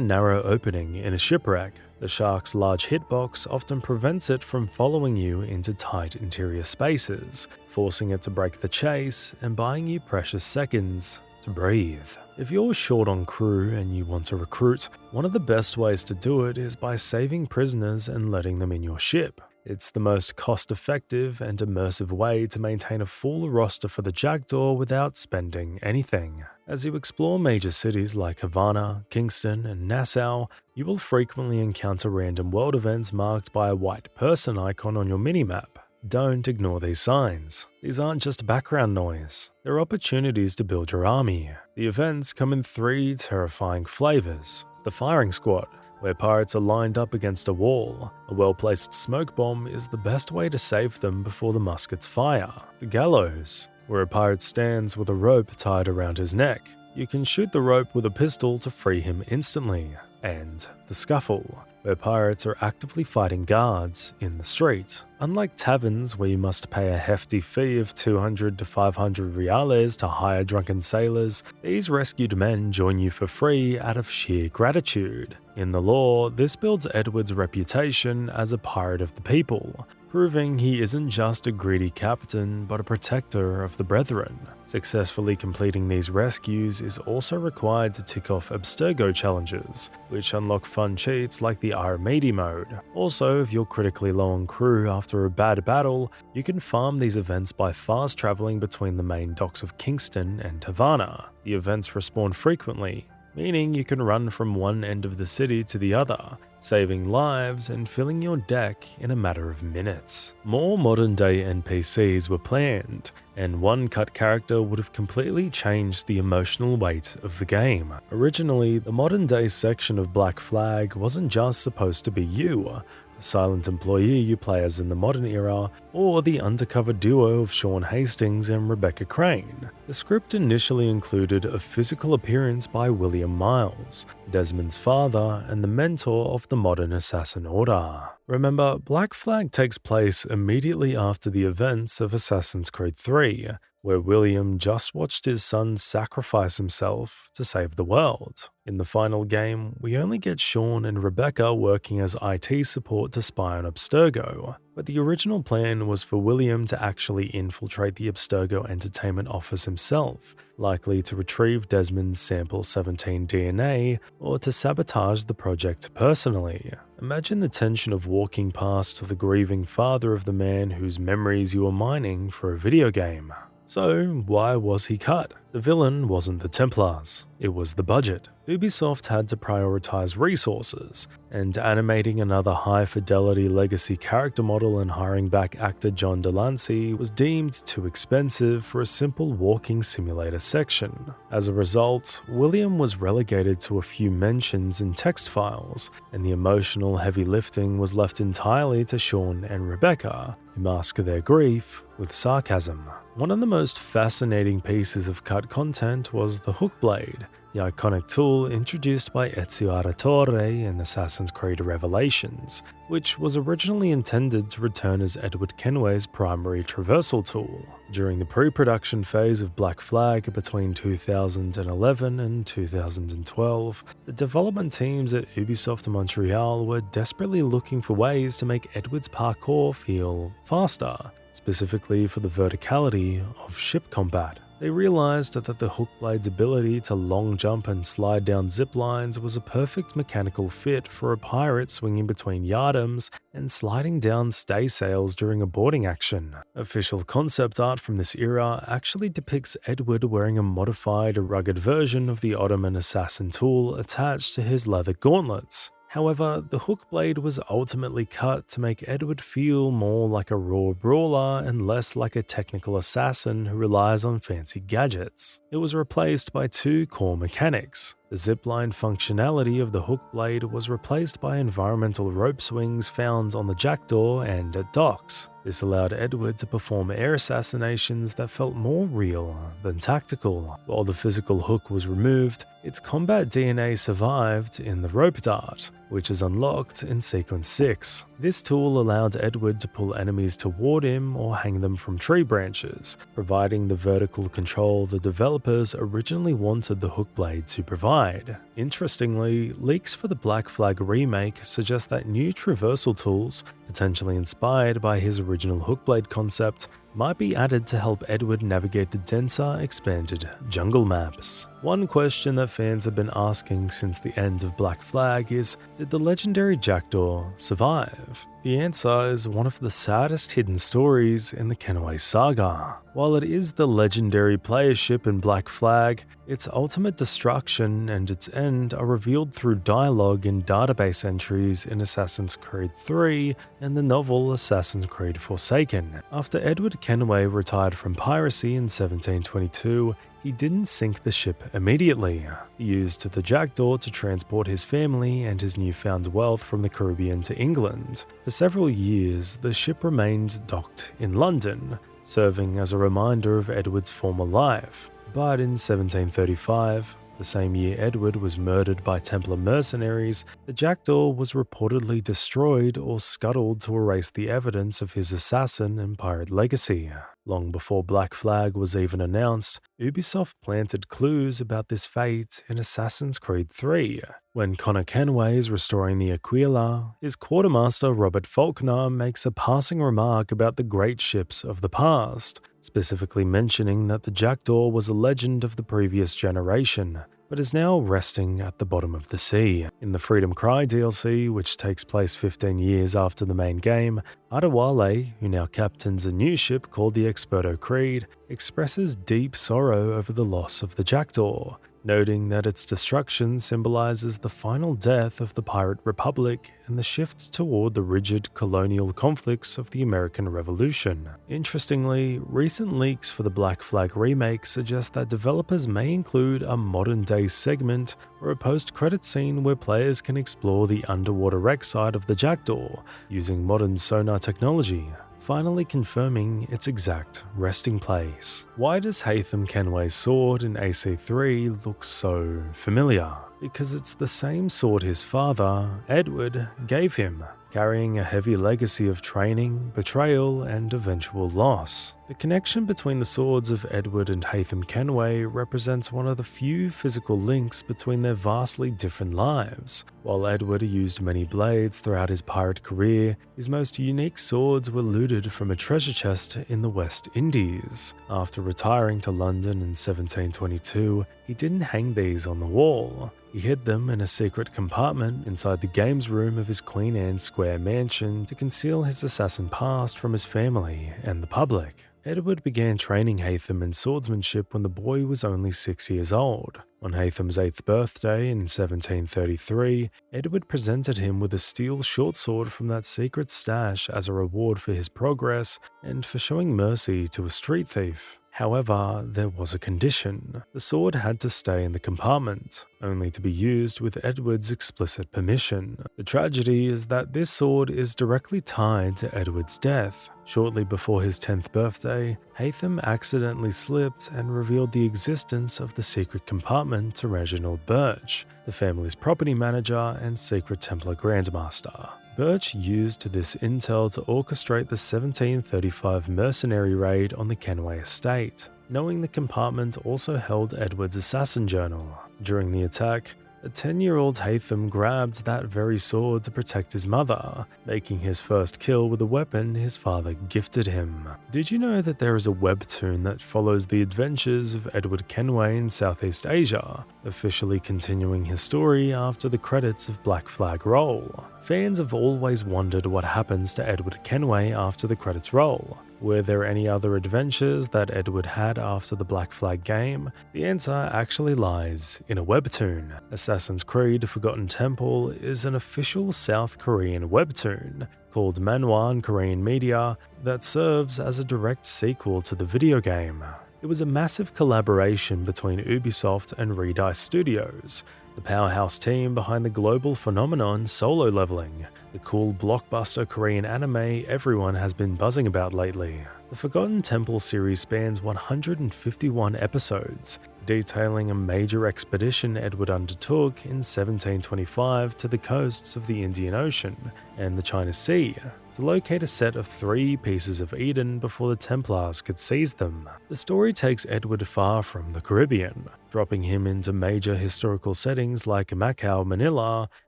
narrow opening in a shipwreck. The shark's large hitbox often prevents it from following you into tight interior spaces, forcing it to break the chase and buying you precious seconds to breathe. If you're short on crew and you want to recruit, one of the best ways to do it is by saving prisoners and letting them in your ship. It's the most cost-effective and immersive way to maintain a full roster for the Jackdaw without spending anything. As you explore major cities like Havana, Kingston, and Nassau, you will frequently encounter random world events marked by a white person icon on your minimap. Don't ignore these signs. These aren't just background noise. They're opportunities to build your army. The events come in 3 terrifying flavors. The firing squad, where pirates are lined up against a wall. A well-placed smoke bomb is the best way to save them before the muskets fire. The gallows, where a pirate stands with a rope tied around his neck. You can shoot the rope with a pistol to free him instantly. And the scuffle, where pirates are actively fighting guards in the street. Unlike taverns where you must pay a hefty fee of 200 to 500 reales to hire drunken sailors, these rescued men join you for free out of sheer gratitude. In the lore, this builds Edward's reputation as a pirate of the people, proving he isn't just a greedy captain but a protector of the brethren. Successfully completing these rescues is also required to tick off Abstergo challenges, which unlock fun cheats like the Aramedi mode. Also, if you're critically low on crew after a bad battle, you can farm these events by fast traveling between the main docks of Kingston and Havana. The events respawn frequently, meaning you can run from one end of the city to the other, saving lives and filling your deck in a matter of minutes. More modern-day NPCs were planned, and one cut character would have completely changed the emotional weight of the game. Originally, the modern-day section of Black Flag wasn't just supposed to be you, a silent employee you play as in the modern era, or the undercover duo of Sean Hastings and Rebecca Crane. The script initially included a physical appearance by William Miles, Desmond's father and the mentor of the modern assassin order. Remember, Black Flag takes place immediately after the events of Assassin's Creed 3, where William just watched his son sacrifice himself to save the world. In the final game, we only get Sean and Rebecca working as IT support to spy on Abstergo, but the original plan was for William to actually infiltrate the Abstergo Entertainment office himself, likely to retrieve Desmond's Sample 17 DNA or to sabotage the project personally. Imagine the tension of walking past the grieving father of the man whose memories you were mining for a video game. So, why was he cut? The villain wasn't the Templars, it was the budget. Ubisoft had to prioritize resources, and animating another high-fidelity legacy character model and hiring back actor John Delancey was deemed too expensive for a simple walking simulator section. As a result, William was relegated to a few mentions in text files, and the emotional heavy lifting was left entirely to Sean and Rebecca, who mask their grief with sarcasm. One of the most fascinating pieces of cut content was the hook blade, the iconic tool introduced by Isu Observatory in Assassin's Creed Revelations, which was originally intended to return as Edward Kenway's primary traversal tool. During the pre-production phase of Black Flag between 2011 and 2012, the development teams at Ubisoft Montreal were desperately looking for ways to make Edward's parkour feel faster, specifically for the verticality of ship combat. They realized that the hook blade's ability to long jump and slide down zip lines was a perfect mechanical fit for a pirate swinging between yardarms and sliding down staysails during a boarding action. Official concept art from this era actually depicts Edward wearing a modified, rugged version of the Ottoman assassin tool attached to his leather gauntlets. However, the hook blade was ultimately cut to make Edward feel more like a raw brawler and less like a technical assassin who relies on fancy gadgets. It was replaced by two core mechanics. The zipline functionality of the hook blade was replaced by environmental rope swings found on the Jackdaw and at docks. This allowed Edward to perform air assassinations that felt more real than tactical. While the physical hook was removed, its combat DNA survived in the rope dart, which is unlocked in Sequence 6. This tool allowed Edward to pull enemies toward him or hang them from tree branches, providing the vertical control the developers originally wanted the hook blade to provide. Interestingly, leaks for the Black Flag remake suggest that new traversal tools, potentially inspired by his original hook blade concept, might be added to help Edward navigate the denser, expanded jungle maps. One question that fans have been asking since the end of Black Flag is, did the legendary Jackdaw survive? The answer is one of the saddest hidden stories in the Kenway saga. While it is the legendary player ship in Black Flag, its ultimate destruction and its end are revealed through dialogue and database entries in Assassin's Creed 3 and the novel Assassin's Creed Forsaken. After Edward Kenway retired from piracy in 1722, he didn't sink the ship immediately. He used the Jackdaw to transport his family and his newfound wealth from the Caribbean to England. For several years, the ship remained docked in London, serving as a reminder of Edward's former life. But in 1735, the same year Edward was murdered by Templar mercenaries, the Jackdaw was reportedly destroyed or scuttled to erase the evidence of his assassin and pirate legacy. Long before Black Flag was even announced, Ubisoft planted clues about this fate in Assassin's Creed 3. When Connor Kenway is restoring the Aquila, his quartermaster Robert Faulkner makes a passing remark about the great ships of the past, specifically mentioning that the Jackdaw was a legend of the previous generation, but is now resting at the bottom of the sea. In the Freedom Cry DLC, which takes place 15 years after the main game, Adewale, who now captains a new ship called the Experto Creed, expresses deep sorrow over the loss of the Jackdaw. noting that its destruction symbolizes the final death of the Pirate Republic and the shift toward the rigid colonial conflicts of the American Revolution. Interestingly, recent leaks for the Black Flag remake suggest that developers may include a modern-day segment or a post-credit scene where players can explore the underwater wreck side of the Jackdaw using modern sonar technology, finally confirming its exact resting place. Why does Haytham Kenway's sword in AC3 look so familiar? Because it's the same sword his father, Edward, gave him, carrying a heavy legacy of training, betrayal, and eventual loss. The connection between the swords of Edward and Haytham Kenway represents one of the few physical links between their vastly different lives. While Edward used many blades throughout his pirate career, his most unique swords were looted from a treasure chest in the West Indies. After retiring to London in 1722, he didn't hang these on the wall. He hid them in a secret compartment inside the games room of his Queen Anne Square mansion to conceal his assassin past from his family and the public. Edward began training Haytham in swordsmanship when the boy was only 6 years old. On Haytham's 8th birthday in 1733, Edward presented him with a steel short sword from that secret stash as a reward for his progress and for showing mercy to a street thief. However, there was a condition. The sword had to stay in the compartment, only to be used with Edward's explicit permission. The tragedy is that this sword is directly tied to Edward's death. Shortly before his 10th birthday, Haytham accidentally slipped and revealed the existence of the secret compartment to Reginald Burch, the family's property manager and secret Templar Grandmaster. Burch used this intel to orchestrate the 1735 mercenary raid on the Kenway estate, knowing the compartment also held Edward's assassin journal. During the attack, a 10-year-old Haytham grabbed that very sword to protect his mother, making his first kill with a weapon his father gifted him. Did you know that there is a webtoon that follows the adventures of Edward Kenway in Southeast Asia, officially continuing his story after the credits of Black Flag roll? Fans have always wondered what happens to Edward Kenway after the credits roll. Were there any other adventures that Edward had after the Black Flag game? The answer actually lies in a webtoon. Assassin's Creed Forgotten Temple is an official South Korean webtoon called Manhwan Korean Media that serves as a direct sequel to the video game. It was a massive collaboration between Ubisoft and Redice Studios, the powerhouse team behind the global phenomenon Solo Leveling, the cool blockbuster Korean anime everyone has been buzzing about lately. The Forgotten Temple series spans 151 episodes, detailing a major expedition Edward undertook in 1725 to the coasts of the Indian Ocean and the China Sea to locate a set of 3 pieces of Eden before the Templars could seize them. The story takes Edward far from the Caribbean, dropping him into major historical settings like Macau, Manila,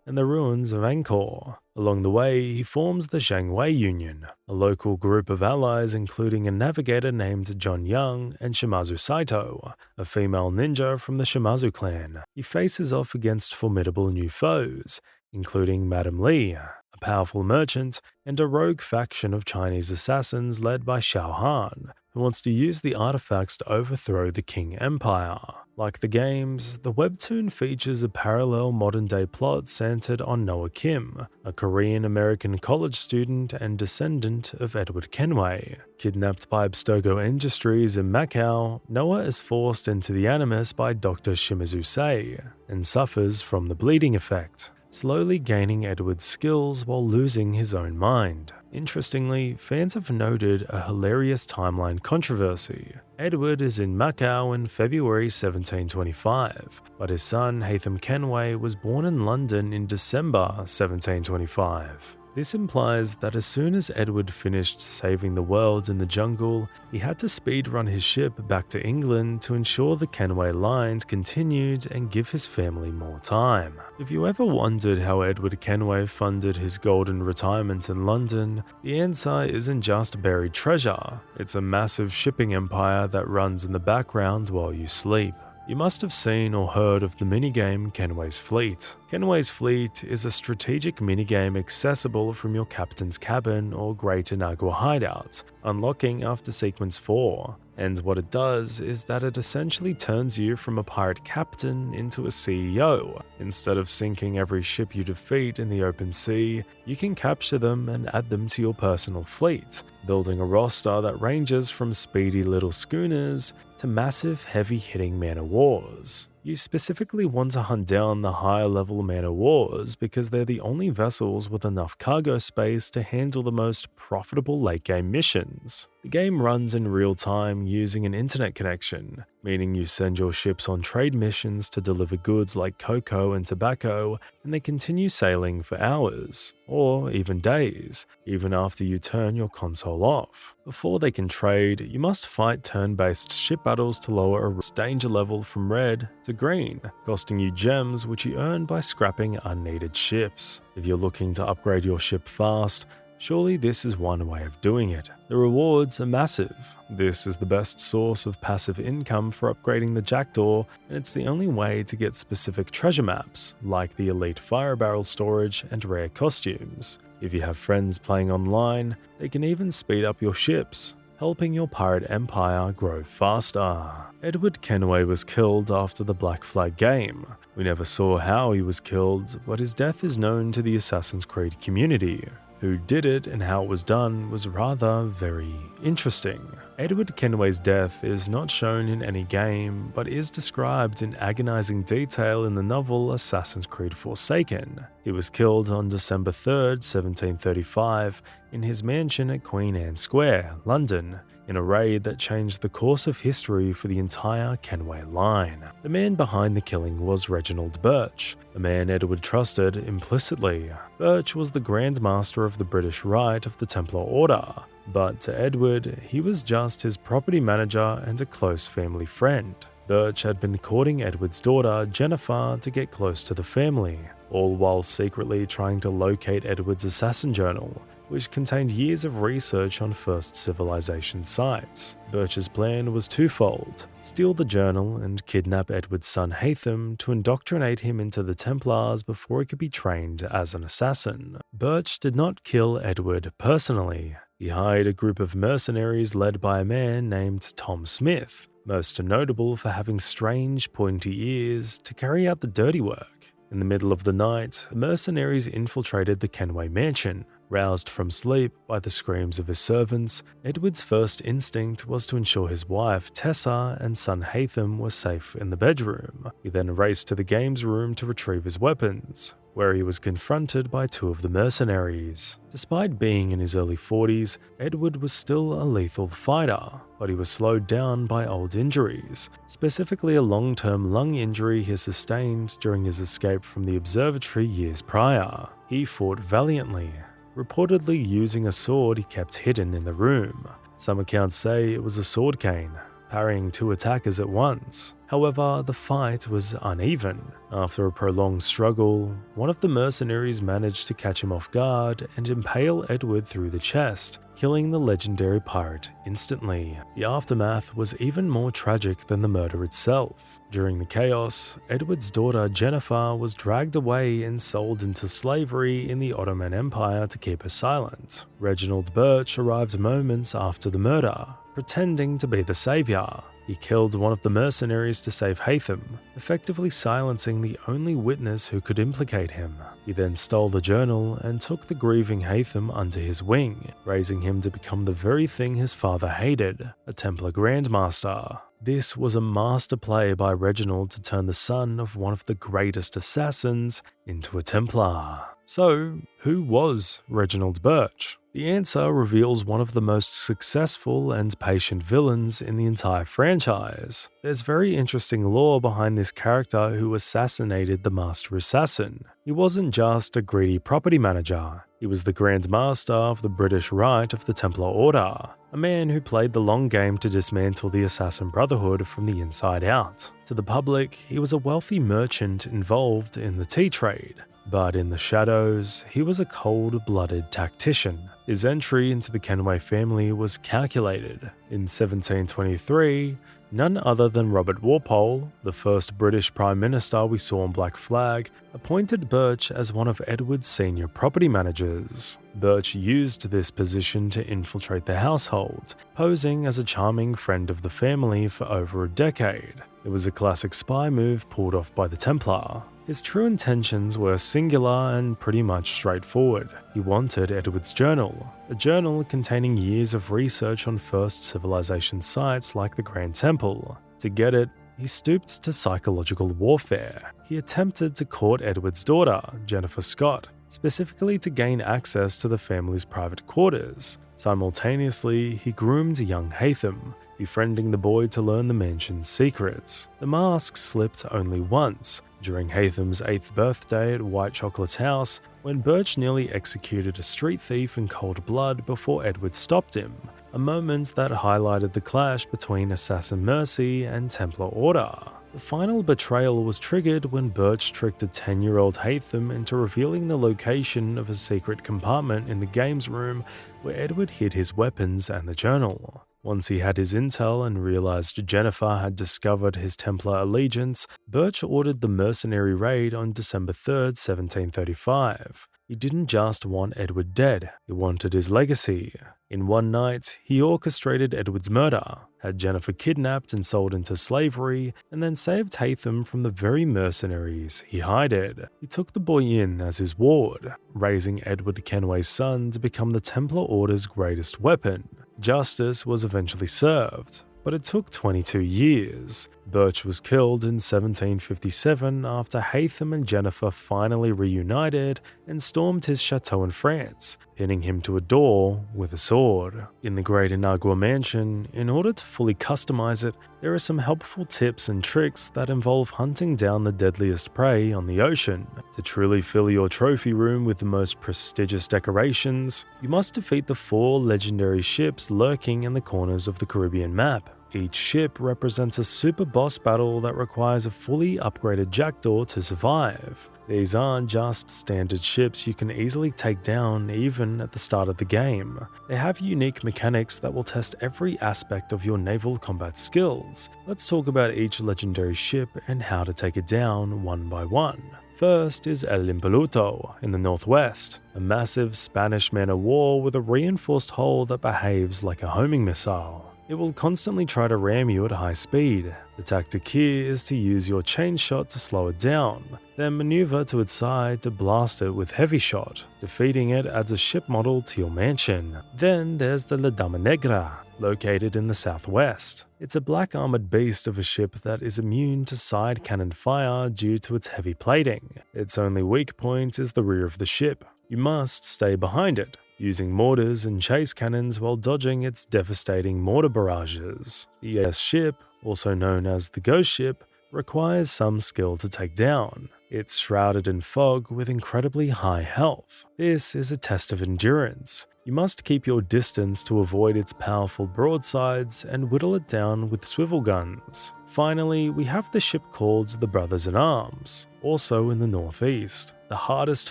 and the ruins of Angkor. Along the way, he forms the Zhangwei Union, a local group of allies including a navigator named John Young and Shimazu Saito, a female ninja from the Shimazu clan. He faces off against formidable new foes, including Madame Li, a powerful merchant, and a rogue faction of Chinese assassins led by Shao Han, who wants to use the artifacts to overthrow the Qing Empire. Like the games, the webtoon features a parallel modern-day plot centered on Noah Kim, a Korean-American college student and descendant of Edward Kenway. Kidnapped by Abstergo Industries in Macau, Noah is forced into the Animus by Dr. Shimizu Sei and suffers from the bleeding effect, slowly gaining Edward's skills while losing his own mind. Interestingly, fans have noted a hilarious timeline controversy. Edward is in Macau in February 1725, but his son Haytham Kenway was born in London in December 1725. This implies that as soon as Edward finished saving the world in the jungle, he had to speedrun his ship back to England to ensure the Kenway lines continued and give his family more time. If you ever wondered how Edward Kenway funded his golden retirement in London, the answer isn't just buried treasure, it's a massive shipping empire that runs in the background while you sleep. You must have seen or heard of the minigame Kenway's Fleet. Kenway's Fleet is a strategic minigame accessible from your captain's cabin or Great Inagua hideout, unlocking after Sequence 4, And what it does is that it essentially turns you from a pirate captain into a CEO. Instead of sinking every ship you defeat in the open sea, you can capture them and add them to your personal fleet, building a roster that ranges from speedy little schooners to massive heavy-hitting man-of-wars. You specifically want to hunt down the higher-level man-of-wars because they're the only vessels with enough cargo space to handle the most profitable late-game missions. The game runs in real time using an internet connection, meaning you send your ships on trade missions to deliver goods like cocoa and tobacco, and they continue sailing for hours, or even days, even after you turn your console off. Before they can trade, you must fight turn-based ship battles to lower a danger level from red to green, costing you gems which you earn by scrapping unneeded ships. If you're looking to upgrade your ship fast, surely this is one way of doing it. The rewards are massive. This is the best source of passive income for upgrading the Jackdaw, and it's the only way to get specific treasure maps, like the elite fire barrel storage and rare costumes. If you have friends playing online, they can even speed up your ships, helping your pirate empire grow faster. Edward Kenway was killed after the Black Flag game. We never saw how he was killed, but his death is known to the Assassin's Creed community. Who did it and how it was done was rather very interesting. Edward Kenway's death is not shown in any game, but is described in agonizing detail in the novel Assassin's Creed Forsaken. He was killed on December 3rd, 1735, in his mansion at Queen Anne Square, London, in a raid that changed the course of history for the entire Kenway line. The man behind the killing was Reginald Burch, a man Edward trusted implicitly. Burch was the Grandmaster of the British Rite of the Templar Order, but to Edward, he was just his property manager and a close family friend. Burch had been courting Edward's daughter, Jennifer, to get close to the family, all while secretly trying to locate Edward's assassin journal, which contained years of research on first civilization sites. Burch's plan was twofold: steal the journal and kidnap Edward's son Haytham to indoctrinate him into the Templars before he could be trained as an assassin. Burch did not kill Edward personally. He hired a group of mercenaries led by a man named Tom Smith, most notable for having strange pointy ears, to carry out the dirty work. In the middle of the night, the mercenaries infiltrated the Kenway mansion. Roused from sleep by the screams of his servants, Edward's first instinct was to ensure his wife, Tessa, and son Haytham were safe in the bedroom. He then raced to the games room to retrieve his weapons, where he was confronted by two of the mercenaries. Despite being in his early 40s, Edward was still a lethal fighter, but he was slowed down by old injuries, specifically a long-term lung injury he sustained during his escape from the observatory years prior. He fought valiantly, reportedly using a sword he kept hidden in the room. Some accounts say it was a sword cane, parrying two attackers at once. However, the fight was uneven. After a prolonged struggle, one of the mercenaries managed to catch him off guard and impale Edward through the chest, killing the legendary pirate instantly. The aftermath was even more tragic than the murder itself. During the chaos, Edward's daughter Jennifer was dragged away and sold into slavery in the Ottoman Empire to keep her silent. Reginald Burch arrived moments after the murder, pretending to be the savior. He killed one of the mercenaries to save Haytham, effectively silencing the only witness who could implicate him. He then stole the journal and took the grieving Haytham under his wing, raising him to become the very thing his father hated, a Templar Grandmaster. This was a master play by Reginald to turn the son of one of the greatest assassins into a Templar. So, who was Reginald Burch? The answer reveals one of the most successful and patient villains in the entire franchise. There's very interesting lore behind this character who assassinated the Master Assassin. He wasn't just a greedy property manager. He was the Grand Master of the British Rite of the Templar Order, a man who played the long game to dismantle the Assassin Brotherhood from the inside out. To the public, he was a wealthy merchant involved in the tea trade. But in the shadows, he was a cold-blooded tactician. His entry into the Kenway family was calculated. In 1723, None other than Robert Walpole, the first British Prime Minister we saw on Black Flag, appointed Burch as one of Edward's senior property managers. Burch used this position to infiltrate the household, posing as a charming friend of the family for over a decade. It was a classic spy move pulled off by the Templar. His true intentions were singular and pretty much straightforward. He wanted Edward's journal, a journal containing years of research on first civilization sites like the Grand Temple. To get it, he stooped to psychological warfare. He attempted to court Edward's daughter, Jennifer Scott, specifically to gain access to the family's private quarters. Simultaneously, he groomed young Haytham, befriending the boy to learn the mansion's secrets. The mask slipped only once, during Haytham's 8th birthday at White Chocolate's house, when Burch nearly executed a street thief in cold blood before Edward stopped him, a moment that highlighted the clash between Assassin Mercy and Templar Order. The final betrayal was triggered when Burch tricked a 10-year-old Haytham into revealing the location of a secret compartment in the games room where Edward hid his weapons and the journal. Once he had his intel and realized Jennifer had discovered his Templar allegiance, Burch ordered the mercenary raid on December 3rd, 1735. He didn't just want Edward dead, he wanted his legacy. In one night, he orchestrated Edward's murder, had Jennifer kidnapped and sold into slavery, and then saved Haytham from the very mercenaries he hired. He took the boy in as his ward, raising Edward Kenway's son to become the Templar Order's greatest weapon. Justice was eventually served, but it took 22 years. Burch was killed in 1757 after Haytham and Jennifer finally reunited and stormed his chateau in France, pinning him to a door with a sword. In the Great Inagua Mansion, in order to fully customize it, there are some helpful tips and tricks that involve hunting down the deadliest prey on the ocean. To truly fill your trophy room with the most prestigious decorations, you must defeat the 4 legendary ships lurking in the corners of the Caribbean map. Each ship represents a super boss battle that requires a fully upgraded Jackdaw to survive. These aren't just standard ships you can easily take down even at the start of the game. They have unique mechanics that will test every aspect of your naval combat skills. Let's talk about each legendary ship and how to take it down one by one. First is El Impoluto in the northwest, a massive Spanish man-of-war with a reinforced hull that behaves like a homing missile. It will constantly try to ram you at high speed. The tactic here is to use your chain shot to slow it down, then maneuver to its side to blast it with heavy shot. Defeating it adds a ship model to your mansion. Then there's the La Dama Negra, located in the southwest. It's a black armored beast of a ship that is immune to side cannon fire due to its heavy plating. Its only weak point is the rear of the ship. You must stay behind it, using mortars and chase cannons while dodging its devastating mortar barrages. The AS ship, also known as the Ghost Ship, requires some skill to take down. It's shrouded in fog with incredibly high health. This is a test of endurance. You must keep your distance to avoid its powerful broadsides and whittle it down with swivel guns. Finally, we have the ship called the Brothers in Arms, also in the northeast, the hardest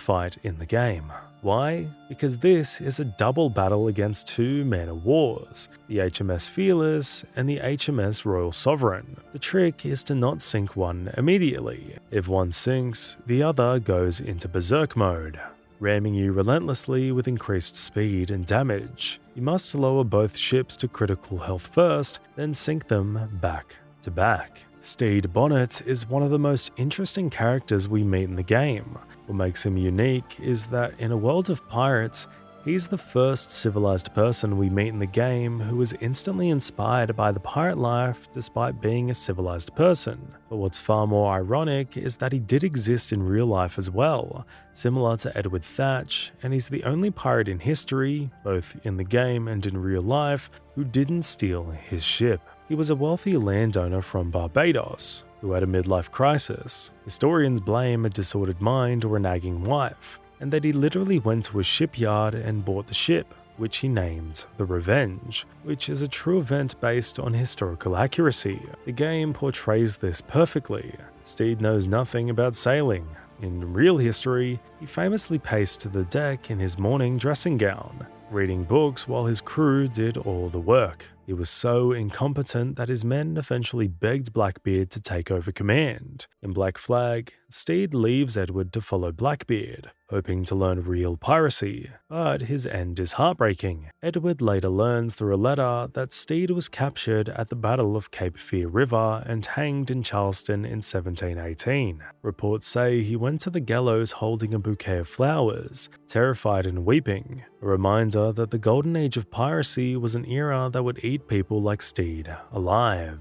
fight in the game. Why? Because this is a double battle against 2 man-of-wars, the HMS Fearless and the HMS Royal Sovereign. The trick is to not sink one immediately. If one sinks, the other goes into berserk mode, ramming you relentlessly with increased speed and damage. You must lower both ships to critical health first, then sink them back to back. Steed Bonnet is one of the most interesting characters we meet in the game. What makes him unique is that in a world of pirates, he's the first civilized person we meet in the game who is instantly inspired by the pirate life despite being a civilized person. But what's far more ironic is that he did exist in real life as well, similar to Edward Thatch, and he's the only pirate in history, both in the game and in real life, who didn't steal his ship. He was a wealthy landowner from Barbados who had a midlife crisis. Historians blame a disordered mind or a nagging wife, and that he literally went to a shipyard and bought the ship, which he named the Revenge, which is a true event based on historical accuracy. The game portrays this perfectly. Steed knows nothing about sailing. In real history, he famously paced the deck in his morning dressing gown. reading books while his crew did all the work. He was so incompetent that his men eventually begged Blackbeard to take over command. In Black Flag, Steed leaves Edward to follow Blackbeard, hoping to learn real piracy, but his end is heartbreaking. Edward later learns through a letter that Steed was captured at the Battle of Cape Fear River and hanged in Charleston in 1718. Reports say he went to the gallows holding a bouquet of flowers, terrified and weeping, a reminder that the golden age of piracy was an era that would eat people like Steed alive.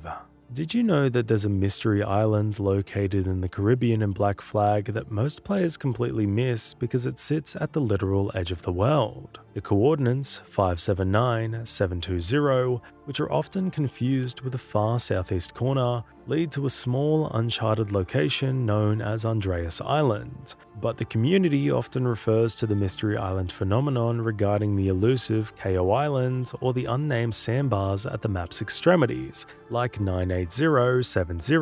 Did you know that there's a mystery island located in the Caribbean in Black Flag that most players completely miss because it sits at the literal edge of the world? The coordinates 579-720, which are often confused with the far southeast corner, lead to a small uncharted location known as Andreas Island, but the community often refers to the Mystery Island phenomenon regarding the elusive KO Island or the unnamed sandbars at the map's extremities, like 98070.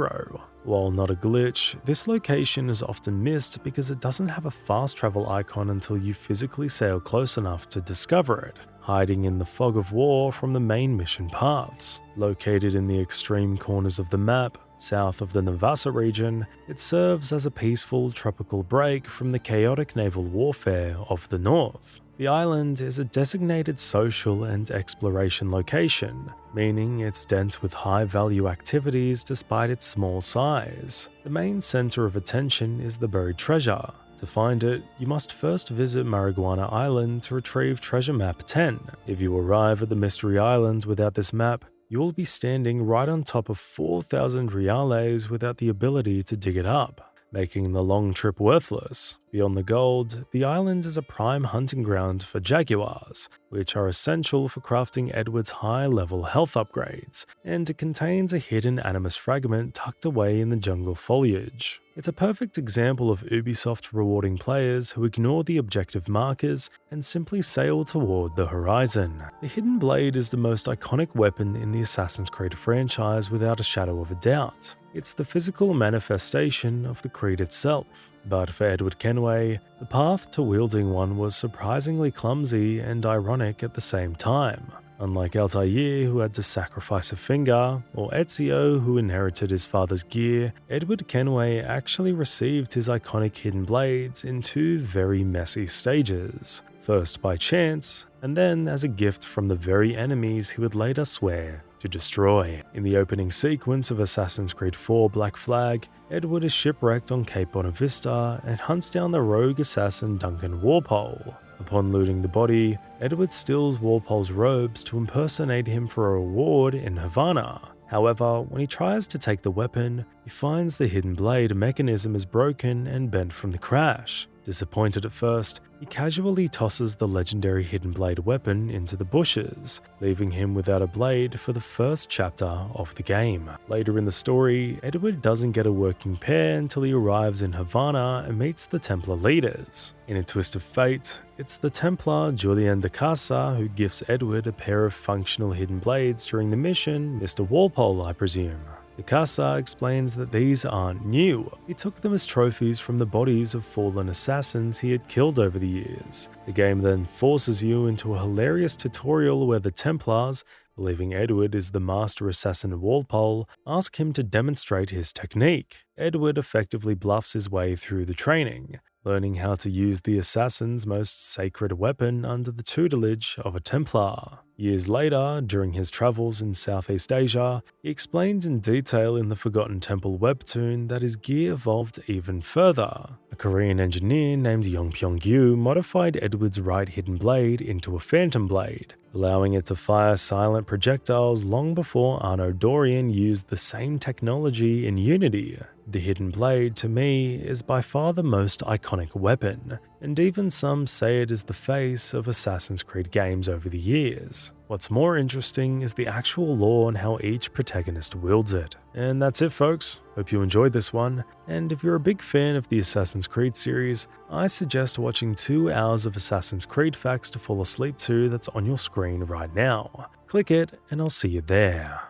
While not a glitch, this location is often missed because it doesn't have a fast travel icon until you physically sail close enough to discover it, hiding in the fog of war from the main mission paths. Located in the extreme corners of the map, south of the Navassa region, it serves as a peaceful tropical break from the chaotic naval warfare of the north. The island is a designated social and exploration location, meaning it's dense with high-value activities despite its small size. The main center of attention is the buried treasure. To find it, you must first visit Marijuana Island to retrieve Treasure Map 10. If you arrive at the Mystery Islands without this map, you will be standing right on top of 4,000 reales without the ability to dig it up, making the long trip worthless. Beyond the gold, the island is a prime hunting ground for jaguars, which are essential for crafting Edward's high-level health upgrades, and it contains a hidden Animus fragment tucked away in the jungle foliage. It's a perfect example of Ubisoft rewarding players who ignore the objective markers and simply sail toward the horizon. The Hidden Blade is the most iconic weapon in the Assassin's Creed franchise without a shadow of a doubt. It's the physical manifestation of the creed itself. But for Edward Kenway, the path to wielding one was surprisingly clumsy and ironic at the same time. Unlike Altair, who had to sacrifice a finger, or Ezio, who inherited his father's gear, Edward Kenway actually received his iconic hidden blades in two very messy stages. First by chance, and then as a gift from the very enemies he would later swear to destroy. In the opening sequence of Assassin's Creed 4 Black Flag, Edward is shipwrecked on Cape Bonavista and hunts down the rogue assassin Duncan Walpole. Upon looting the body, Edward steals Walpole's robes to impersonate him for a reward in Havana. However, when he tries to take the weapon, he finds the hidden blade mechanism is broken and bent from the crash. Disappointed at first, he casually tosses the legendary hidden blade weapon into the bushes, leaving him without a blade for the first chapter of the game. Later in the story, Edward doesn't get a working pair until he arrives in Havana and meets the Templar leaders. In a twist of fate, it's the Templar Julian de Casa who gifts Edward a pair of functional hidden blades during the mission, Mr. Walpole, I presume. De Casa explains that these aren't new. He took them as trophies from the bodies of fallen assassins he had killed over the years. The game then forces you into a hilarious tutorial where the Templars, believing Edward is the master assassin Walpole, ask him to demonstrate his technique. Edward effectively bluffs his way through the training, learning how to use the assassin's most sacred weapon under the tutelage of a Templar. Years later, during his travels in Southeast Asia, he explained in detail in the Forgotten Temple webtoon that his gear evolved even further. A Korean engineer named Yongpyong-gyu modified Edward's right hidden blade into a phantom blade, allowing it to fire silent projectiles long before Arno Dorian used the same technology in Unity. The hidden blade, to me, is by far the most iconic weapon, and even some say it is the face of Assassin's Creed games over the years. What's more interesting is the actual lore and how each protagonist wields it. And that's it, folks. Hope you enjoyed this one, and if you're a big fan of the Assassin's Creed series, I suggest watching 2 hours of Assassin's Creed facts to fall asleep to that's on your screen right now. Click it, and I'll see you there.